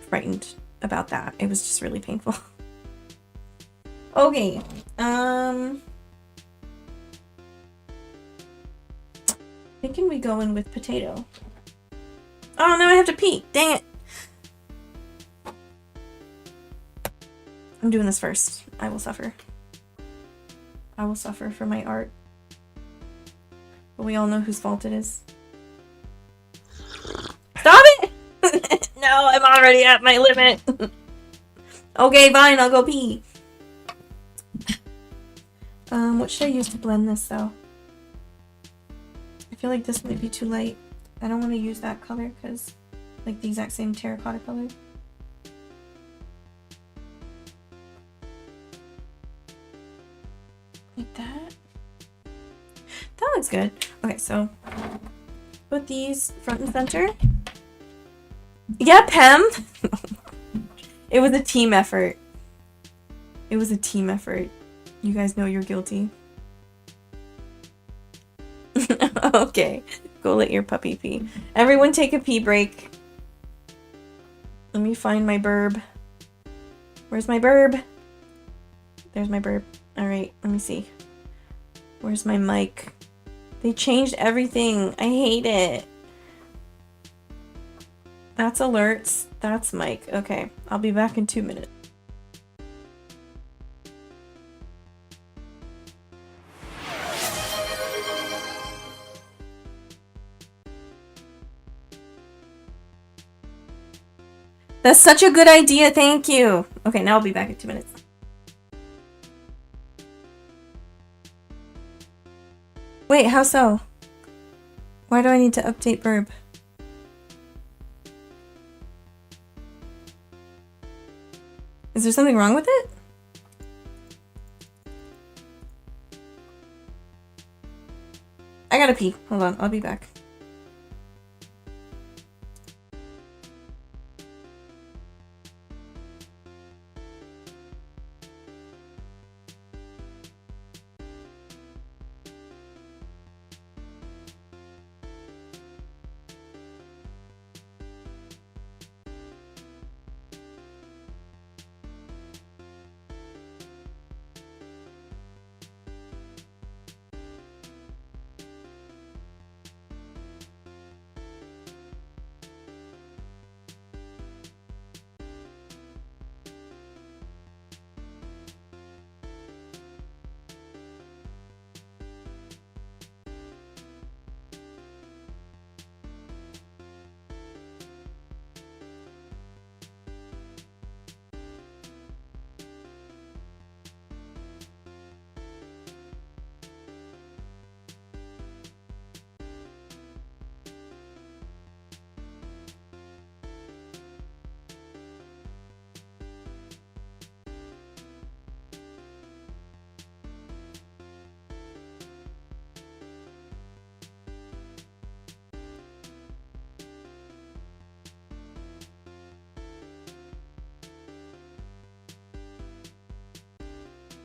frightened about that. It was just really painful. Okay, thinking we go in with potato. Oh, now I have to pee. Dang it. I'm doing this first. I will suffer. I will suffer for my art. But we all know whose fault it is. Stop it! No, I'm already at my limit. Okay, fine, I'll go pee. What should I use to blend this, though? I feel like this might be too light. I don't want to use that color, because, like, the exact same terracotta color. Like that. That looks good. Okay, so put these front and center. Yeah, Pem! It was a team effort. It was a team effort. You guys know you're guilty. Okay, go let your puppy pee. Everyone take a pee break. Let me find my burb. Where's my burb? There's my burb. Alright, let me see. Where's my mic? They changed everything. I hate it. That's alerts. That's mic. Okay, I'll be back in 2 minutes. That's such a good idea, thank you. Okay, now I'll be back in 2 minutes. Wait, how so? Why do I need to update burb? Is there something wrong with it? I gotta pee. Hold on, I'll be back.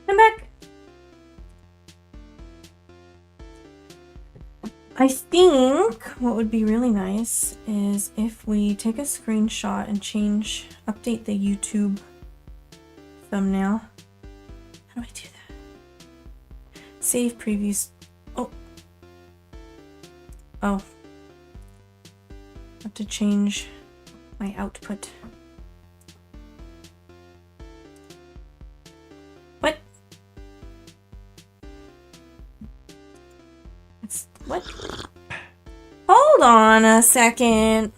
I'm back. I think what would be really nice is if we take a screenshot and update the YouTube thumbnail. How do I do that? Save previews. Oh. I have to change my output. What? What? Hold on a second.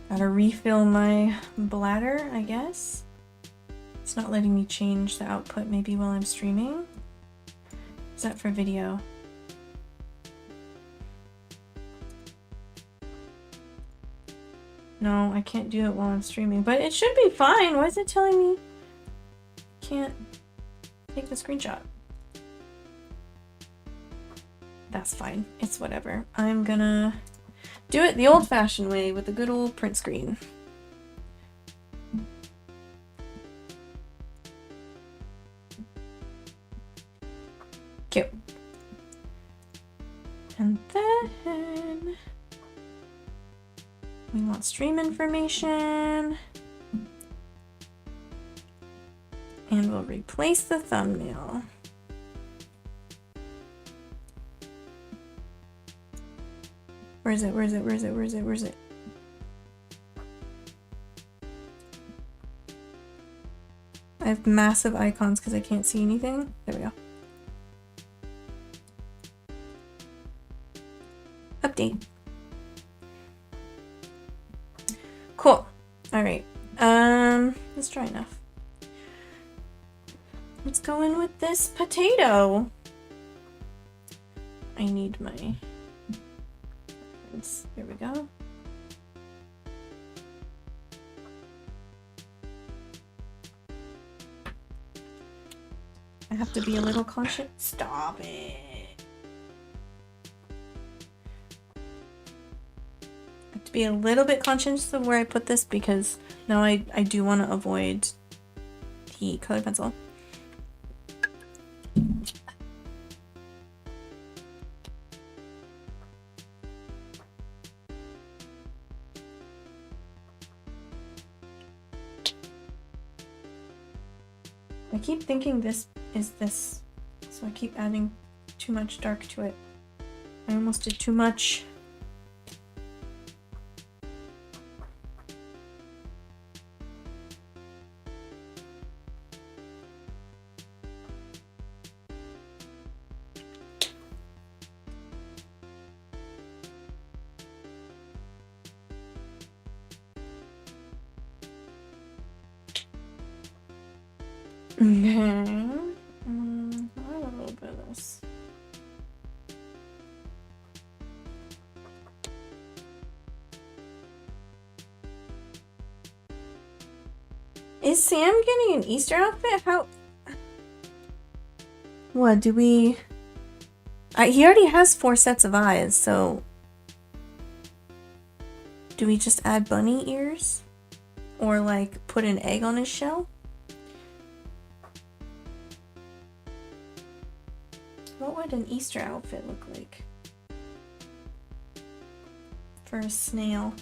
Gotta refill my bladder, I guess. It's not letting me change the output maybe while I'm streaming. Is that for video? No, I can't do it while I'm streaming, but it should be fine. Why is it telling me I can't take the screenshot? That's fine. It's whatever. I'm gonna do it the old-fashioned way with the good old print screen. Cute. And then we want stream information. And we'll replace the thumbnail. Where is it? Where is it? Where is it? Where is it? Where is it? I have massive icons because I can't see anything. There we go. Update. Cool. All right. Let's try enough. Let's go in with this potato. I need my... Here we go. I have to be a little conscious. Stop it. I have to be a little bit conscious of where I put this because now I do want to avoid the colored pencil. I keep thinking this is this, so I keep adding too much dark to it. I almost did too much. Okay. I have a little bit of this. Is Sam getting an Easter outfit? How? What do we? He already has 4 sets of eyes, so do we just add bunny ears? Or like put an egg on his shell? What would an Easter outfit look like for a snail?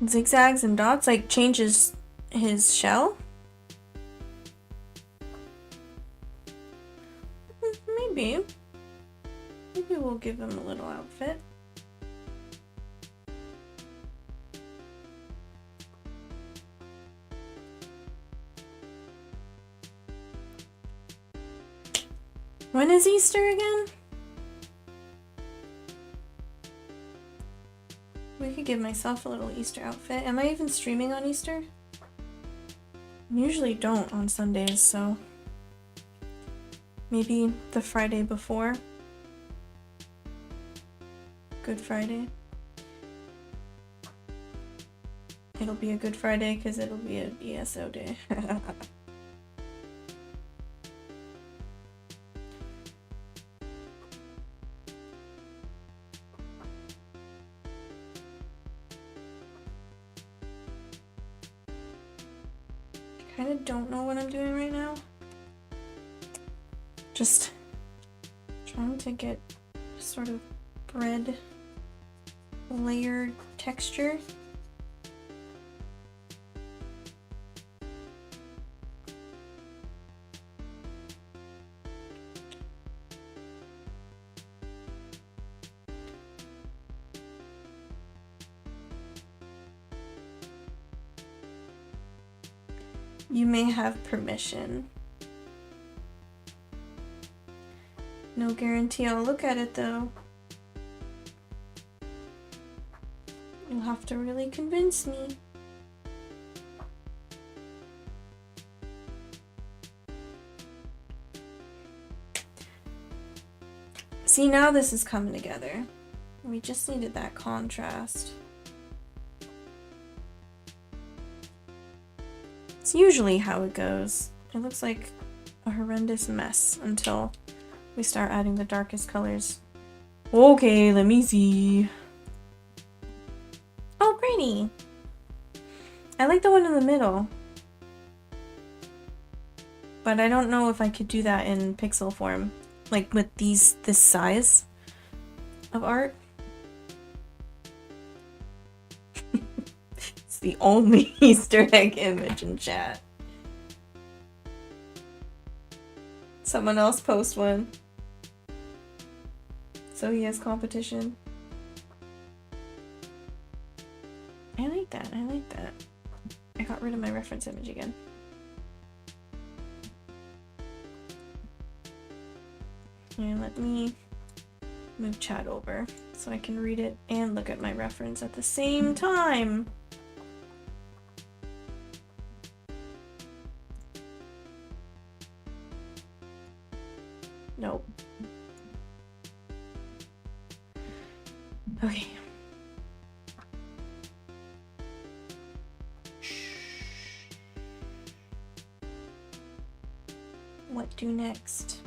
Zigzags and dots, like changes his shell? Maybe. Maybe we'll give him a little outfit. When is Easter again? We could give myself a little Easter outfit. Am I even streaming on Easter? I usually don't on Sundays, so maybe the Friday before. Good Friday. It'll be a Good Friday because it'll be an ESO day. I kind of don't know what I'm doing right now. Just trying to get sort of bread layered texture. You may have permission. No guarantee I'll look at it though. You'll have to really convince me. See, now this is coming together. We just needed that contrast. It's usually how it goes. It looks like a horrendous mess until we start adding the darkest colors. Okay, let me see. Oh, pretty. I like the one in the middle. But I don't know if I could do that in pixel form. Like with this size of art. It's the only Easter egg image in chat. Someone else post one. So he has competition. I like that, I like that. I got rid of my reference image again. And let me move chat over so I can read it and look at my reference at the same time. Nope. Okay. What do next?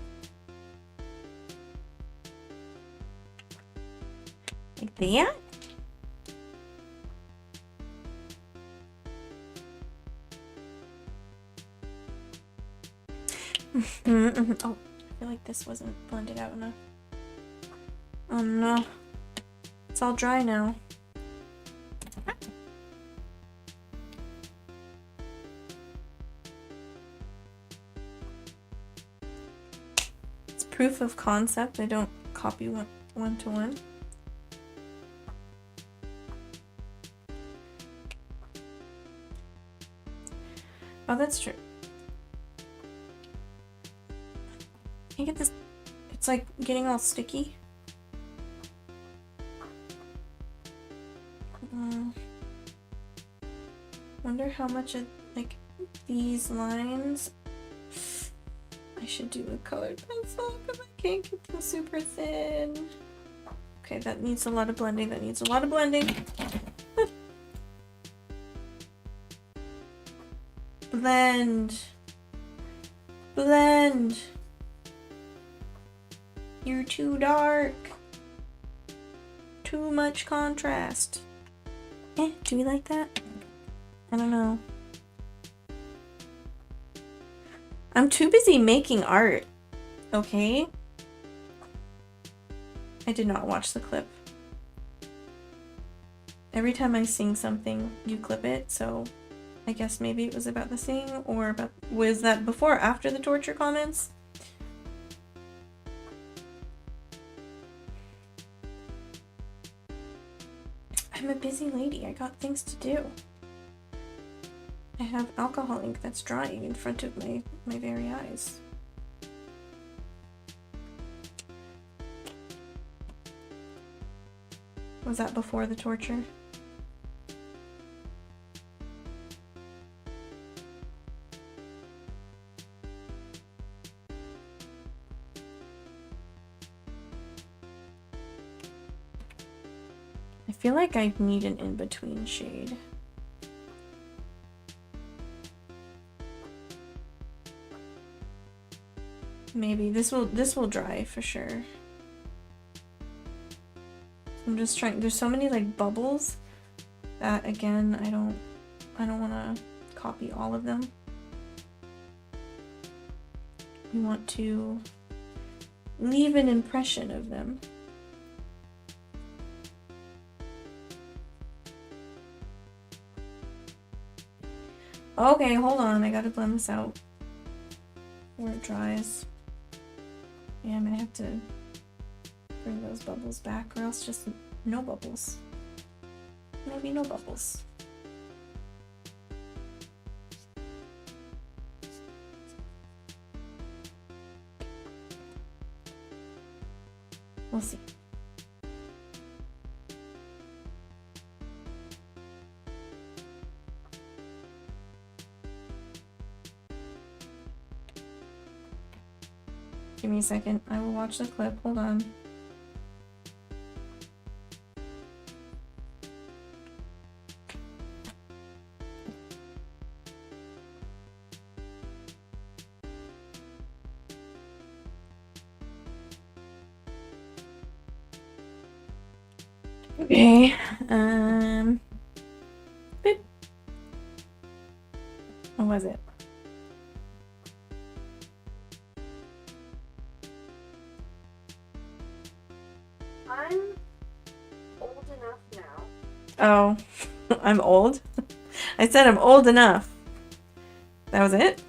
Like that? Oh, I feel like this wasn't blended out enough. Oh no. It's all dry now. It's proof of concept. I don't copy one to one. Oh, that's true. Can you get this? It's like getting all sticky. Wonder how much it, like, these lines. I should do a colored pencil because I can't get them super thin. Okay, that needs a lot of blending. That needs a lot of blending. Blend. Blend. You're too dark. Too much contrast. Do we like that? I don't know. I'm too busy making art. Okay? I did not watch the clip. Every time I sing something, you clip it, so I guess maybe it was about the singing, or about... Was that before or after the torture comments? I'm a busy lady. I got things to do. I have alcohol ink that's drying in front of my very eyes. Was that before the torture? I feel like I need an in-between shade. Maybe this will dry for sure. I'm just trying. There's so many like bubbles that, again, I don't want to copy all of them. We want to leave an impression of them. Okay, hold on. I gotta blend this out before it dries. Yeah, I'm gonna have to bring those bubbles back, or else just no bubbles. Maybe no bubbles. We'll see. Give me a second. I will watch the clip. Hold on. Okay. Boop. What was it? I'm old enough now. Oh, I'm old? I said I'm old enough. That was it?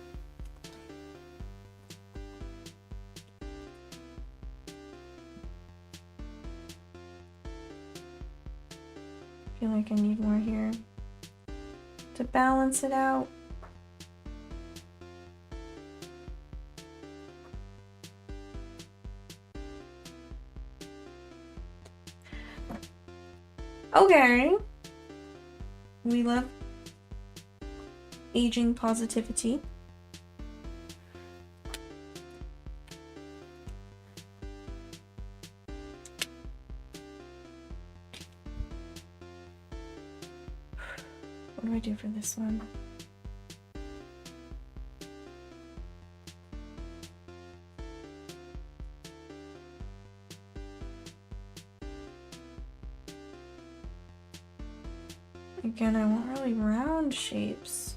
I feel like I need more here to balance it out. Okay. We love aging positivity. What do I do for this one? Again, I want really round shapes.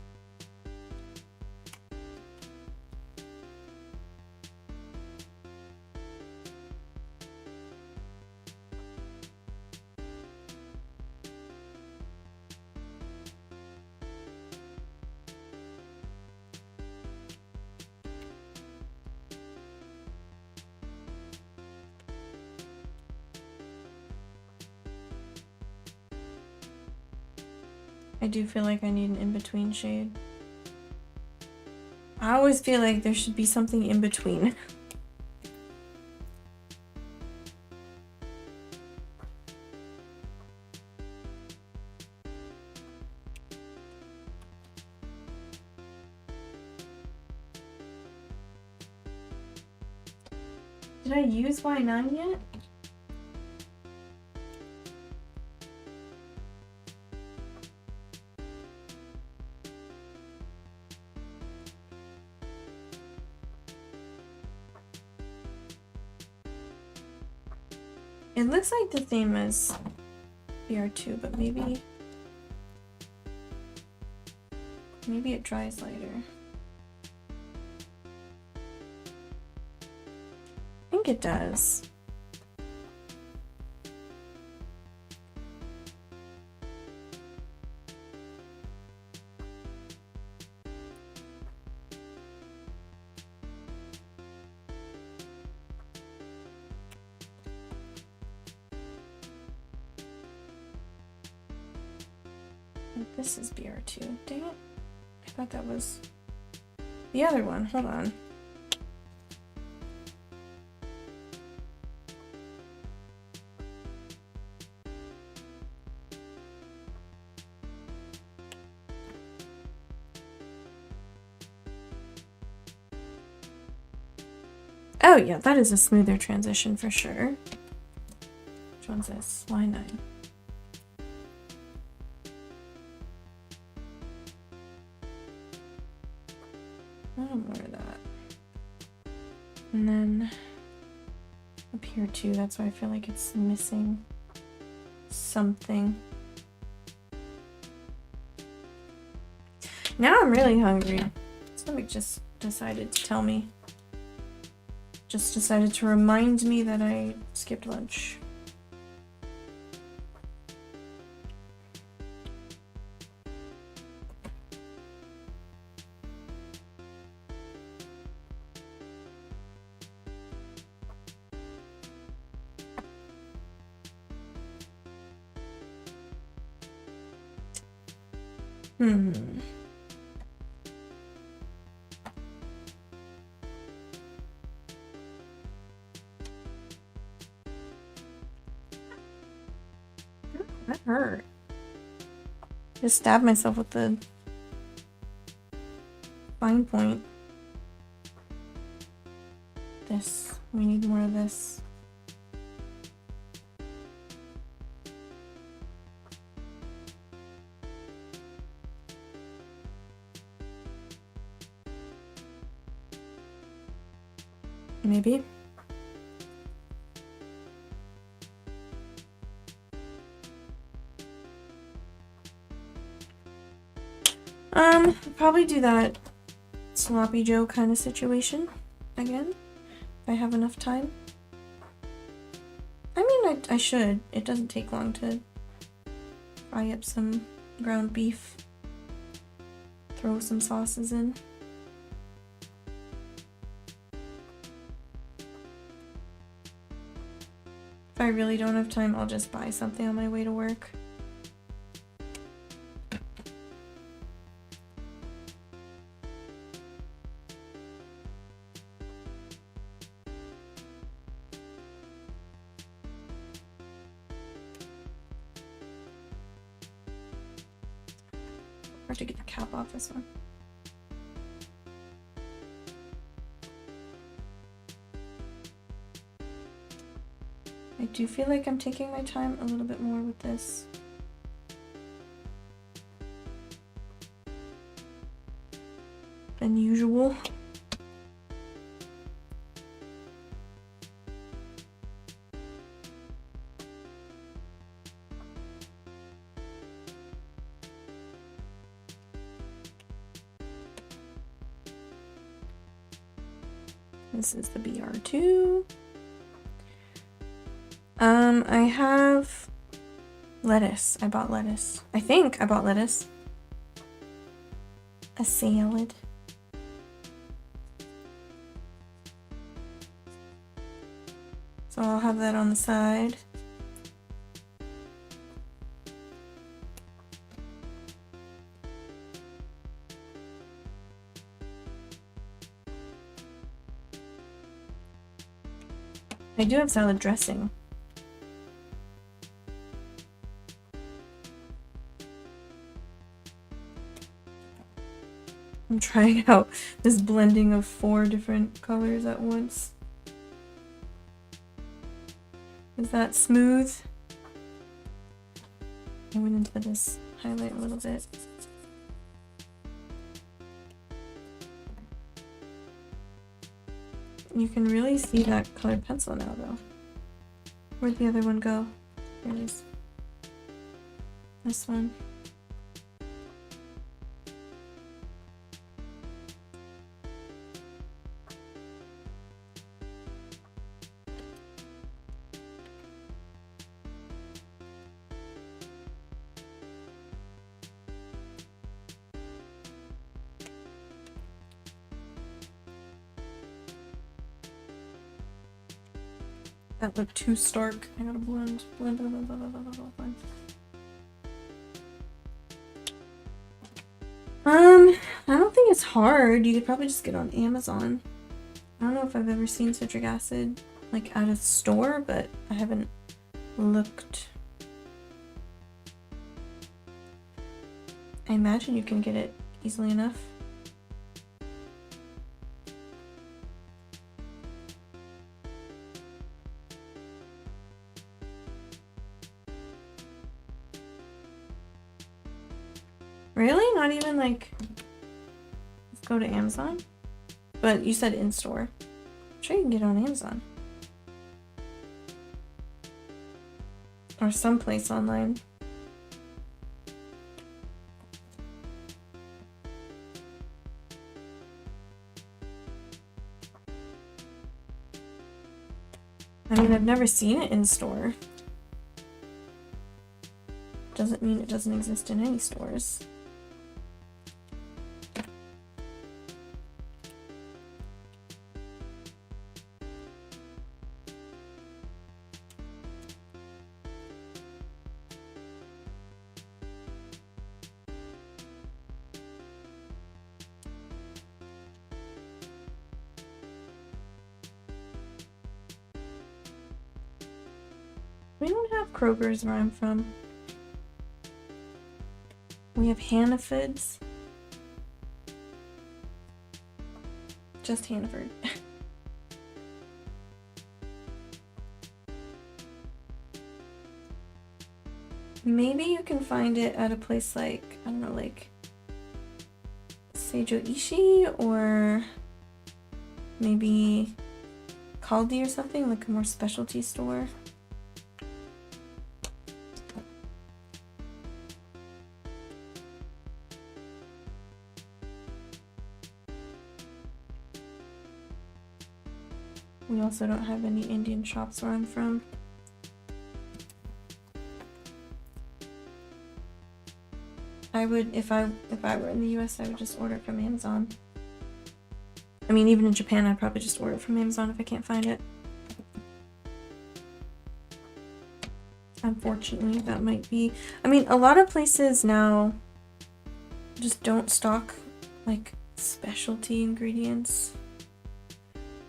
I do feel like I need an in-between shade. I always feel like there should be something in between. Did I use Y9 yet? It looks like the same as BR2, but maybe it dries lighter. I think it does. This is BR2. Dang it. I thought that was the other one. Hold on. Oh yeah, that is a smoother transition for sure. Which one's this? Y9. More of that. And then up here too, that's why I feel like it's missing something. Now I'm really hungry. Stomach just decided to tell me. Just decided to remind me that I skipped lunch. That hurt. Just stabbed myself with the fine point. This. We need more of this. Maybe. Probably do that sloppy Joe kind of situation again, if I have enough time. I mean, I should. It doesn't take long to fry up some ground beef, throw some sauces in. If I really don't have time, I'll just buy something on my way to work. I have to get the cap off this one. I do feel like I'm taking my time a little bit more with this. Than usual. This is the BR2. I have lettuce. I bought lettuce. I think I bought lettuce. A salad. So I'll have that on the side. I do have salad dressing. I'm trying out this blending of 4 different colors at once. Is that smooth? I went into this highlight a little bit. You can really see that colored pencil now though. Where'd the other one go? Here it is. This one. That looked too stark. I gotta blend. Blend. I don't think it's hard. You could probably just get on Amazon. I don't know if I've ever seen citric acid like at a store, but I haven't looked. I imagine you can get it easily enough. Really? Not even like, let's go to Amazon? But you said in-store. I'm sure you can get it on Amazon. Or someplace online. I mean, I've never seen it in-store. Doesn't mean it doesn't exist in any stores. We don't have Kroger's where I'm from. We have Hannaford's. Just Hannaford. Maybe you can find it at a place like, I don't know, like Seijo Ishii or maybe Kaldi or something, like a more specialty store. We also don't have any Indian shops where I'm from. I would, if I were in the US, I would just order it from Amazon. I mean, even in Japan, I'd probably just order it from Amazon if I can't find it. Unfortunately, that might be... I mean, a lot of places now just don't stock, like, specialty ingredients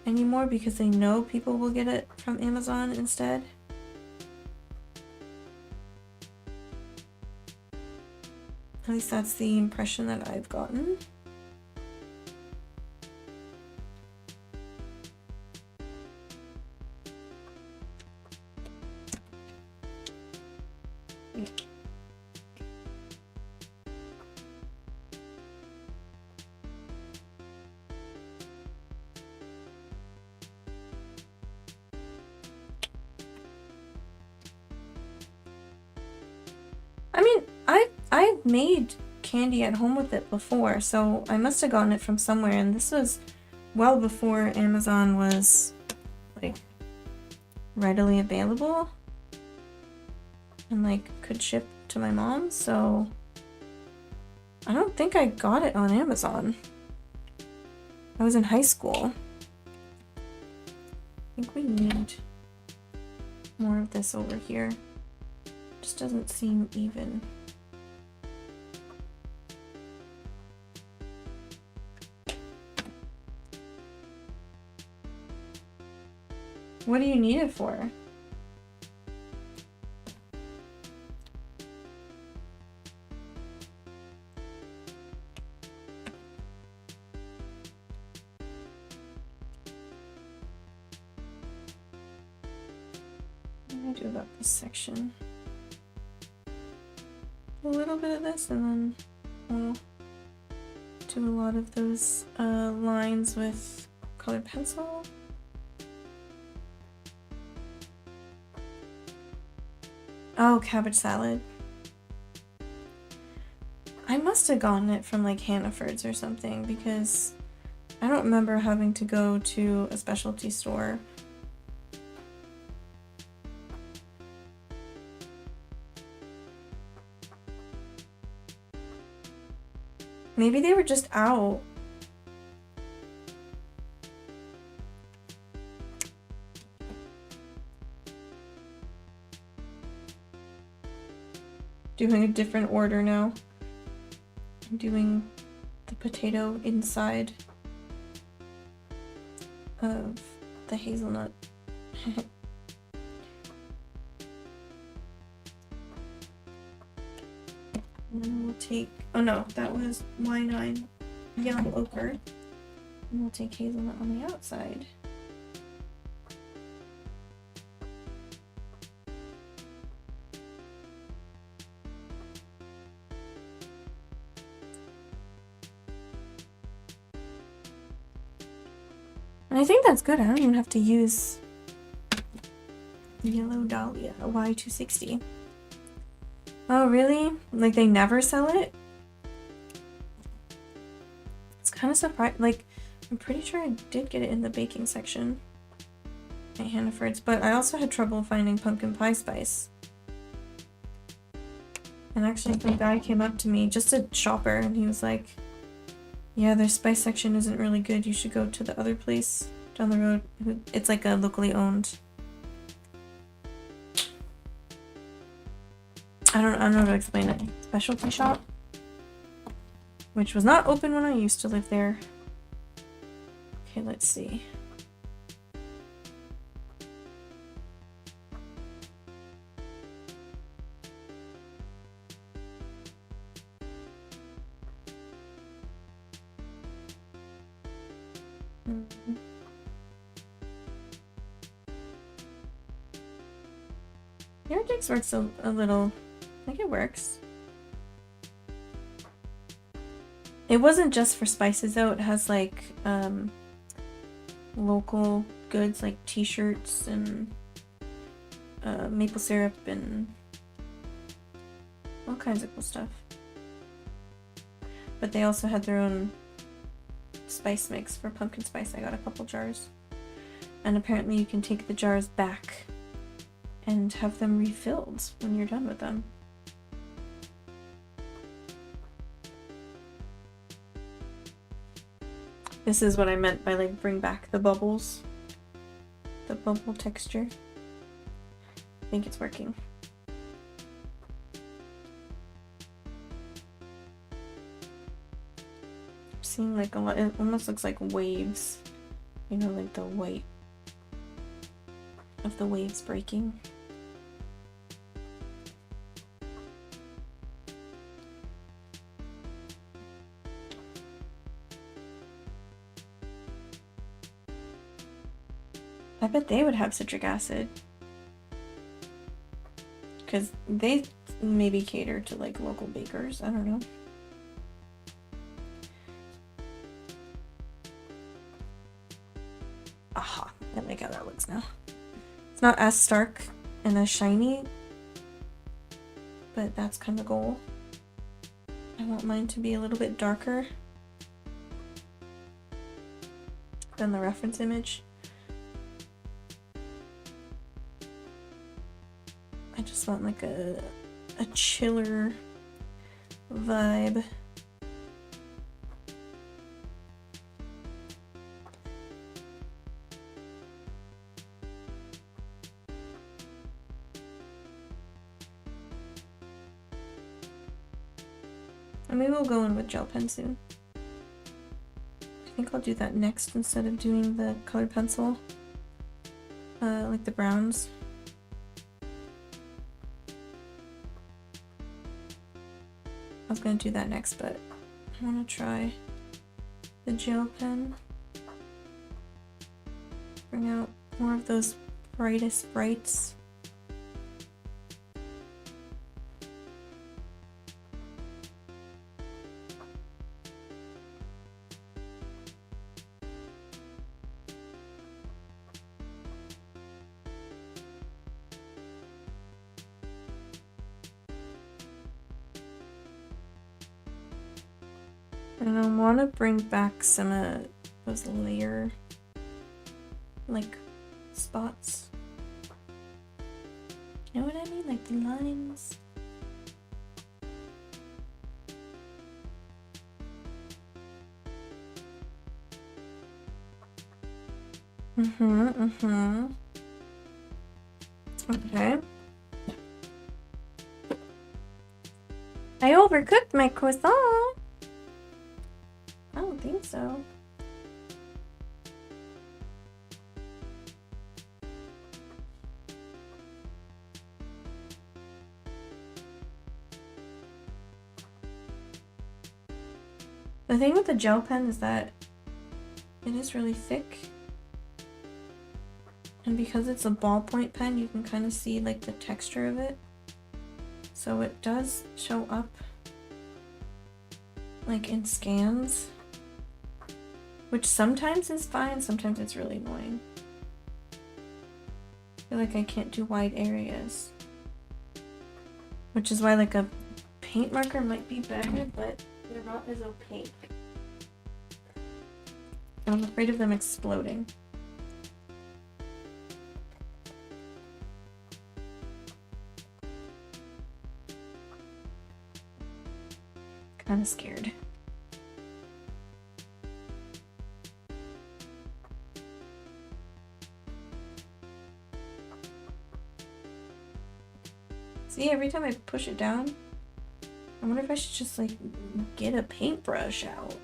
anymore because they know people will get it from Amazon instead. At least that's the impression that I've gotten. I mean, I've made candy at home with it before, so I must have gotten it from somewhere, and this was well before Amazon was like readily available and like could ship to my mom, so I don't think I got it on Amazon. I was in high school. I think we need more of this over here. Just doesn't seem even. What do you need it for? What do I do about this section? A little bit of this, and then I'll do a lot of those lines with colored pencil. Oh, cabbage salad. I must have gotten it from like Hannaford's or something, because I don't remember having to go to a specialty store. Maybe they were just out. Doing a different order now. I'm doing the potato inside of the hazelnut. And then we'll take, oh no, that was Y9 young ochre. And we'll take hazelnut on the outside. And I think that's good. I don't even have to use Yellow Dahlia Y260. Oh, really? Like, they never sell it? It's kind of surprising. Like, I'm pretty sure I did get it in the baking section at Hannaford's, but I also had trouble finding pumpkin pie spice. And actually, the guy came up to me, just a shopper, and he was like, yeah, their spice section isn't really good. You should go to the other place down the road. It's like a locally owned. I don't know how to explain it. Specialty shop, which was not open when I used to live there. Okay, let's see. Heretics works a little. I think it works. It wasn't just for spices though. It has like local goods like t-shirts and maple syrup and all kinds of cool stuff. But they also had their own spice mix for pumpkin spice. I got a couple jars. And apparently you can take the jars back and have them refilled when you're done with them. This is what I meant by like bring back the bubbles. The bubble texture. I think it's working. I'm seeing like a lot, it almost looks like waves. You know, like the white of the waves breaking. I bet they would have citric acid. Because they maybe cater to like local bakers. I don't know. Aha, I like how that looks now. It's not as stark and as shiny, but that's kind of the goal. I want mine to be a little bit darker than the reference image. I just want like a chiller vibe. And maybe we'll go in with gel pen soon. I think I'll do that next instead of doing the colored pencil. like the browns. I was gonna do that next, but I wanna try the gel pen. Bring out more of those brightest brights. And I want to bring back some of those layer, like, spots. You know what I mean? Like the lines. Okay. I overcooked my croissant. I don't think so. The thing with the gel pen is that it is really thick. And because it's a ballpoint pen, you can kind of see like the texture of it. So it does show up like in scans, which sometimes is fine, sometimes it's really annoying. I feel like I can't do wide areas, which is why like a paint marker might be better, but they're not as opaque. I'm afraid of them exploding. Kind of scared. See, every time I push it down, I wonder if I should just like get a paintbrush out.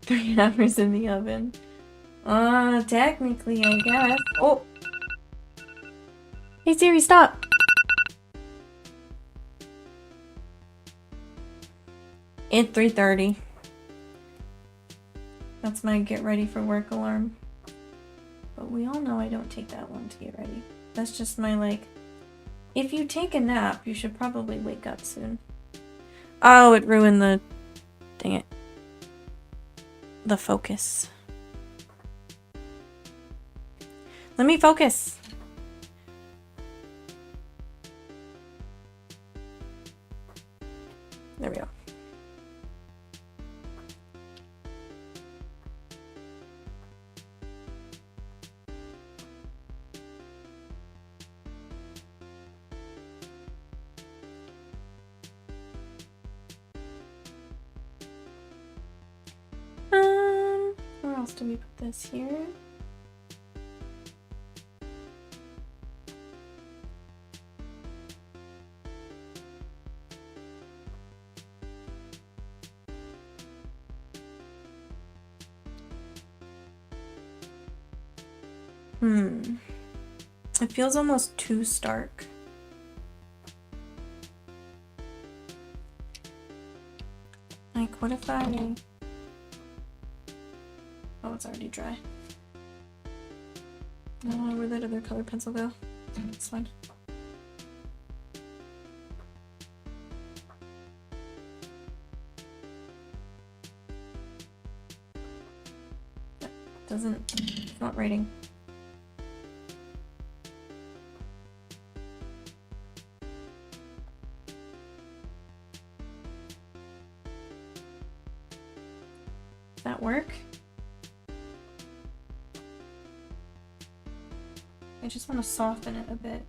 Three hours in the oven. Technically, I guess. Oh! Hey Siri, stop! It's 3:30. That's my get ready for work alarm. But we all know I don't take that one to get ready. That's just my like, if you take a nap, you should probably wake up soon. Oh, it ruined the... Dang it. The focus. Let me focus. There we go. Where else do we put this here? It feels almost too stark. Like, what if I... Oh, it's already dry. I don't know where that other color pencil go. It's fine. That doesn't... It's not writing. Does that work? I just want to soften it a bit.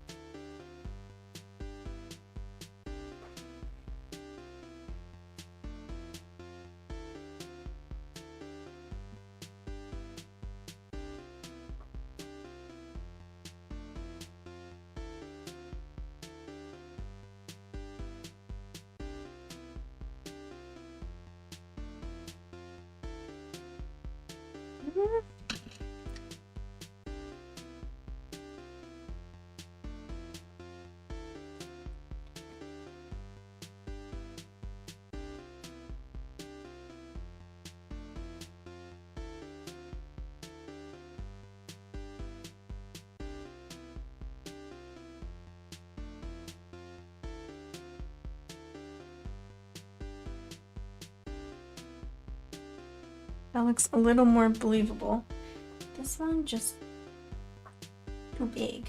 That looks a little more believable. This one just too big.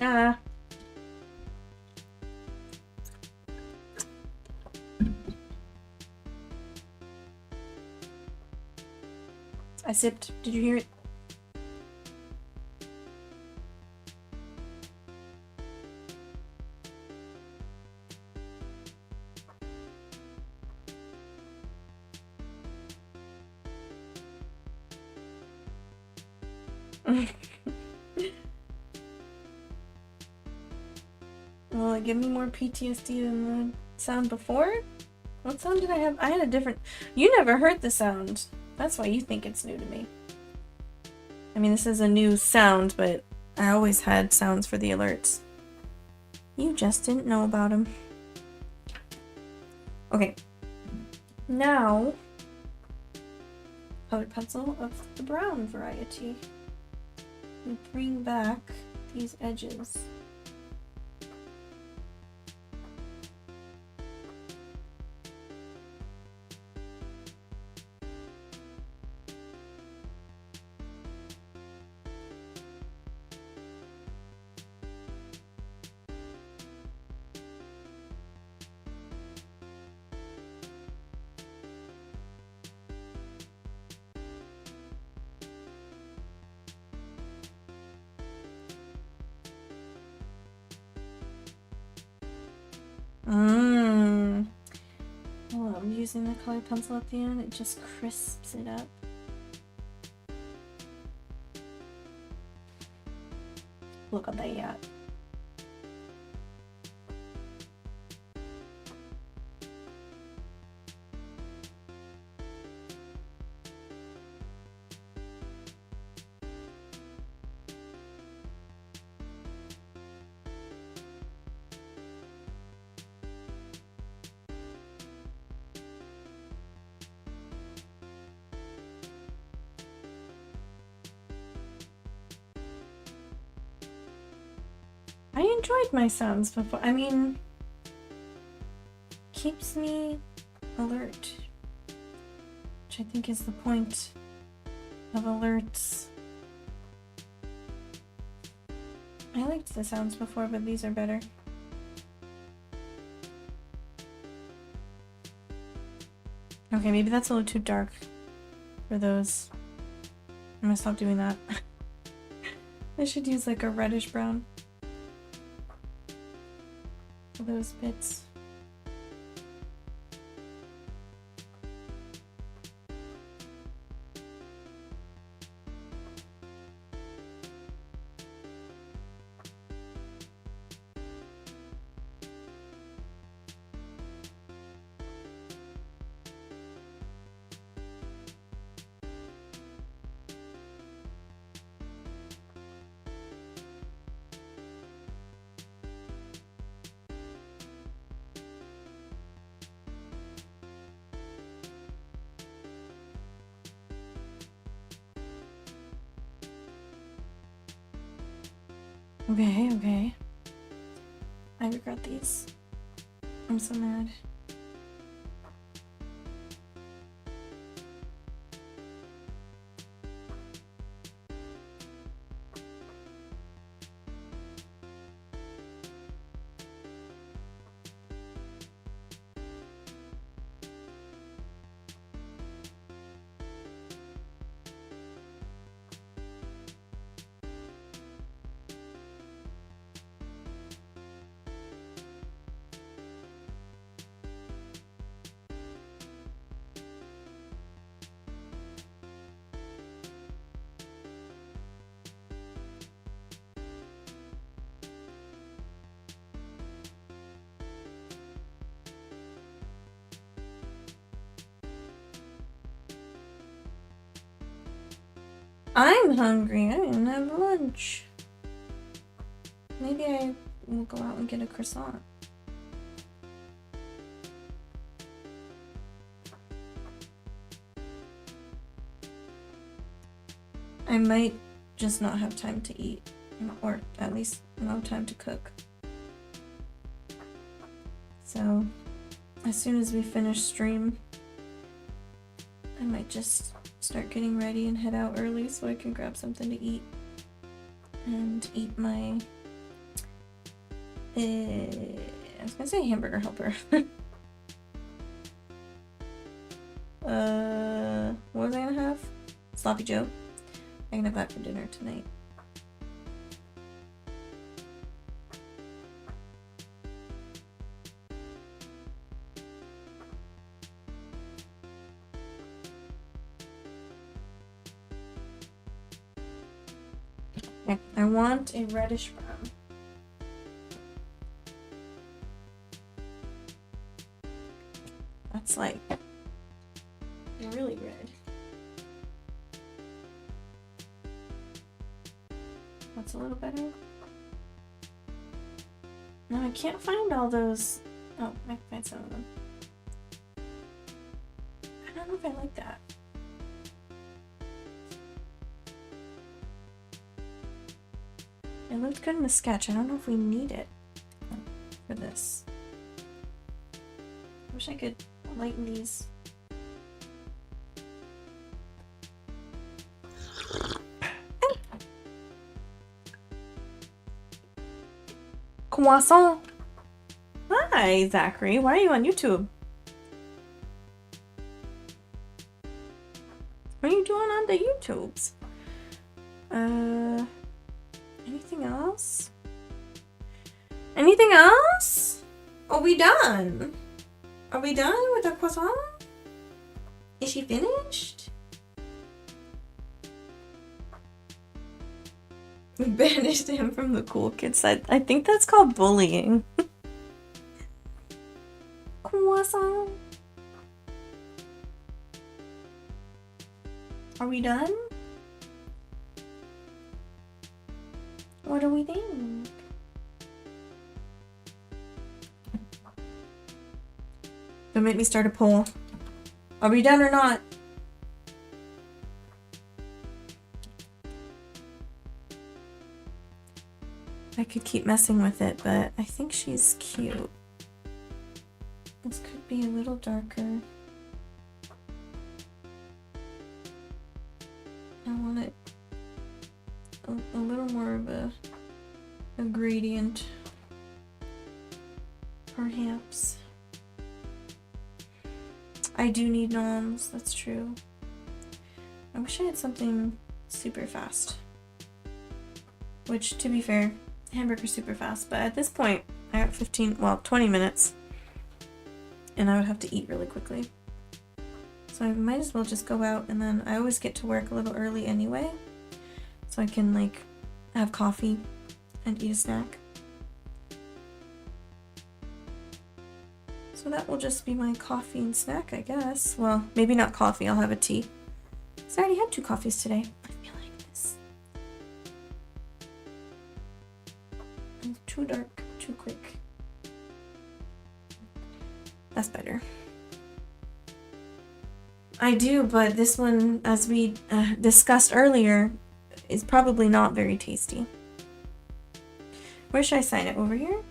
Ah. I sipped. Did you hear it? Will it give me more PTSD than the sound before? What sound did I have? I had a different... You never heard the sound. That's why you think it's new to me. I mean, this is a new sound, but I always had sounds for the alerts. You just didn't know about them. Okay. Now, colored pencil of the brown variety. We bring back these edges. I love using the colored pencil at the end. It just crisps it up. Look at that. I enjoyed my sounds before. I mean, keeps me alert, which I think is the point of alerts. I liked the sounds before, but these are better. Okay, maybe that's a little too dark for those. I'm gonna stop doing that. I should use like a reddish brown for those bits. Okay. I regret these. I'm so mad. I'm hungry. I didn't have lunch. Maybe I will go out and get a croissant. I might just not have time to eat, or at least no time to cook. So, as soon as we finish stream, I might just start getting ready and head out early so I can grab something to eat. And eat my, I was gonna say hamburger helper. What was I gonna have? Sloppy Joe. I can have that for dinner tonight. I want a reddish brown. That's like really red. That's a little better. No, I can't find all those. Oh, I can find some of them. I don't know if I like that. It looked good in the sketch. I don't know if we need it for this. I wish I could lighten these. Croissant. Hi, Zachary. Why are you on YouTube? What are you doing on the YouTubes? Anything else? Anything else? Are we done? Are we done with the croissant? Is she finished? We banished him from the cool kid side. I think that's called bullying. Croissant. Are we done? What do we think? Don't make me start a poll. Are we done or not? I could keep messing with it, but I think she's cute. This could be a little darker. I want it a little more of a gradient, perhaps. I do need noms, that's true. I wish I had something super fast. Which, to be fair, hamburger's super fast, but at this point, I got 20 minutes. And I would have to eat really quickly. So I might as well just go out, and then I always get to work a little early anyway. So I can, like, have coffee and eat a snack. So that will just be my coffee and snack, I guess. Well, maybe not coffee, I'll have a tea. So I already had 2 coffees today. I feel like this. I'm too dark, too quick. That's better. I do, but this one, as we discussed earlier, is probably not very tasty. Where should I sign it? Over here?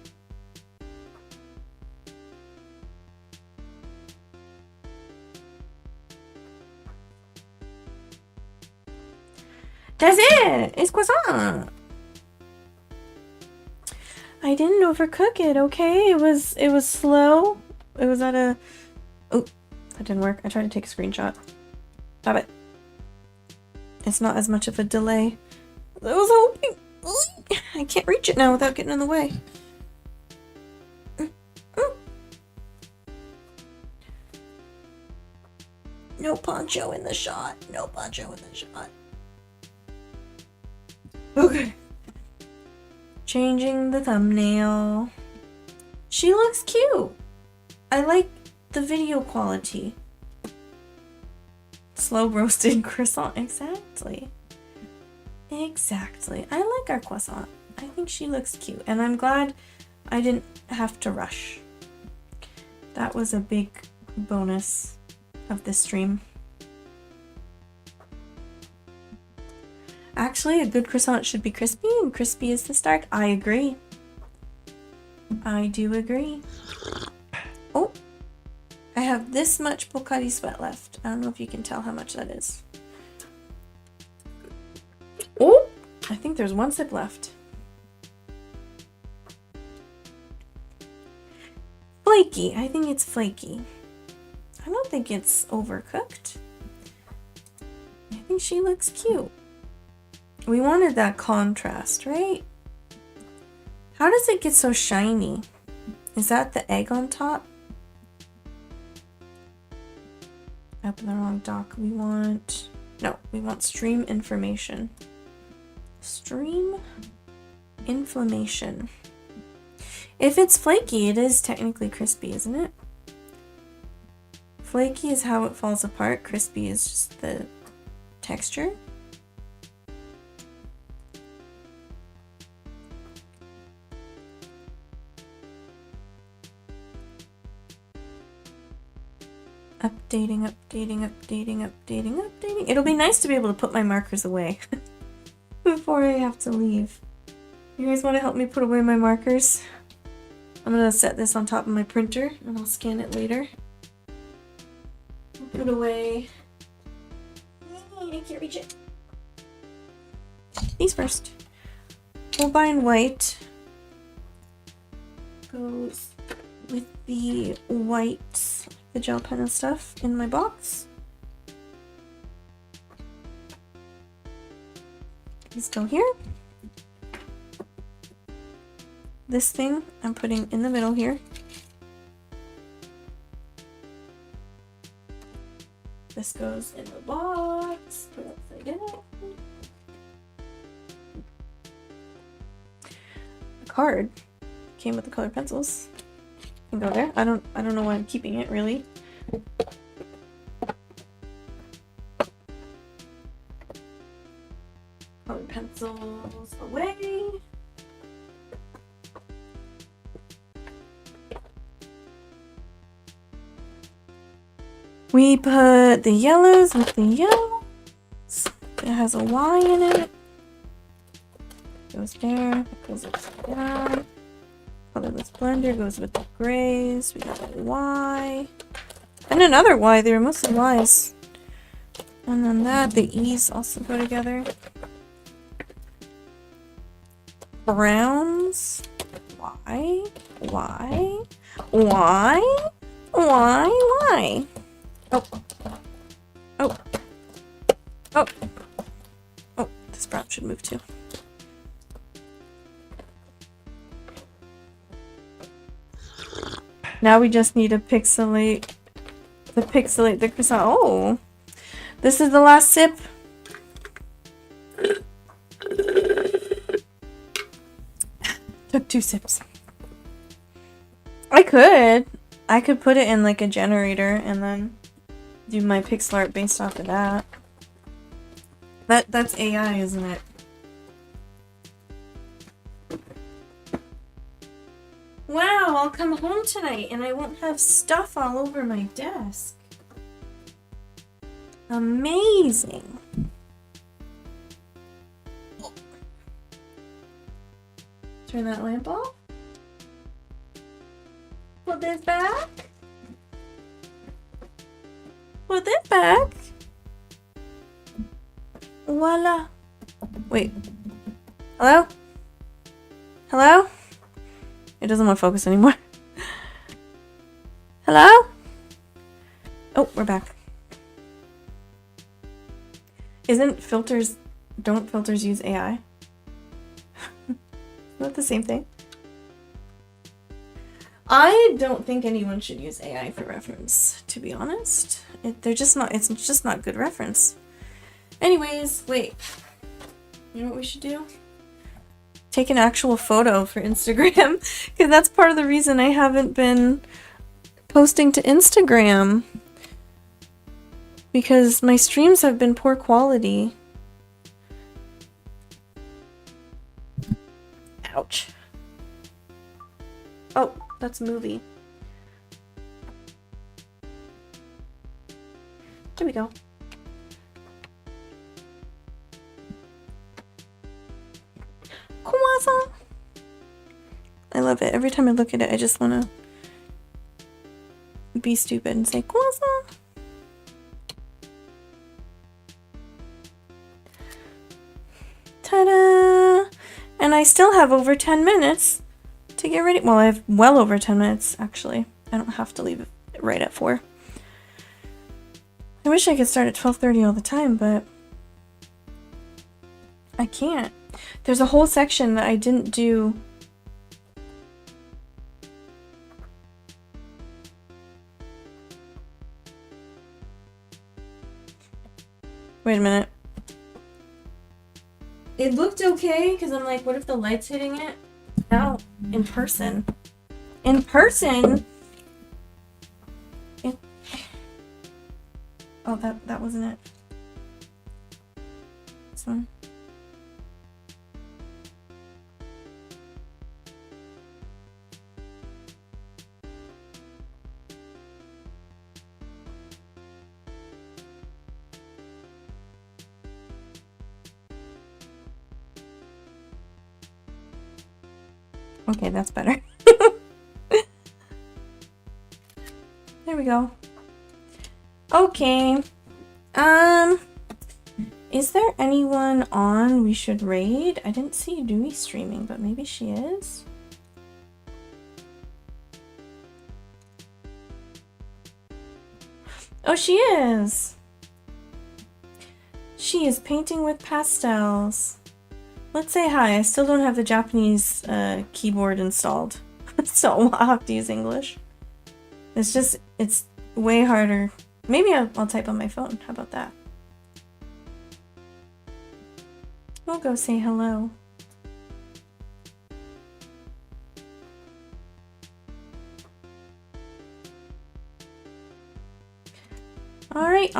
That's it! It's croissant! I didn't overcook it, okay? It was slow. It was at a... Oh, that didn't work. I tried to take a screenshot. Stop it. It's not as much of a delay. I was hoping... I can't reach it now without getting in the way. No poncho in the shot. No poncho in the shot. Okay. Changing the thumbnail. She looks cute. I like the video quality. Slow roasted croissant. Exactly. Exactly. I like our croissant. I think she looks cute, and I'm glad I didn't have to rush. That was a big bonus of this stream. Actually, a good croissant should be crispy, and crispy is the start. I agree. I do agree. Oh, I have this much Pocari Sweat left. I don't know if you can tell how much that is. Oh, I think there's one sip left. Flaky. I think it's flaky. I don't think it's overcooked. I think she looks cute. We wanted that contrast, right? How does it get so shiny? Is that the egg on top? Up in the wrong dock. We want stream information. Stream inflammation. If it's flaky, it is technically crispy, isn't it? Flaky is how it falls apart. Crispy is just the texture. Updating. It'll be nice to be able to put my markers away before I have to leave. You guys want to help me put away my markers? I'm going to set this on top of my printer and I'll scan it later. Put away. I can't reach it. These first. Holbein white goes with the white, the gel pen and stuff in my box. These go here. This thing I'm putting in the middle here. This goes in the box. Put it upside down. The card came with the colored pencils. Can go there. I don't know why I'm keeping it really. Colored pencils away. We put the yellows with the yellows. It has a Y in it. Goes there. It goes upside down. Colorless blender goes with the grays. We got a Y. And another Y. They were mostly Ys. And then the E's also go together. Browns. Y. Oh, this brown should move too. Now we just need to pixelate the croissant. Oh, this is the last sip. Took 2 sips. I could put it in like a generator and then do my pixel art based off of that. That's AI, isn't it? Wow, I'll come home tonight and I won't have stuff all over my desk. Amazing. Turn that lamp off. Put this back. Put this back. Voila. Wait. Hello? Hello? It doesn't want to focus anymore. Hello? Oh, we're back. Don't filters use AI? Isn't that the same thing? I don't think anyone should use AI for reference, to be honest. It's just not good reference. Anyways, wait. You know what we should do? Take an actual photo for Instagram, because that's part of the reason I haven't been posting to Instagram. Because my streams have been poor quality. Ouch. Oh, that's a movie. There we go. Croissant. I love it. Every time I look at it, I just want to be stupid and say croissant. Ta-da! And I still have over 10 minutes to get ready. Well, I have well over 10 minutes, actually. I don't have to leave it right at 4. I wish I could start at 12:30 all the time, but I can't. There's a whole section that I didn't do. Wait a minute. It looked okay, because I'm like, what if the light's hitting it? No, in person. In person? Oh, that wasn't it. This one. Okay, that's better. There we go. Okay. Is there anyone on we should raid? I didn't see Dewey streaming, but maybe she is. Oh, she is. She is painting with pastels. Let's say hi. I still don't have the Japanese keyboard installed, so I'll have to use English. It's way harder. Maybe I'll type on my phone. How about that? We'll go say hello. All right.